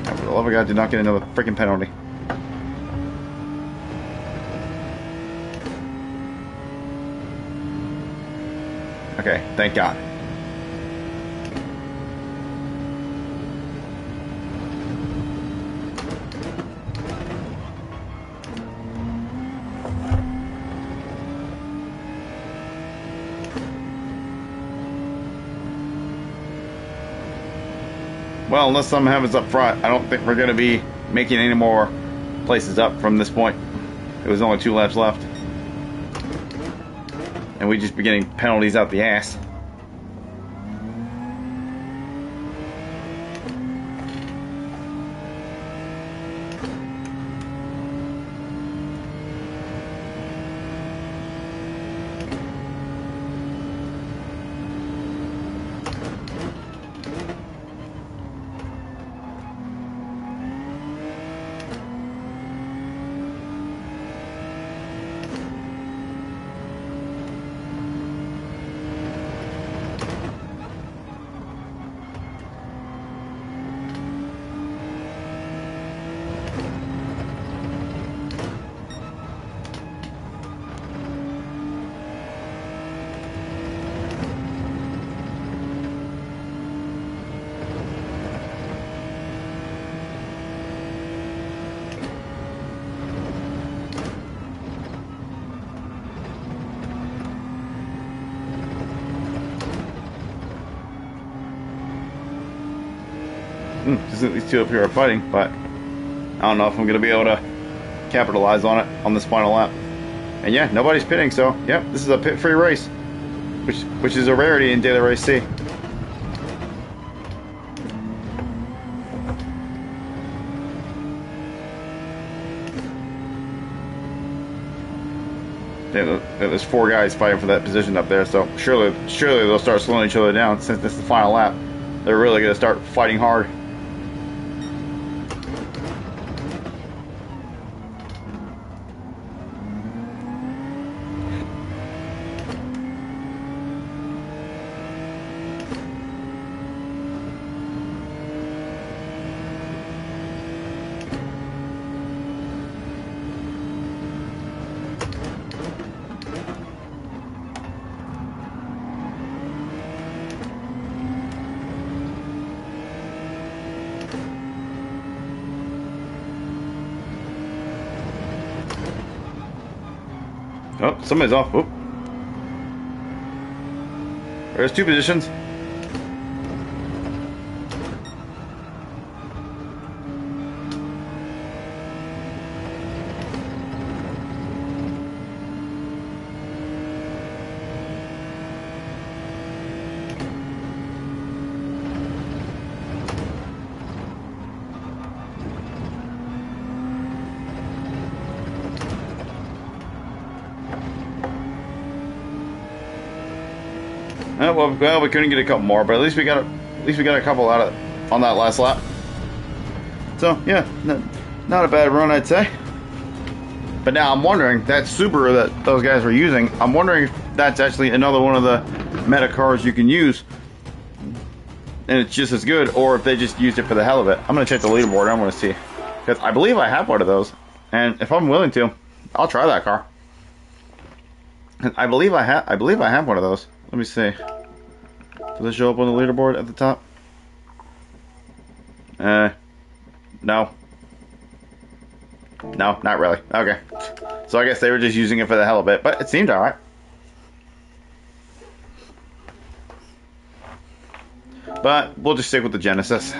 For the love of God, did not get another freaking penalty. Okay, thank God. Well, unless something happens up front, I don't think we're going to be making any more places up from this point. It was only 2 laps left. And we'd just be getting penalties out the ass. These two up here are fighting, but I don't know if I'm going to be able to capitalize on it on this final lap. And yeah, nobody's pitting, so yep, this is a pit-free race, which is a rarity in Daily Race C. Yeah, there's 4 guys fighting for that position up there, so surely they'll start slowing each other down since this is the final lap. They're really going to start fighting hard. Oh, somebody's off. Oop. There's 2 positions. Well, we couldn't get a couple more, but at least we got a couple out of on that last lap. So yeah, not a bad run, I'd say. But now I'm wondering, that Subaru that those guys were using, I'm wondering if that's actually another one of the meta cars you can use, and it's just as good, or if they just used it for the hell of it. I'm gonna check the leaderboard. I want to see, because I believe I have one of those, and if I'm willing to, I'll try that car. I believe I have one of those. Let me see. Does it show up on the leaderboard at the top? No. No, not really. Okay. So I guess they were just using it for the hell of it, but it seemed alright. But we'll just stick with the Genesis.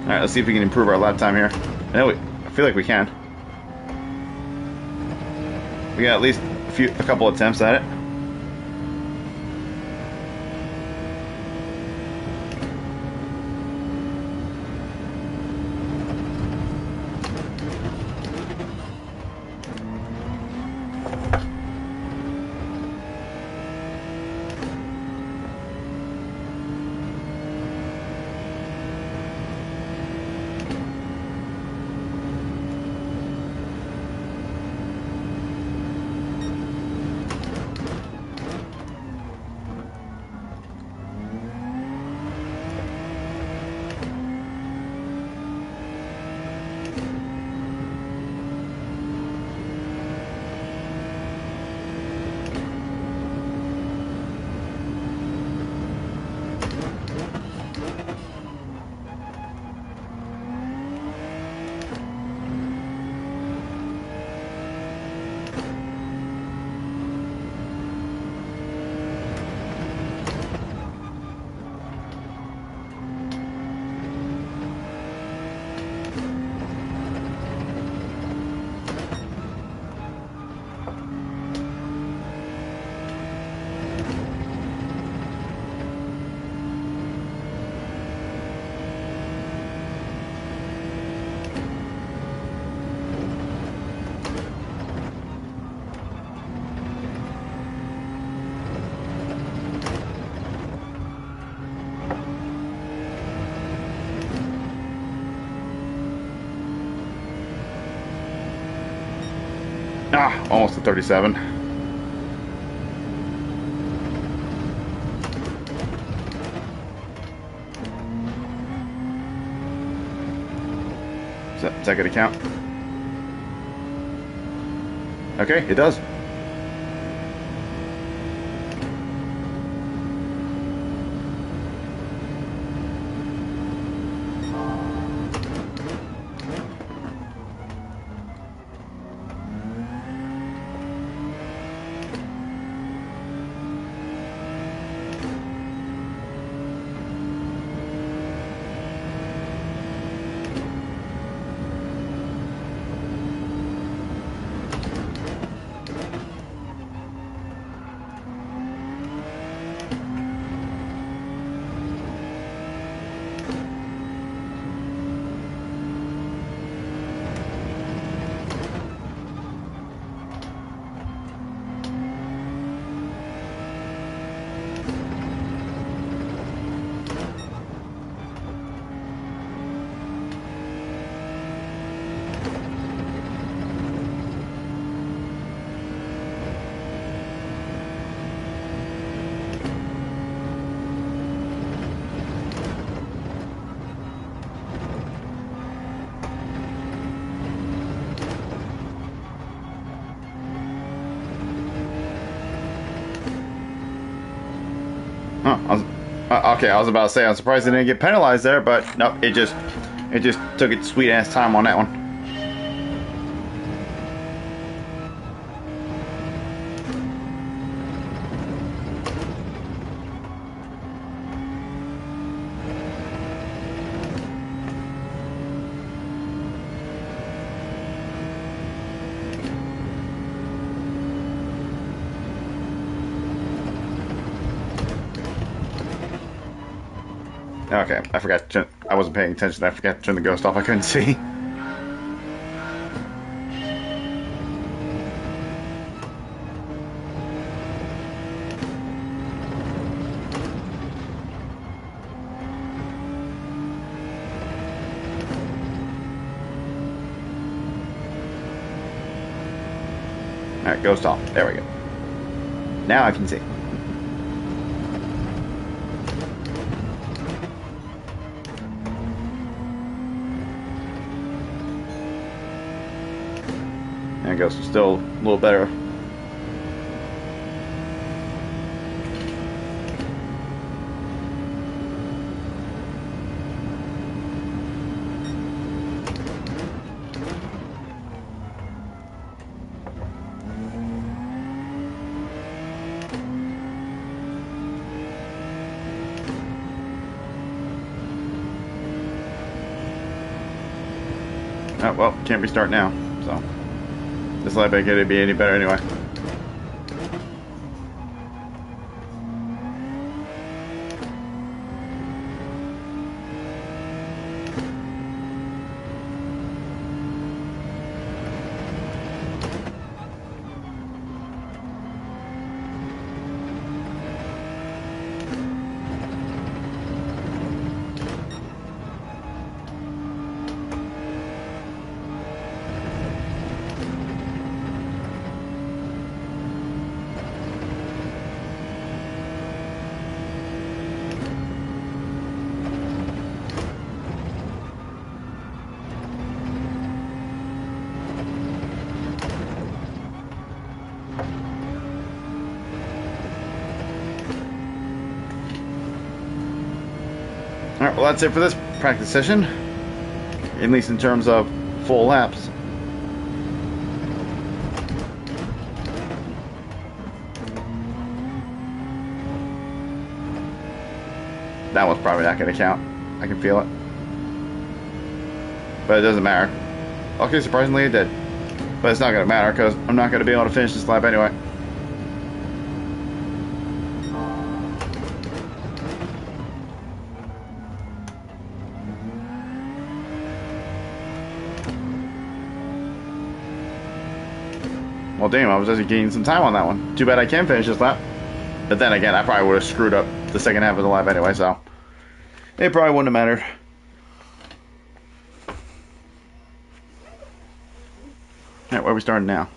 Alright, let's see if we can improve our lap time here. I feel like we can. We got at least a couple attempts at it. Ah, almost to 37. Is that going to count? Okay, it does. Huh, okay, I was about to say, I'm surprised it didn't get penalized there, but no, it just took its sweet ass time on that one. Okay, I forgot. I wasn't paying attention. I forgot to turn the ghost off. I couldn't see. Alright, go stall. There we go. Now I can see. There it goes. Still a little better. Oh, well, can't restart now, so this lap ain't gonna be any better anyway. Alright, well that's it for this practice session. At least in terms of full laps. That one's probably not going to count. I can feel it. But it doesn't matter. Okay, surprisingly it did. But it's not going to matter because I'm not going to be able to finish this lap anyway. Well, damn, I was actually gaining some time on that one. Too bad I can't finish this lap. But then again, I probably would have screwed up the second half of the lap anyway, so it probably wouldn't have mattered. Alright, where are we starting now?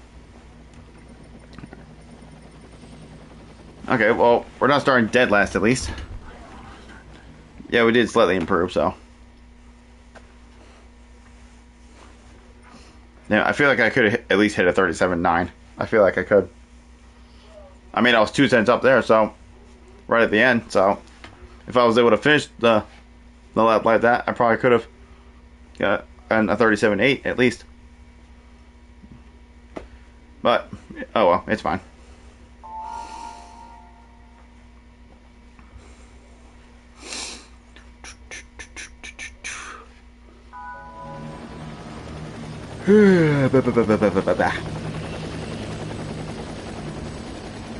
Okay, well, we're not starting dead last at least. Yeah, we did slightly improve, so. Yeah, I feel like I could have at least hit a 37.9. I feel like I could. I mean, I was 2 cents up there, so right at the end. So if I was able to finish the lap like that, I probably could have got a 37.8 at least. But oh well, it's fine.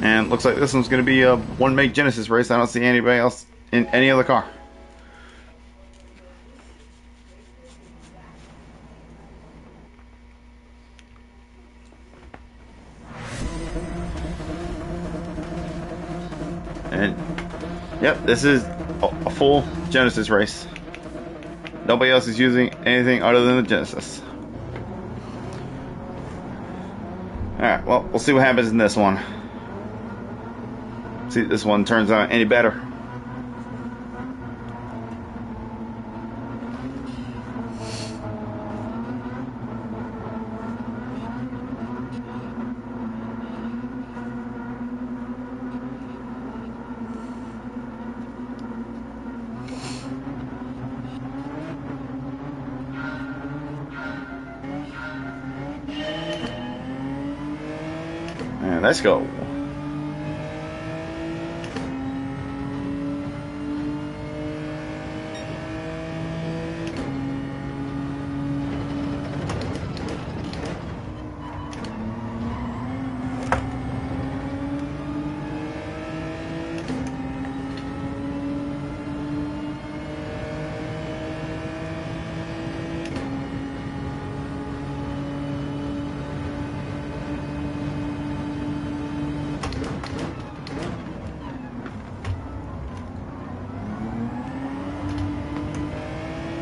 And looks like this one's going to be a one-make Genesis race. I don't see anybody else in any other car. And yep, this is a full Genesis race. Nobody else is using anything other than the Genesis. Alright, well, we'll see what happens in this one. See if this one turns out any better. And let's go.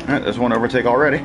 Alright, there's one overtake already.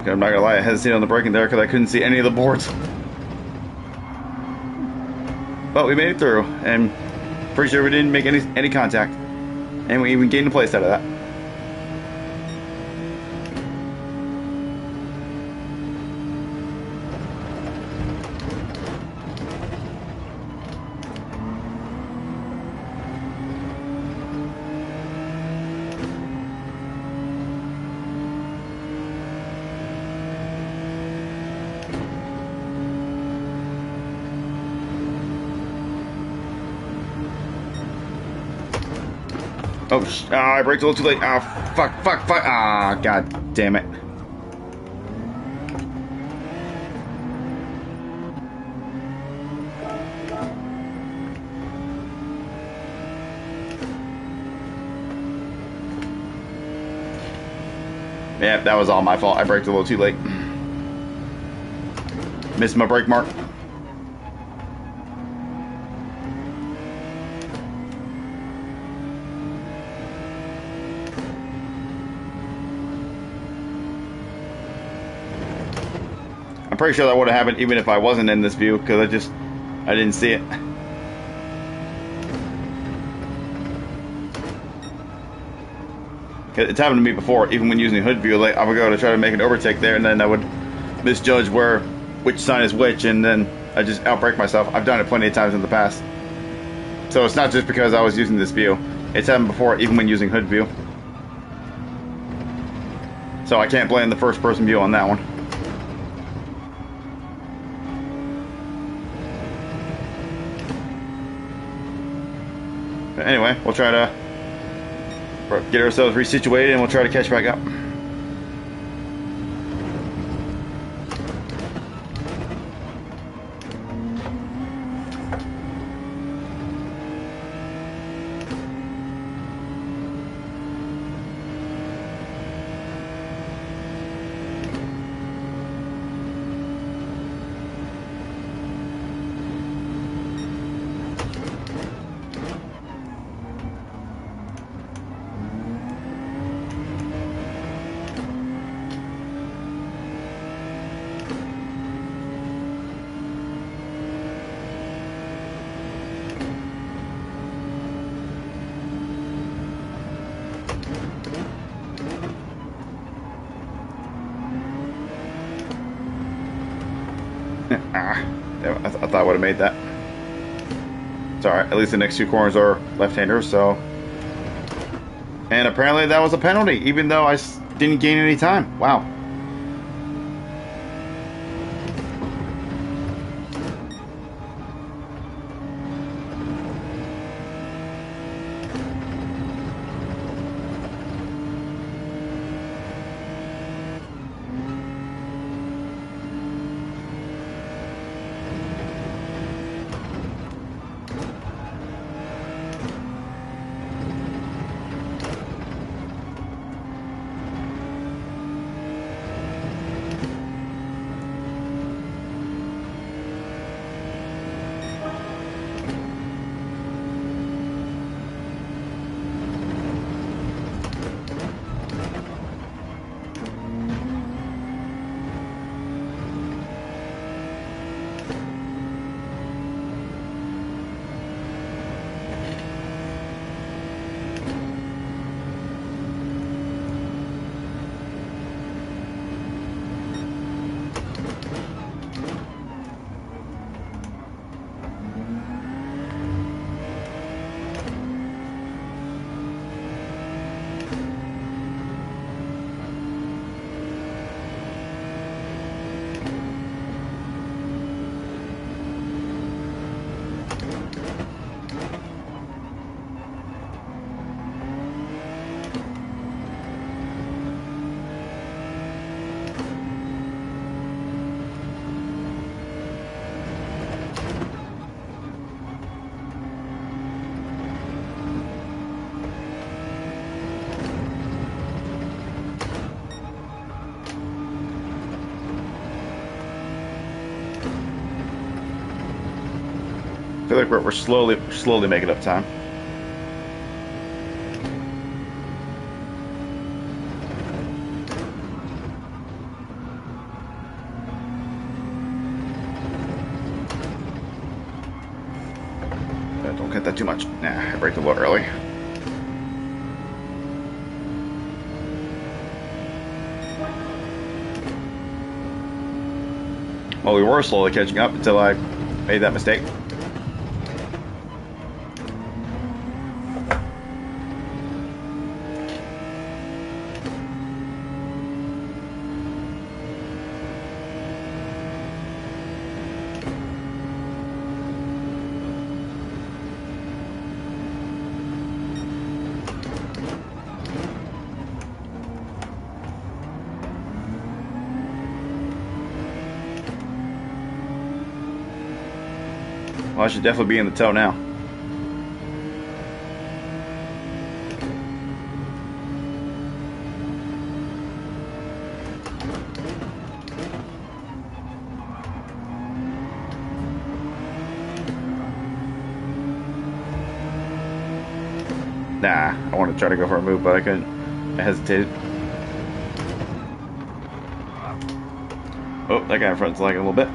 I'm not gonna lie, I hesitated on the braking there because I couldn't see any of the boards. But we made it through, and pretty sure we didn't make any contact. And we even gained a place out of that. Oh, I braked a little too late. Oh, fuck. Ah, god damn it. Yeah, that was all my fault. I braked a little too late. Missed my brake mark. I'm pretty sure that would have happened even if I wasn't in this view, because I didn't see it. It's happened to me before, even when using the hood view. Like, I would go to try to make an overtake there, and then I would misjudge which sign is which, and then I just outbrake myself. I've done it plenty of times in the past. So it's not just because I was using this view. It's happened before, even when using hood view. So I can't blame the first person view on that one. But anyway, we'll try to get ourselves resituated and we'll try to catch back up. Yeah, I thought I would have made that. It's alright, at least the next two corners are left-handers, so... And apparently that was a penalty, even though I didn't gain any time. Wow. I feel like we're slowly making up time. too much. Nah, I braked a little early. Well, we were slowly catching up until I made that mistake. Well, I should definitely be in the tow now. Nah, I wanted to try to go for a move, but I couldn't. I hesitated. Oh, that guy in front's lagging a little bit.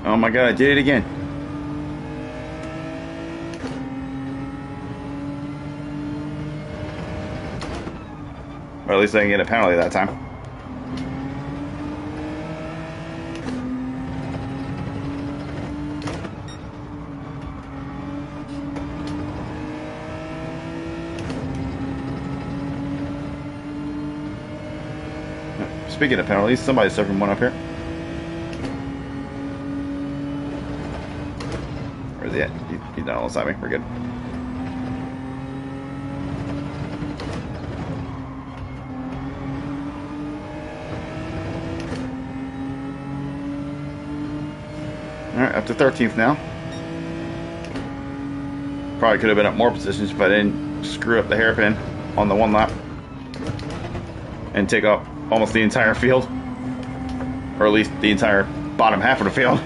Oh my god, I did it again. Or at least I can get a penalty that time. Speaking of penalties, somebody's suffering one up here. Where's he at? He's not almost at me. We're good. Alright, up to 13th now. Probably could have been up more positions if I didn't screw up the hairpin on the one lap and take up almost the entire field, or at least the entire bottom half of the field.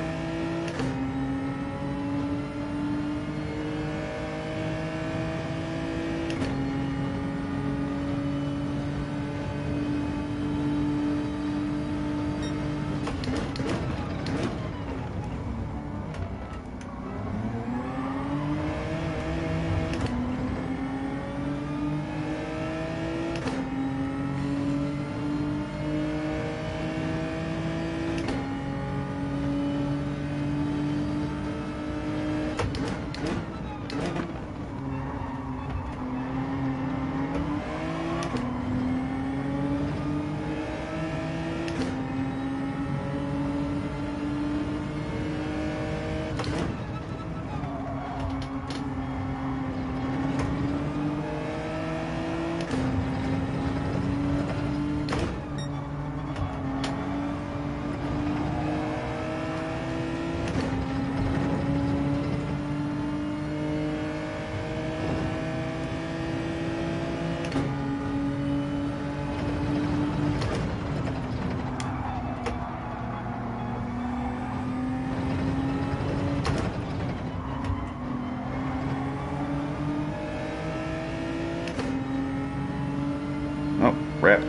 Oh, rip.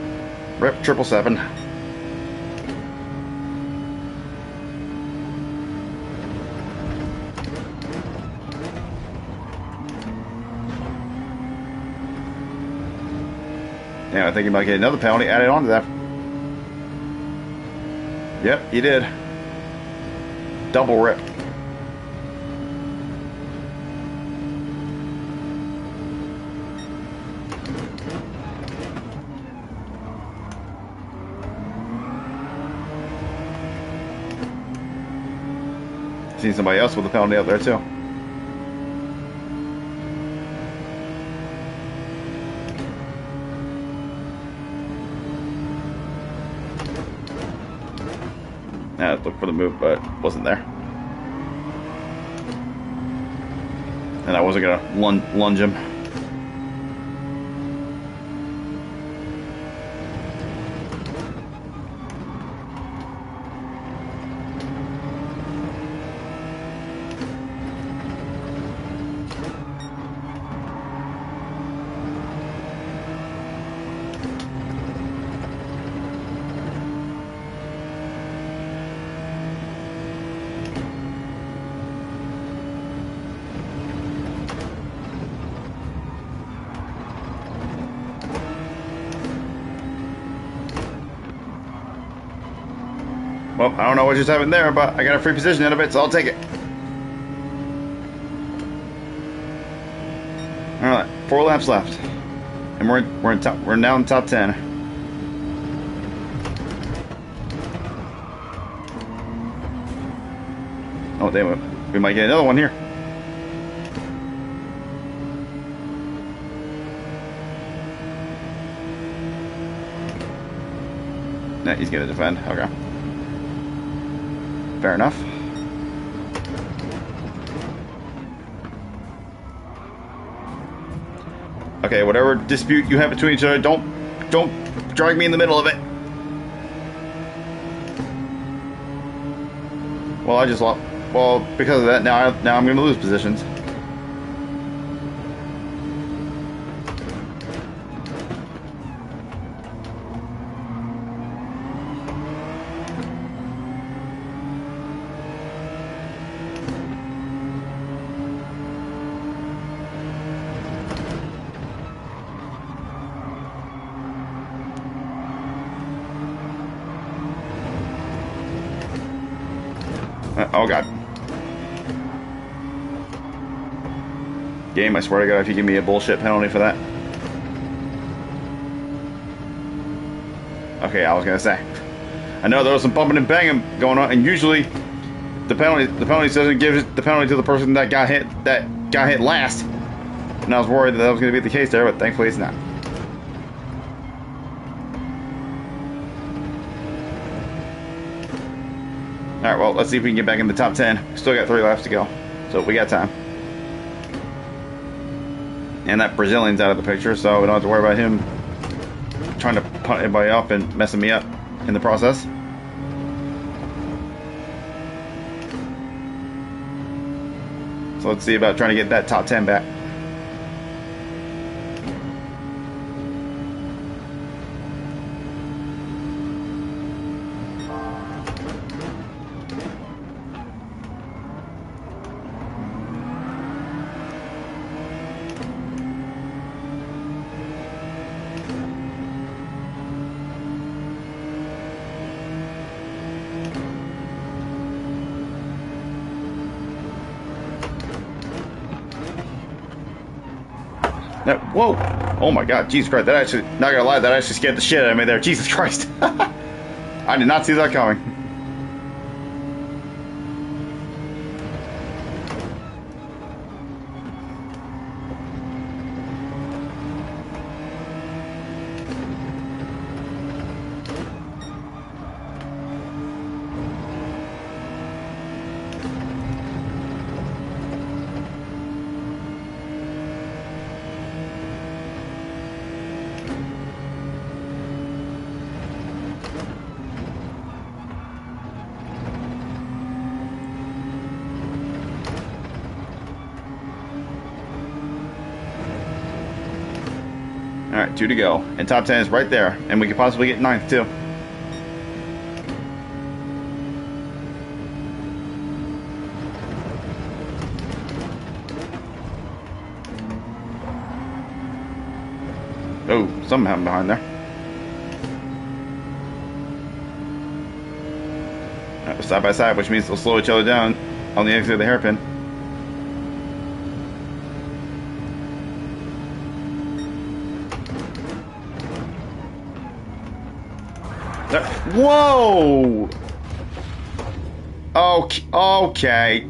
Rip 777. Yeah, I think he might get another penalty added on to that. Yep, he did. Double rip. Seen somebody else with a penalty out there too. Yeah, looked for the move, but wasn't there. And I wasn't gonna lunge him. Well, I don't know what just happened there, but I got a free position out of it, so I'll take it. All right, 4 laps left, and we're now in top 10. Oh, damn, we might get another one here. Nah, he's gonna defend. Okay. Fair enough. Okay, whatever dispute you have between each other, don't drag me in the middle of it. Well, I just lost. Well, because of that, now I'm going to lose positions. Oh god. Game, I swear to god, if you give me a bullshit penalty for that. Okay, I was gonna say. I know there was some bumping and banging going on, and usually the penalty doesn't give the penalty to the person that got hit last. And I was worried that was gonna be the case there, but thankfully it's not. Alright, well, let's see if we can get back in the top 10. Still got 3 laps to go, so we got time. And that Brazilian's out of the picture, so we don't have to worry about him trying to punt everybody up and messing me up in the process. So let's see about trying to get that top 10 back. Whoa! Oh my god, Jesus Christ, that actually, not gonna lie, that actually scared the shit out of me there. Jesus Christ. I did not see that coming. Alright, 2 to go. And top 10 is right there. And we could possibly get 9th too. Oh, something happened behind there. Side by side, which means they'll slow each other down on the exit of the hairpin. Whoa! Okay.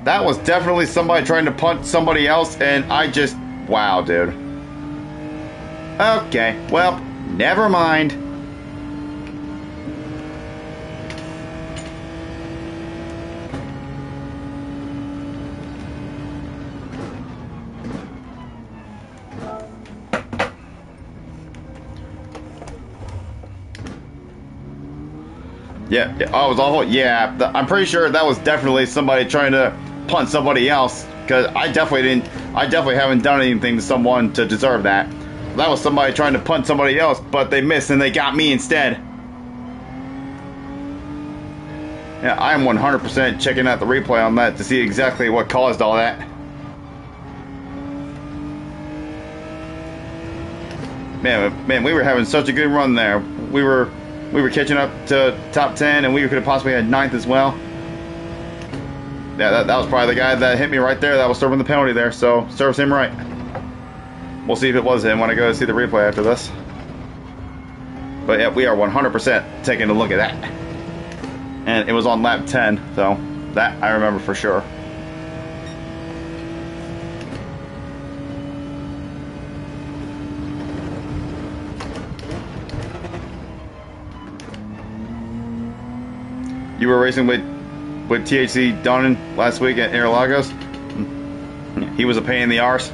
That was definitely somebody trying to punch somebody else, and I just... Wow, dude. Okay, well, never mind. Yeah, oh, it was awful. Yeah, I'm pretty sure that was definitely somebody trying to punt somebody else, because I definitely haven't done anything to someone to deserve that. That was somebody trying to punt somebody else, but they missed and they got me instead. Yeah, I'm 100% checking out the replay on that to see exactly what caused all that. Man, we were having such a good run there. We were catching up to top 10, and we could have possibly had 9th as well. Yeah, that was probably the guy that hit me right there that was serving the penalty there, so serves him right. We'll see if it was him when I go to see the replay after this. But yeah, we are 100% taking a look at that. And it was on lap 10, so that I remember for sure. You were racing with THC Donnan last week at Interlagos. He was a pain in the arse.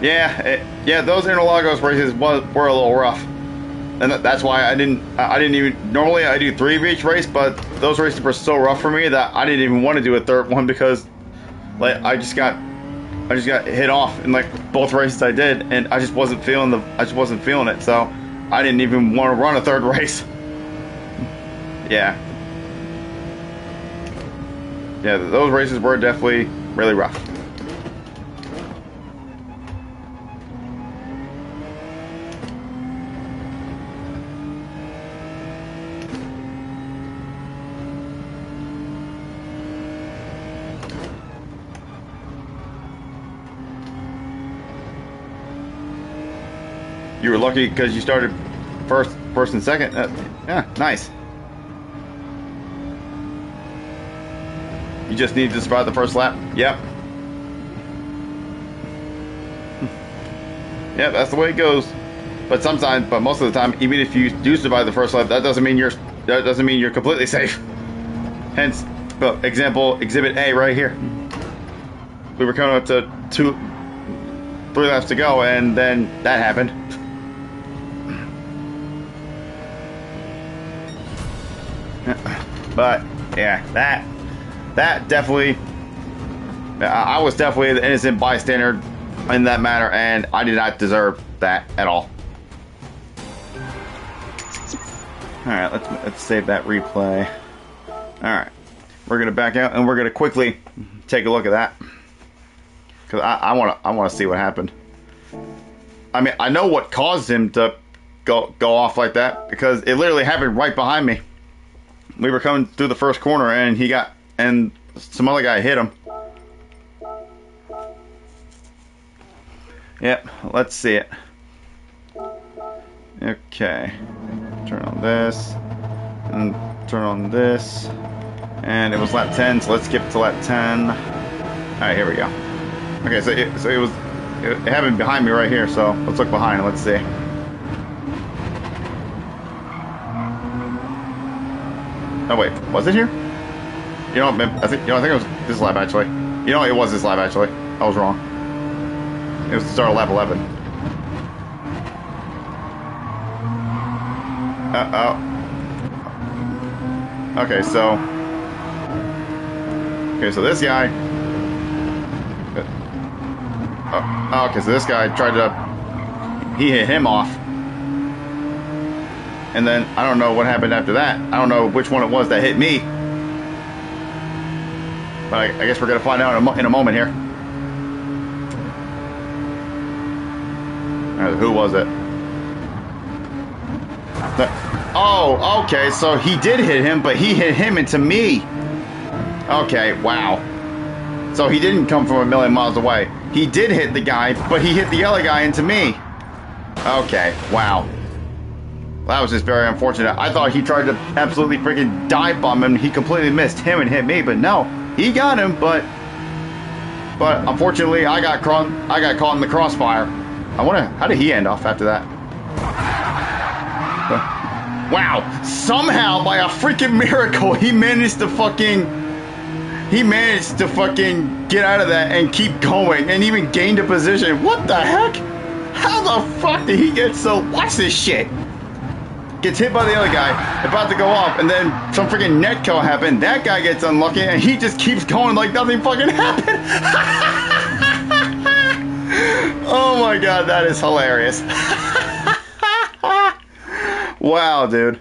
Yeah, those Interlagos races were a little rough, and that's why I didn't even. Normally I do 3 each race, but those races were so rough for me that I didn't even want to do a third one, because like I just got hit off in like both races I did, and I just wasn't feeling it. So I didn't even want to run a third race. Yeah, those races were definitely really rough. You were lucky because you started first and second. Yeah, nice. You just need to survive the first lap. Yep. Yeah, that's the way it goes. But most of the time, even if you do survive the first lap, that doesn't mean you're completely safe. Hence, well, example, Exhibit A right here. We were coming up to 3 laps to go, and then that happened. But yeah, that definitely, I was definitely the innocent bystander in that matter, and I did not deserve that at all. Alright, let's save that replay. Alright, we're gonna back out and we're gonna quickly take a look at that, because I wanna see what happened. I mean, I know what caused him to go off like that, because it literally happened right behind me. We were coming through the first corner, and some other guy hit him. Yep, let's see it. Okay, turn on this, and turn on this, and it was lap 10, so let's skip to lap 10. Alright, here we go. Okay, so it happened behind me right here, so let's look behind and let's see. Oh wait, was it here? You know, I think it was this lap actually. You know, it was this lap actually. I was wrong. It was the start of lap 11. Okay, so this guy. Okay, so this guy tried to he hit him off. And then I don't know what happened after that. I don't know which one it was that hit me. But I guess we're going to find out in a moment here. Who was it? Oh, okay. So he did hit him, but he hit him into me. Okay, wow. So he didn't come from a million miles away. He did hit the guy, but he hit the other guy into me. Okay, wow. That was just very unfortunate. I thought he tried to absolutely freaking dive bomb him. He completely missed him and hit me, but no. He got him, but unfortunately I got caught in the crossfire. I wonder, how did he end off after that? Wow, somehow by a freaking miracle he managed to fucking get out of that and keep going and even gained a position. What the heck? How the fuck did he get so... Watch this shit. Gets hit by the other guy, about to go off, and then some freaking netco happened. That guy gets unlucky, and he just keeps going like nothing fucking happened. Oh my god, that is hilarious. Wow, dude.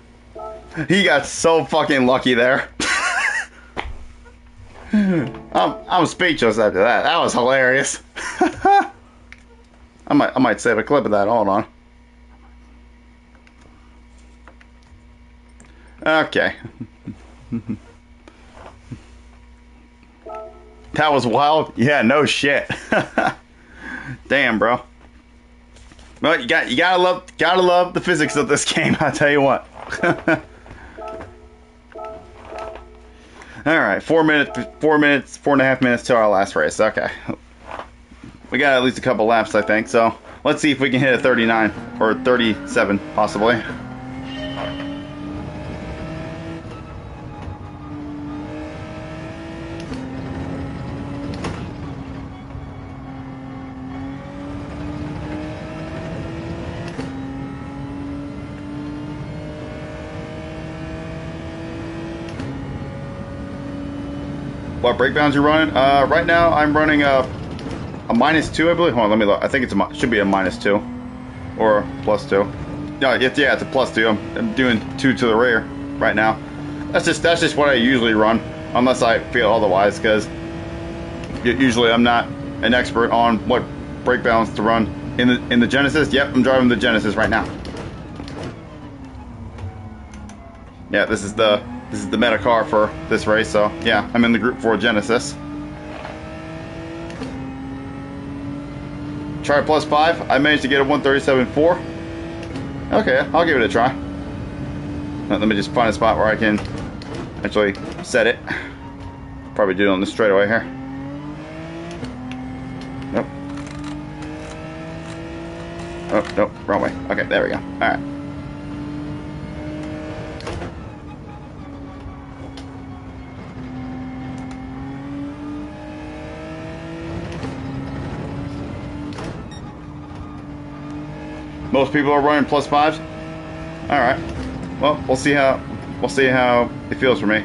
He got so fucking lucky there. I'm speechless after that. That was hilarious. I might save a clip of that. Hold on. Okay. That was wild. Yeah, no shit. Damn, bro. Well, you gotta love the physics of this game. I'll tell you what. All right, 4 minutes, 4.5 minutes to our last race. Okay, we got at least a couple laps, I think. So let's see if we can hit a 39 or 37, possibly. What brake bounds you running? Right now I'm running a -2, I believe. Hold on, let me look. I think should be a -2 or +2. No, it's a +2. I'm doing 2 to the rear right now. That's just what I usually run, unless I feel otherwise. Because usually I'm not an expert on what brake balance to run in the Genesis. Yep, I'm driving the Genesis right now. Yeah, this is the meta car for this race, so yeah, I'm in the Group 4 Genesis. Try +5. I managed to get a 137.4. Okay, I'll give it a try. Let me just find a spot where I can actually set it. Probably do it on the straightaway here. Nope. Oh, nope, wrong way. Okay, there we go. Alright. Most people are running +5s. All right. Well, we'll see how it feels for me.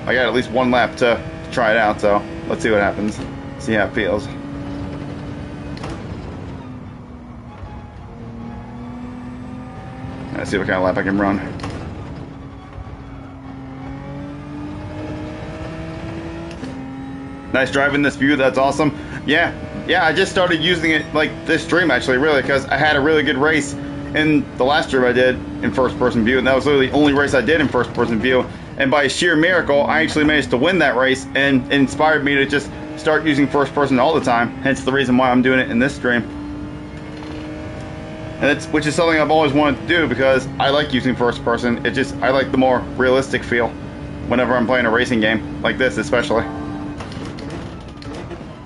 I got at least one lap to try it out, so let's see what happens. See how it feels. Let's see what kind of lap I can run. Nice driving this view. That's awesome. Yeah, I just started using it like this stream actually, really, because I had a really good race in the last stream I did in first-person view, and that was literally the only race I did in first-person view. And by sheer miracle, I actually managed to win that race, and it inspired me to just start using first-person all the time. Hence the reason why I'm doing it in this stream. And which is something I've always wanted to do because I like using first-person. I like the more realistic feel whenever I'm playing a racing game like this, especially.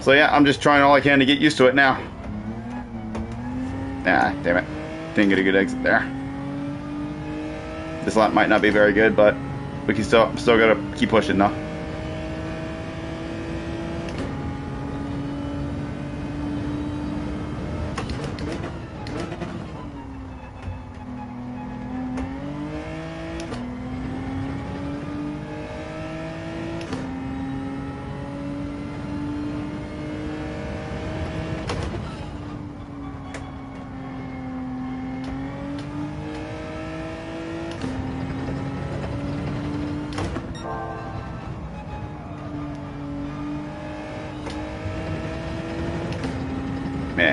So yeah, I'm just trying all I can to get used to it now. Ah, damn it. Didn't get a good exit there. This lap might not be very good, but we can still gotta keep pushing though.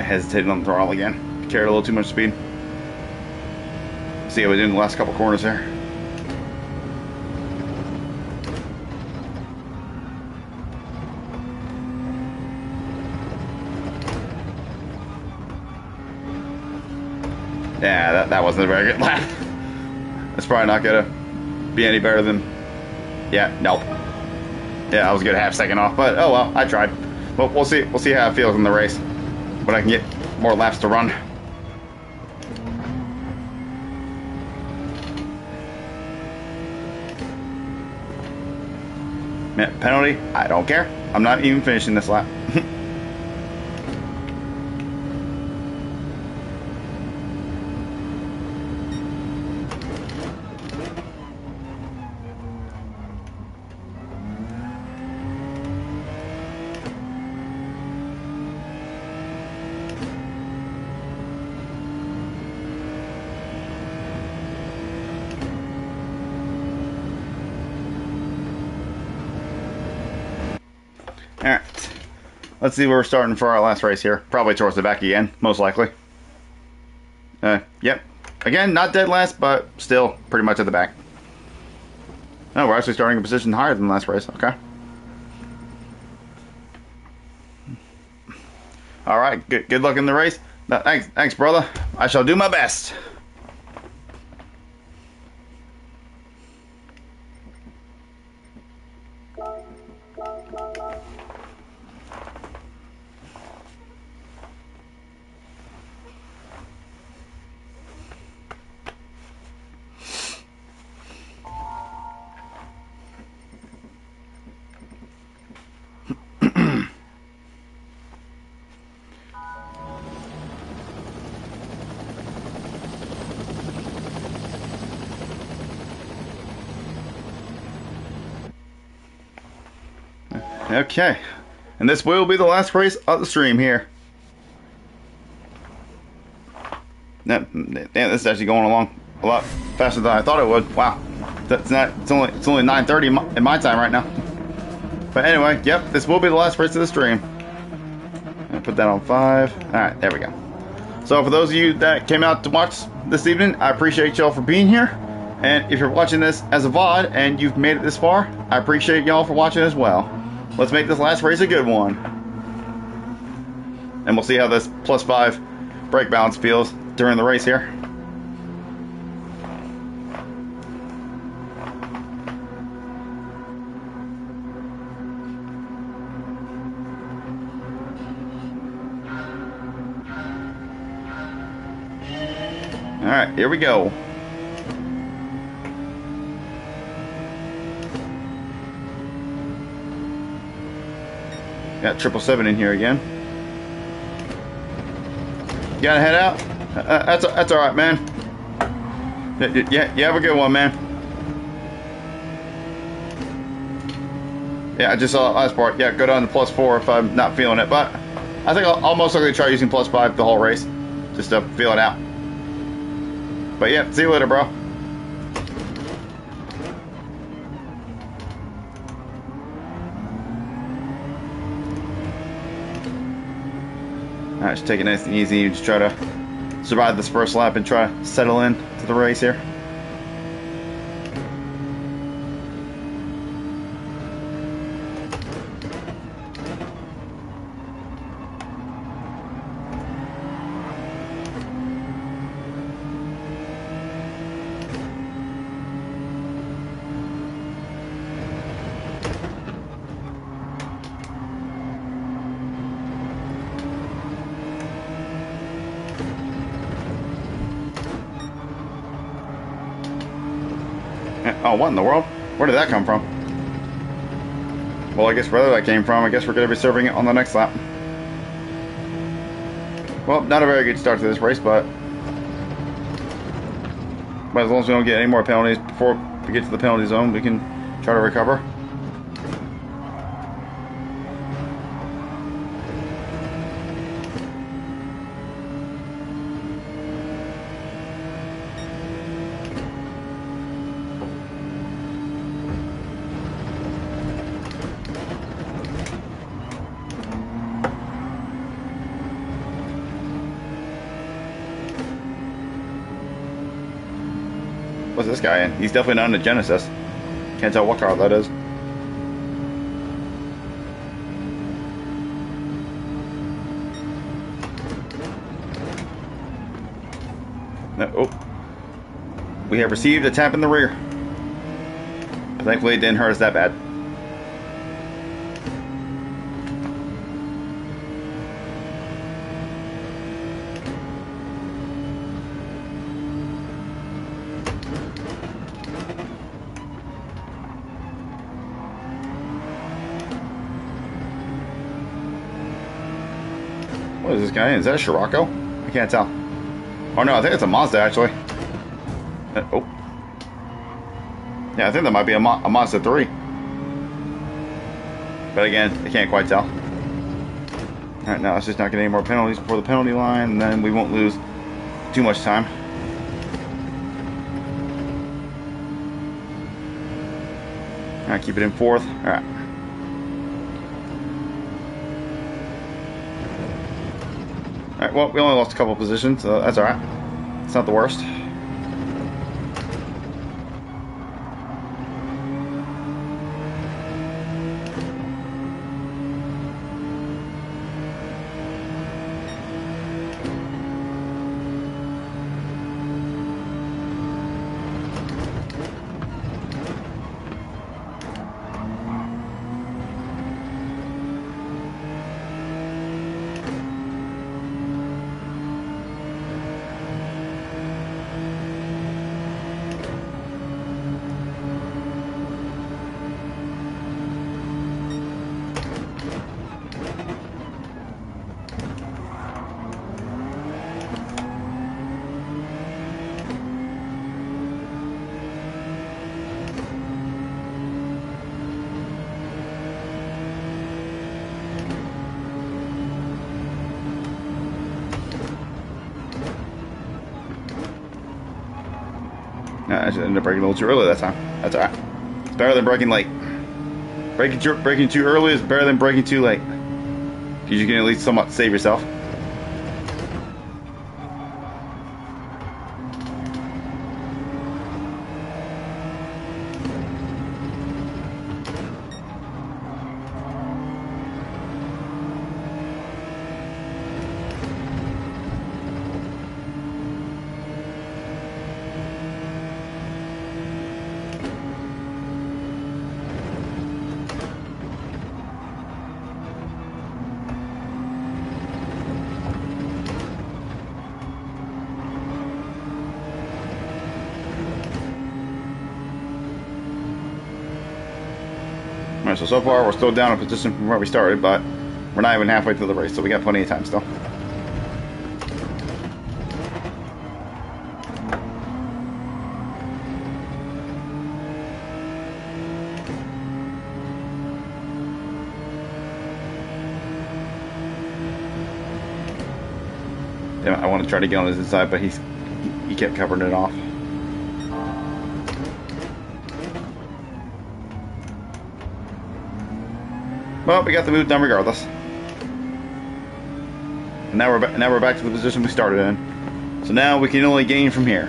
hesitated on the throttle again. Carried a little too much speed. See how we did in the last couple corners there. Yeah, that wasn't a very good lap. It's probably not gonna be any better than. Yeah, nope. Yeah, I was a good half second off, but oh well, I tried. Well, we'll see. We'll see how it feels in the race when I can get more laps to run. Yeah, penalty. I don't care. I'm not even finishing this lap. Alright, let's see where we're starting for our last race here. Probably towards the back again, most likely. Yep. Again, not dead last, but still pretty much at the back. Oh, we're actually starting a position higher than the last race. Okay. Alright, good luck in the race. Thanks, brother. I shall do my best. Okay, and this will be the last race of the stream here. Damn, this is actually going along a lot faster than I thought it would. Wow, that's not. It's only 9:30 in my time right now. But anyway, yep, this will be the last race of the stream. I'll put that on 5. All right, there we go. So for those of you that came out to watch this evening, I appreciate y'all for being here. And if you're watching this as a VOD and you've made it this far, I appreciate y'all for watching as well. Let's make this last race a good one. And we'll see how this +5 brake balance feels during the race here. Alright, here we go. Got 777 in here again. You gotta head out? That's alright, man. Yeah, you have a good one, man. Yeah, I just saw that last part. Yeah, go down to +4 if I'm not feeling it. But I think I'll most likely try using +5 the whole race. Just to feel it out. But yeah, see you later, bro. Alright, just take it nice and easy. Just try to survive this first lap and try to settle in to the race here. Oh, what in the world? Where did that come from? Well, I guess wherever that came from, I guess we're going to be serving it on the next lap. Well, not a very good start to this race, but as long as we don't get any more penalties before we get to the penalty zone, we can try to recover. What's this guy in? He's definitely not in a Genesis. Can't tell what car that is. No, oh. We have received a tap in the rear. But thankfully it didn't hurt us that bad. What is this guy in? Is that a Scirocco? I can't tell. Oh no, I think it's a Mazda actually. Oh. Yeah, I think that might be a Mazda 3. But again, I can't quite tell. Alright, now let's just not get any more penalties before the penalty line, and then we won't lose too much time. Alright, keep it in fourth. Alright. Alright, well, we only lost a couple positions, so that's alright. It's not the worst. I just ended up braking a little too early that time. That's alright. It's better than braking late. Braking too early is better than braking too late. Because you can at least somewhat save yourself. Alright, so far we're still down a position from where we started, but we're not even halfway through the race, so we got plenty of time still. Damn it, I want to try to get on his inside, but he kept covering it off. Well, we got the move done regardless. And now we're back to the position we started in. So now we can only gain from here.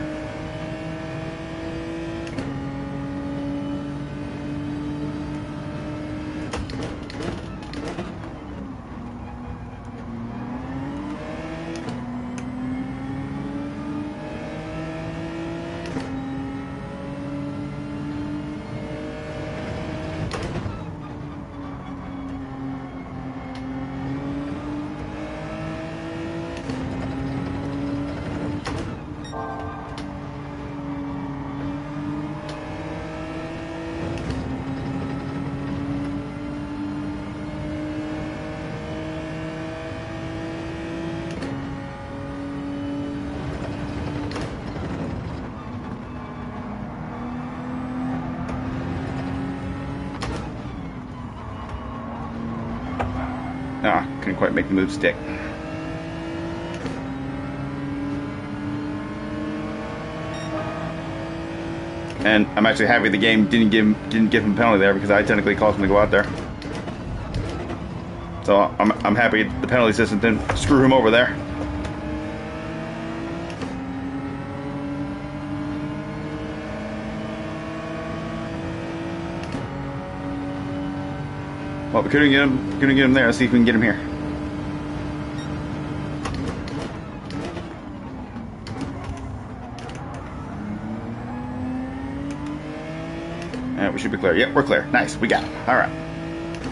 Couldn't quite make the move stick. And I'm actually happy the game didn't give him a penalty there, because I technically caused him to go out there. So I'm happy the penalty system didn't screw him over there. Well, we couldn't get him. Couldn't get him there. Let's see if we can get him here. Alright, we should be clear. Yep, we're clear. Nice, we got him. Alright.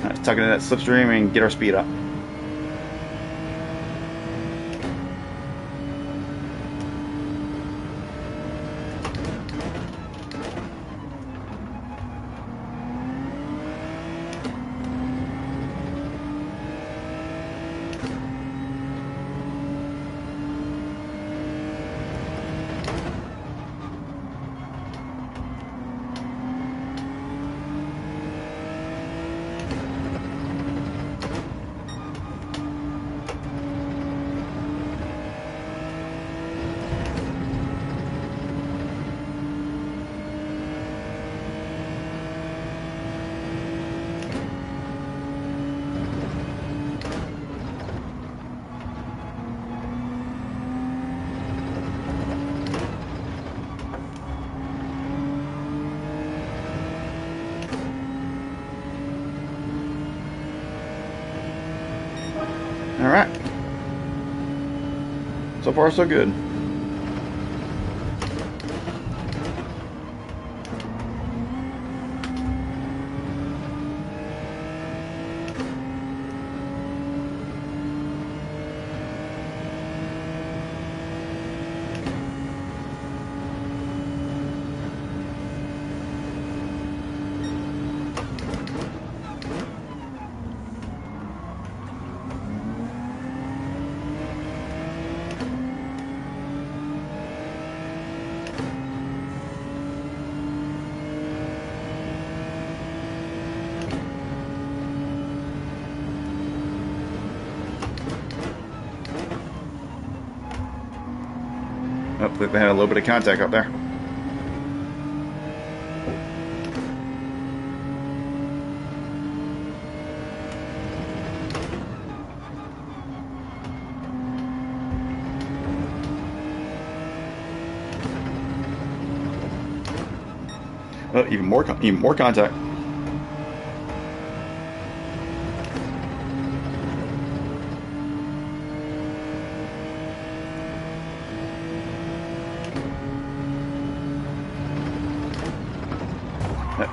Let's tuck into that slipstream and get our speed up. Alright. So far, so good. Oh, they had a little bit of contact up there. Oh, even more contact.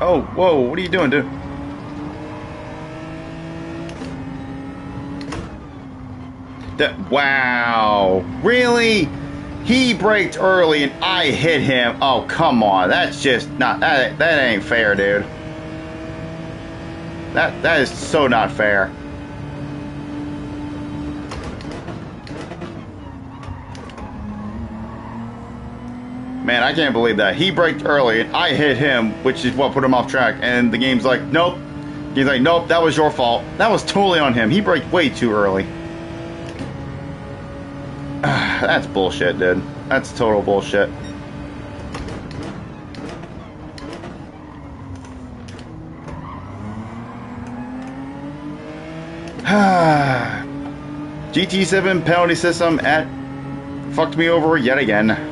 Oh, whoa, what are you doing, dude? Wow, really? He braked early and I hit him. Oh, come on. That's just not, that ain't fair, dude. That is so not fair. Man, I can't believe that. He braked early and I hit him, which is what put him off track. And the game's like, nope. He's like, nope, that was your fault. That was totally on him. He braked way too early. That's bullshit, dude. That's total bullshit. GT7 penalty system fucked me over yet again.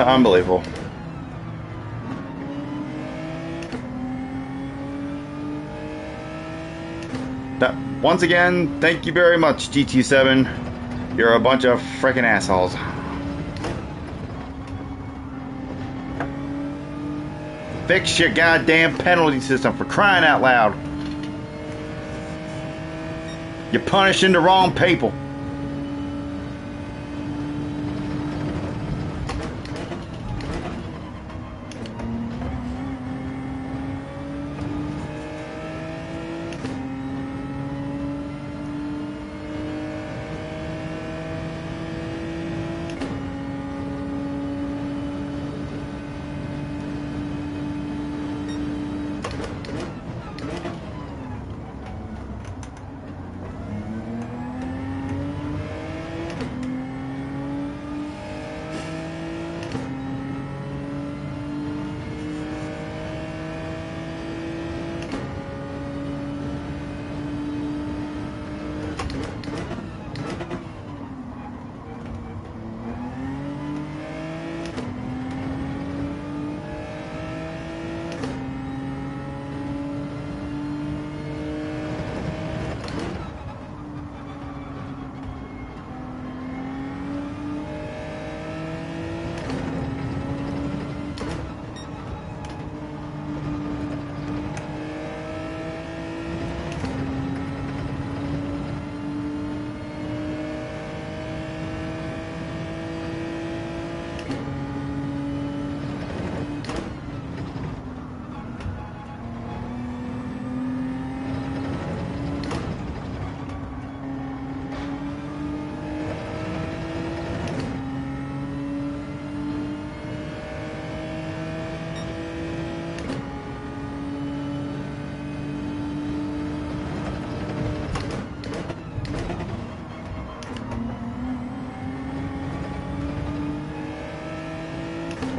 Unbelievable. Once again, thank you very much, GT7. You're a bunch of freaking assholes. Fix your goddamn penalty system, for crying out loud. You're punishing the wrong people.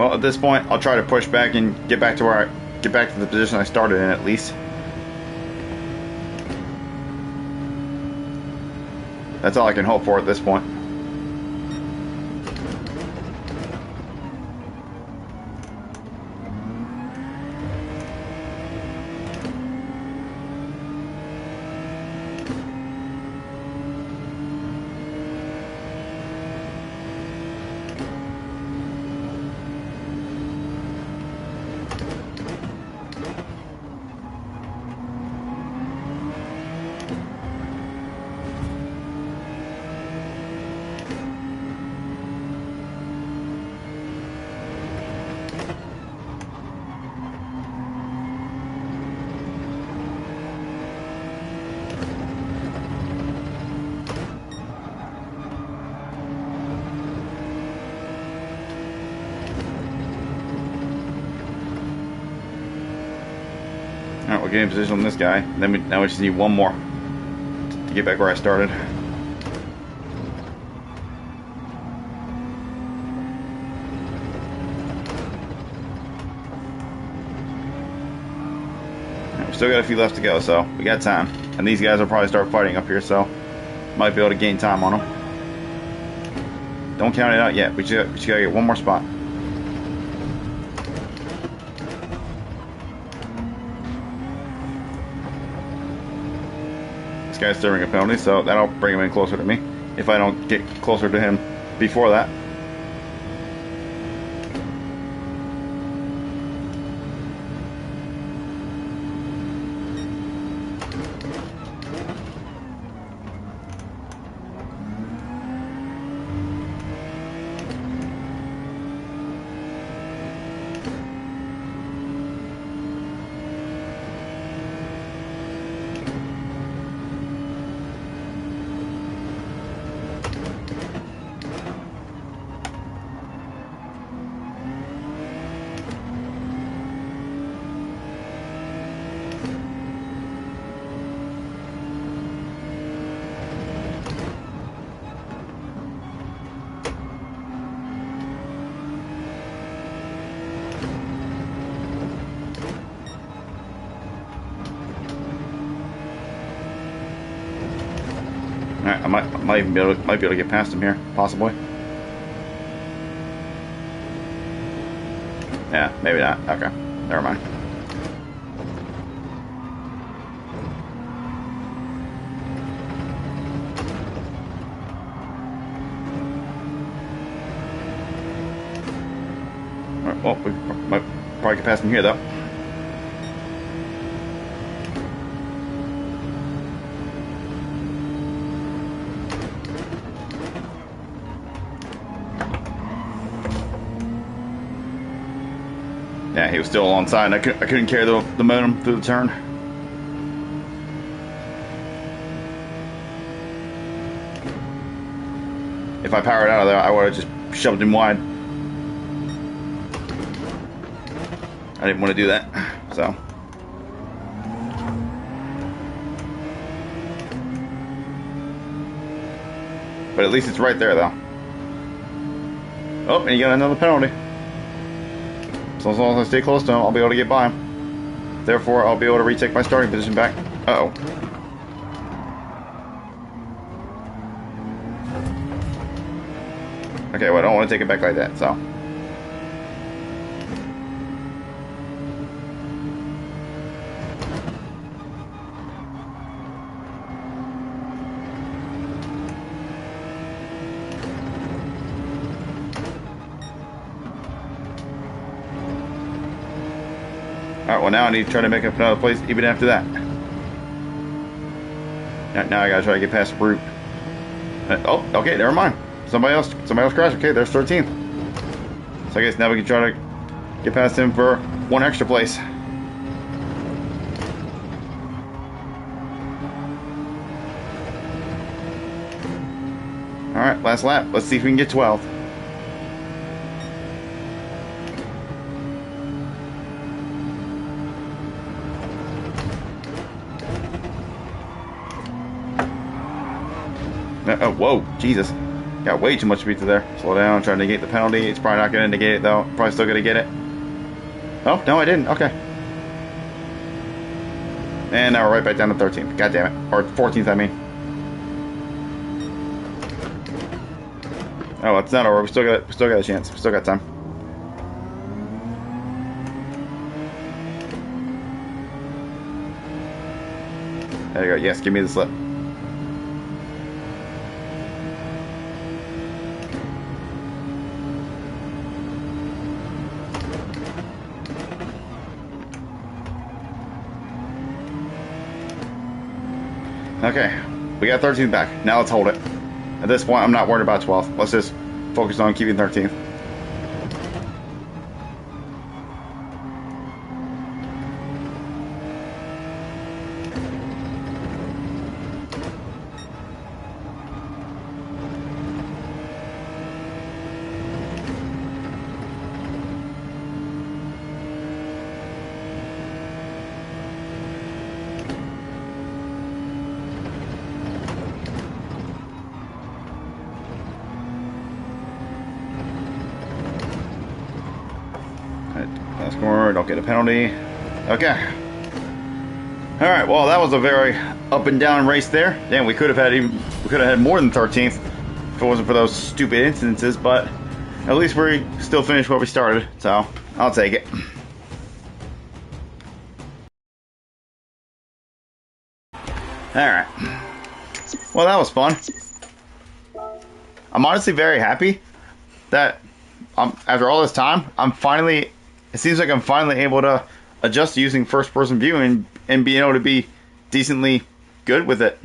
Well, at this point, I'll try to push back and get back to the position I started in at least. That's all I can hope for at this point. Alright, we'll get in position on this guy. Now we just need one more to get back where I started. Alright, we still got a few left to go, so we got time. And these guys will probably start fighting up here, so might be able to gain time on them. Don't count it out yet. We just gotta get one more spot. Guy's serving a penalty, so that'll bring him in closer to me if I don't get closer to him before that. Alright, I might even be able to get past him here, possibly. Yeah, maybe not. Okay, never mind. Alright, well, we might probably get past him here, though. Yeah, he was still alongside. I couldn't carry the momentum through the turn. If I powered out of there, I would have just shoved him wide. I didn't want to do that, so. But at least it's right there, though. Oh, and you got another penalty. So as long as I stay close to him, I'll be able to get by him. Therefore, I'll be able to retake my starting position back. Uh-oh. Okay, well, I don't want to take it back like that, so. Alright, well now I need to try to make up another place even after that. Now I gotta try to get past the route. Oh, okay, never mind. Somebody else crashed. Okay, there's 13th. So I guess now we can try to get past him for one extra place. Alright, last lap. Let's see if we can get 12th. Oh, whoa, Jesus. Got way too much pizza there. Slow down, trying to negate the penalty. It's probably not going to negate it though. Probably still going to get it. Oh, no, I didn't. Okay. And now we're right back down to 13th. God damn it. Or 14th, I mean. Oh, it's not over. We still got a chance. We still got time. There you go. Yes, give me the slip. Okay, we got 13th back. Now let's hold it. At this point, I'm not worried about 12th. Let's just focus on keeping 13th. Last corner, don't get a penalty. Okay. Alright, well that was a very up and down race there. Damn, we could have had more than 13th if it wasn't for those stupid instances, but at least we still finished where we started, so I'll take it. Alright. Well, that was fun. I'm honestly very happy that after all this time, it seems like I'm finally able to adjust to using first person view and being able to be decently good with it.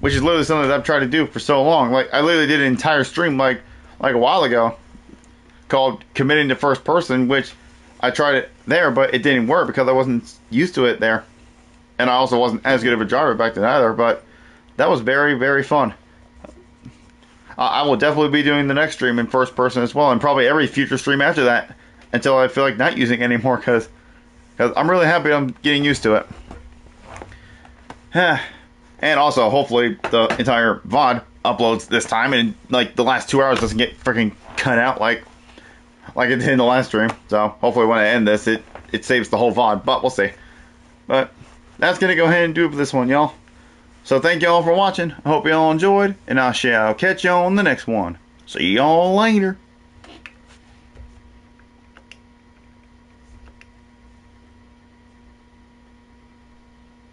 Which is literally something that I've tried to do for so long. Like, I literally did an entire stream like a while ago called Committing to First Person, which I tried it there, but it didn't work because I wasn't used to it there. And I also wasn't as good of a driver back then either, but that was very, very fun. I will definitely be doing the next stream in first person as well, and probably every future stream after that until I feel like not using it anymore, because I'm really happy I'm getting used to it. And also, hopefully, the entire VOD uploads this time, and like the last 2 hours doesn't get freaking cut out like it did in the last stream. So hopefully, when I end this, it saves the whole VOD, but we'll see. But that's gonna go ahead and do it for this one, y'all. So thank y'all for watching. I hope y'all enjoyed, and I shall catch y'all on the next one. See y'all later.